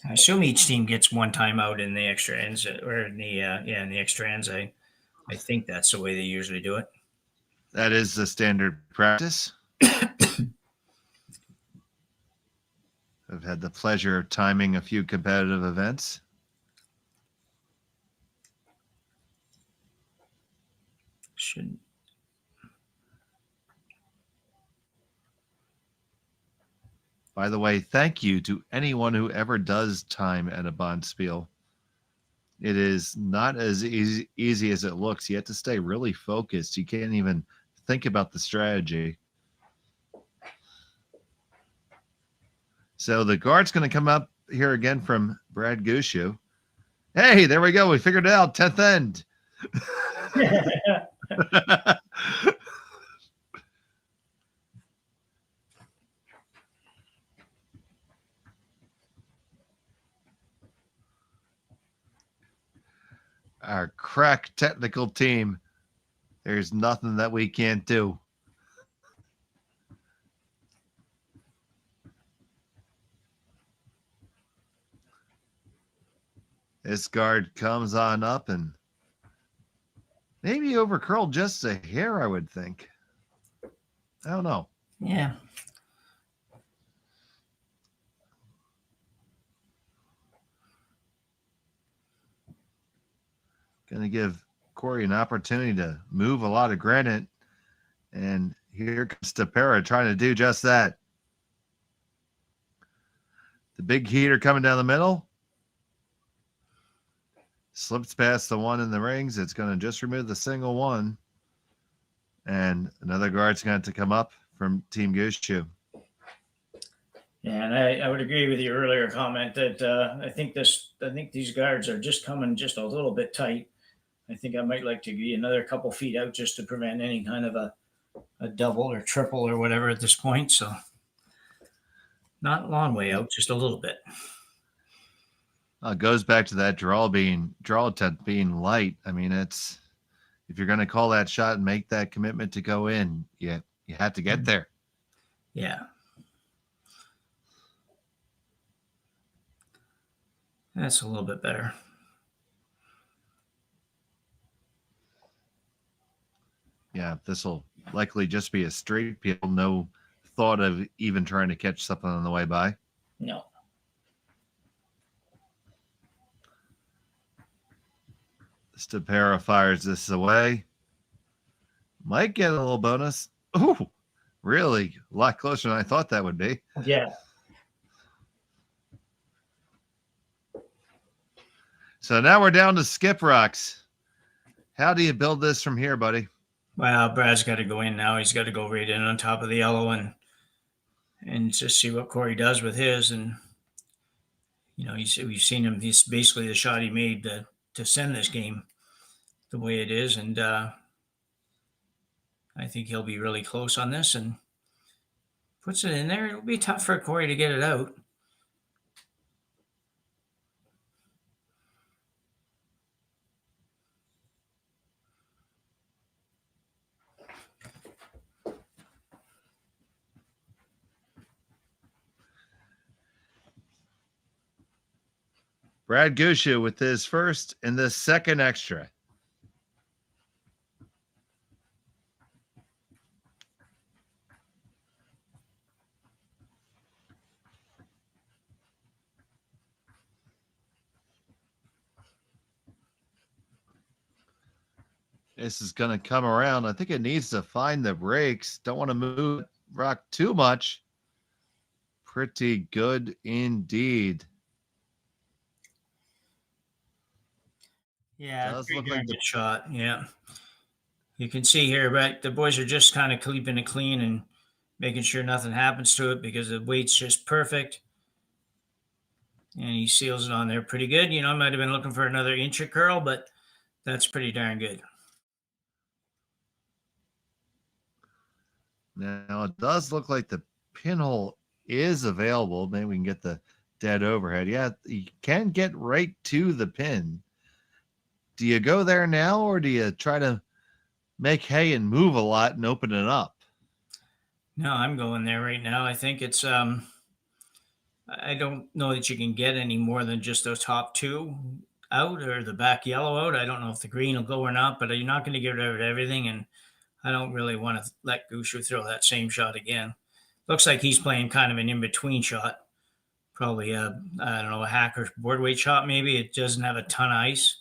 I assume each team gets one timeout in the extra ends, or in the in the extra ends. I think that's the way they usually do it. That is the standard practice. I've had the pleasure of timing a few competitive events. Should. By the way, thank you to anyone who ever does time at a bonspiel. It is not as easy as it looks. You have to stay really focused. You can't even think about the strategy. So the guard's going to come up here again from Brad Gushue. Hey, there we go. We figured it out. 10th end. Our crack technical team. There's nothing that we can't do. This guard comes on up and maybe overcurled just a hair, I would think. I don't know. Yeah. Going to give Korey an opportunity to move a lot of granite. And here comes Ste.Marie trying to do just that. The big heater coming down the middle. Slips past the one in the rings. It's going to just remove the single one. And another guard's going to come up from Team Gushue. Yeah, and I would agree with your earlier comment that I think these guards are just coming just a little bit tight. I think I might like to be another couple feet out just to prevent any kind of a double or triple or whatever at this point. So not a long way out, just a little bit. It goes back to that draw attempt being light. I mean, it's if you're going to call that shot and make that commitment to go in, you have to get there. Yeah. That's a little bit better. Yeah, this will likely just be a straight peel. No thought of even trying to catch something on the way by. No. Ste.Marie fires this away. Might get a little bonus. Ooh, really? A lot closer than I thought that would be. Yeah. So now we're down to skip rocks. How do you build this from here, buddy? Well, Brad's got to go in now. He's got to go right in on top of the yellow and just see what Korey does with his. And we've seen him. He's basically the shot he made to send this game the way it is, and I think he'll be really close on this and puts it in there. It'll be tough for Korey to get it out. Brad Gushue with his first and the second extra. This is going to come around. I think it needs to find the brakes. Don't want to move rock too much. Pretty good indeed. Yeah, Does pretty look darn like the good shot. Yeah. You can see here, right? The boys are just kind of keeping it clean and making sure nothing happens to it because the weight's just perfect. And he seals it on there pretty good. I might have been looking for another inch of curl, but that's pretty darn good. Now it does look like the pinhole is available. Maybe we can get the dead overhead. Yeah, you can get right to the pin. Do you go there now, or do you try to make hay and move a lot and open it up? No, I'm going there right now. I think it's I don't know that you can get any more than just those top two out or the back yellow out. I don't know if the green will go or not, but you're not going to get rid of everything. And I don't really want to let Gushue throw that same shot again. Looks like he's playing kind of an in-between shot. Probably I don't know, a hacker board weight shot maybe. It doesn't have a ton of ice.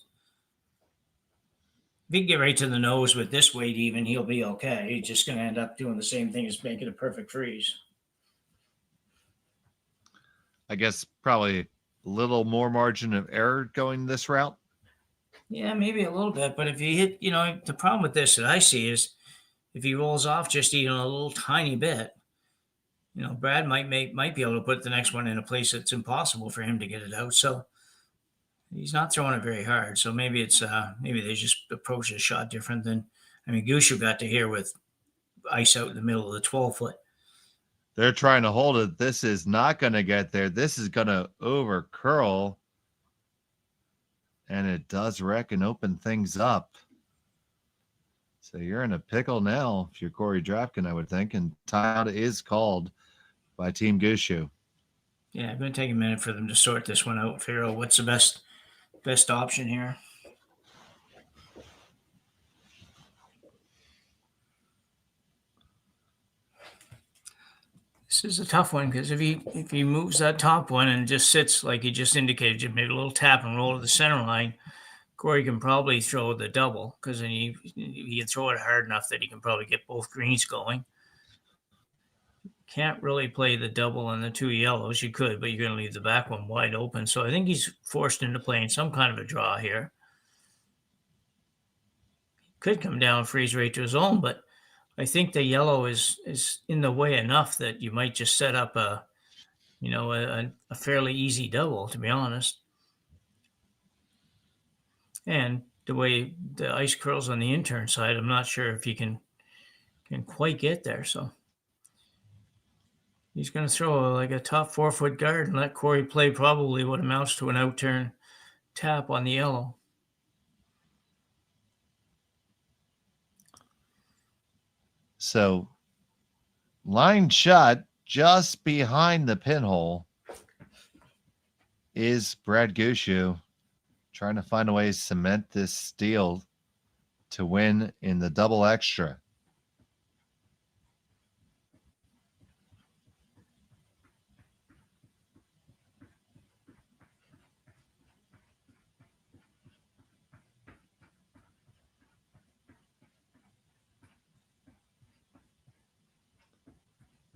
If he can get right to the nose with this weight even, he'll be okay. He's just going to end up doing the same thing as making a perfect freeze. I guess probably a little more margin of error going this route. Yeah, maybe a little bit. But if you hit, the problem with this that I see is if he rolls off just even a little tiny bit, Brad might be able to put the next one in a place that's impossible for him to get it out. So he's not throwing it very hard. So maybe it's maybe they just approach the shot different than Gushue got to here with ice out in the middle of the 12-foot. They're trying to hold it. This is not going to get there. This is going to over curl. And it does wreck and open things up. So you're in a pickle now if you're Korey Dropkin, I would think. And timeout is called by Team Gushue. Yeah, it's going to take a minute for them to sort this one out, figure out what's the best option here. This is a tough one because if he moves that top one and just sits like he just indicated, maybe a little tap and roll to the center line, Korey can probably throw the double because then he can throw it hard enough that he can probably get both greens going. Can't really play the double and the two yellows. You could, but you're going to leave the back one wide open. So I think he's forced into playing some kind of a draw here. Could come down, freeze right to his own, but I think the yellow is in the way enough that you might just set up a fairly easy double, to be honest. And the way the ice curls on the intern side, I'm not sure if you can quite get there. So he's going to throw like a top 4-foot guard and let Korey play probably what amounts to an out-turn tap on the yellow. So line shot just behind the pinhole is Brad Gushue trying to find a way to cement this steal to win in the double extra.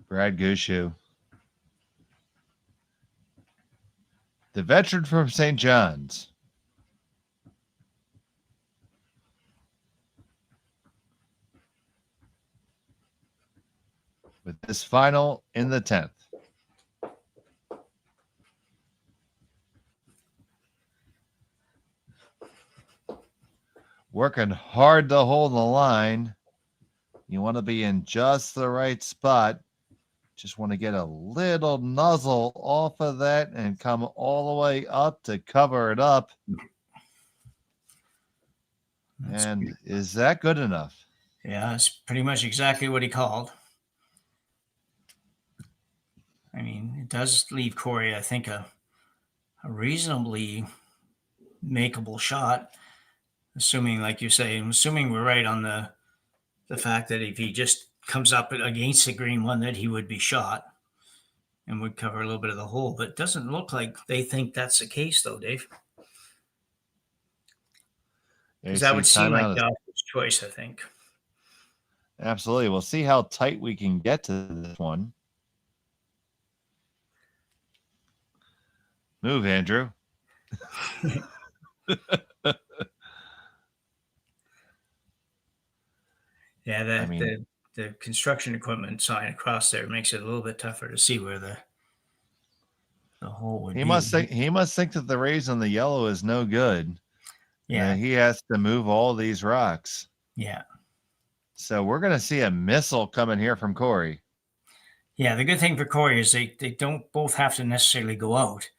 Brad Gushue, the veteran from St. John's. With this final in the 10th. Working hard to hold the line. You want to be in just the right spot. Just want to get a little nuzzle off of that and come all the way up to cover it up. And is that good enough? Yeah, that's pretty much exactly what he called. It does leave Korey, I think, a reasonably makeable shot, assuming, like you say, assuming we're right on the fact that if he just comes up against the green one, that he would be shot and would cover a little bit of the hole. But it doesn't look like they think that's the case, though, Dave. Because that would seem like the choice, I think. Absolutely. We'll see how tight we can get to this one. Move, Andrew. Yeah, I mean, the construction equipment sign across there makes it a little bit tougher to see where the hole would he be. must think that the raise on the yellow is no good. And Yeah, that he has to move all these rocks. yeah. So we're going to see a missile coming here from Korey. Yeah, the good thing for Korey is they don't both have to necessarily go out.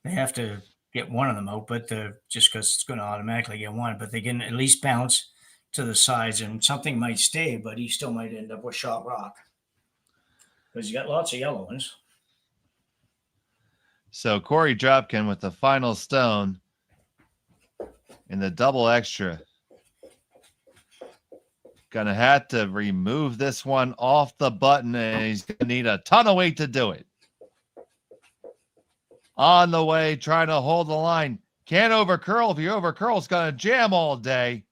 They have to get one of them out, but just because it's going to automatically get one, but they can at least bounce to the sides and something might stay, but he still might end up with shot rock because you got lots of yellow ones. So Korey Dropkin with the final stone in the double extra. Going to have to remove this one off the button, and he's going to need a ton of weight to do it. On the way, trying to hold the line. Can't overcurl. If you overcurl, it's going to jam all day.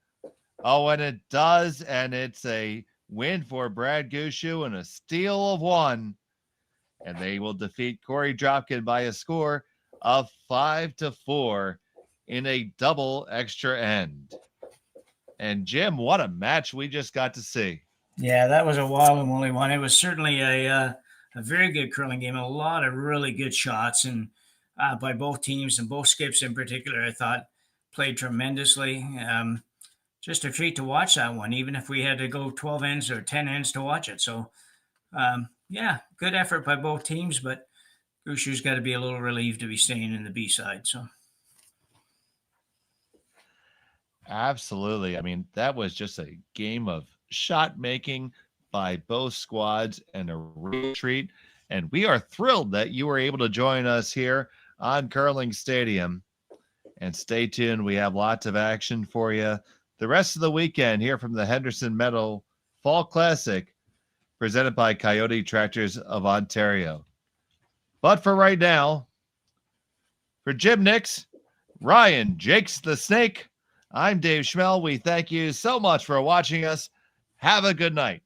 Oh, and it does, and it's a win for Brad Gushue and a steal of one. And they will defeat Korey Dropkin by a score of 5-4 in a double extra end. And Jim, what a match we just got to see. Yeah, that was a wild and woolly one. It was certainly a very good curling game. A lot of really good shots, and by both teams and both skips in particular, I thought played tremendously. Just a treat to watch that one, even if we had to go 12 ends or 10 ends to watch it. So, yeah, good effort by both teams, but Gushue's got to be a little relieved to be staying in the B side. So, absolutely. I mean, that was just a game of shot making by both squads and a real treat. And we are thrilled that you were able to join us here on Curling Stadium. And stay tuned. We have lots of action for you the rest of the weekend here from the Henderson Meadow Fall Classic, presented by Kioti Tractors of Ontario. But for right now, for Jim Nix, Ryan Jakes the Snake, I'm Dave Schmel. We thank you so much for watching us. Have a good night.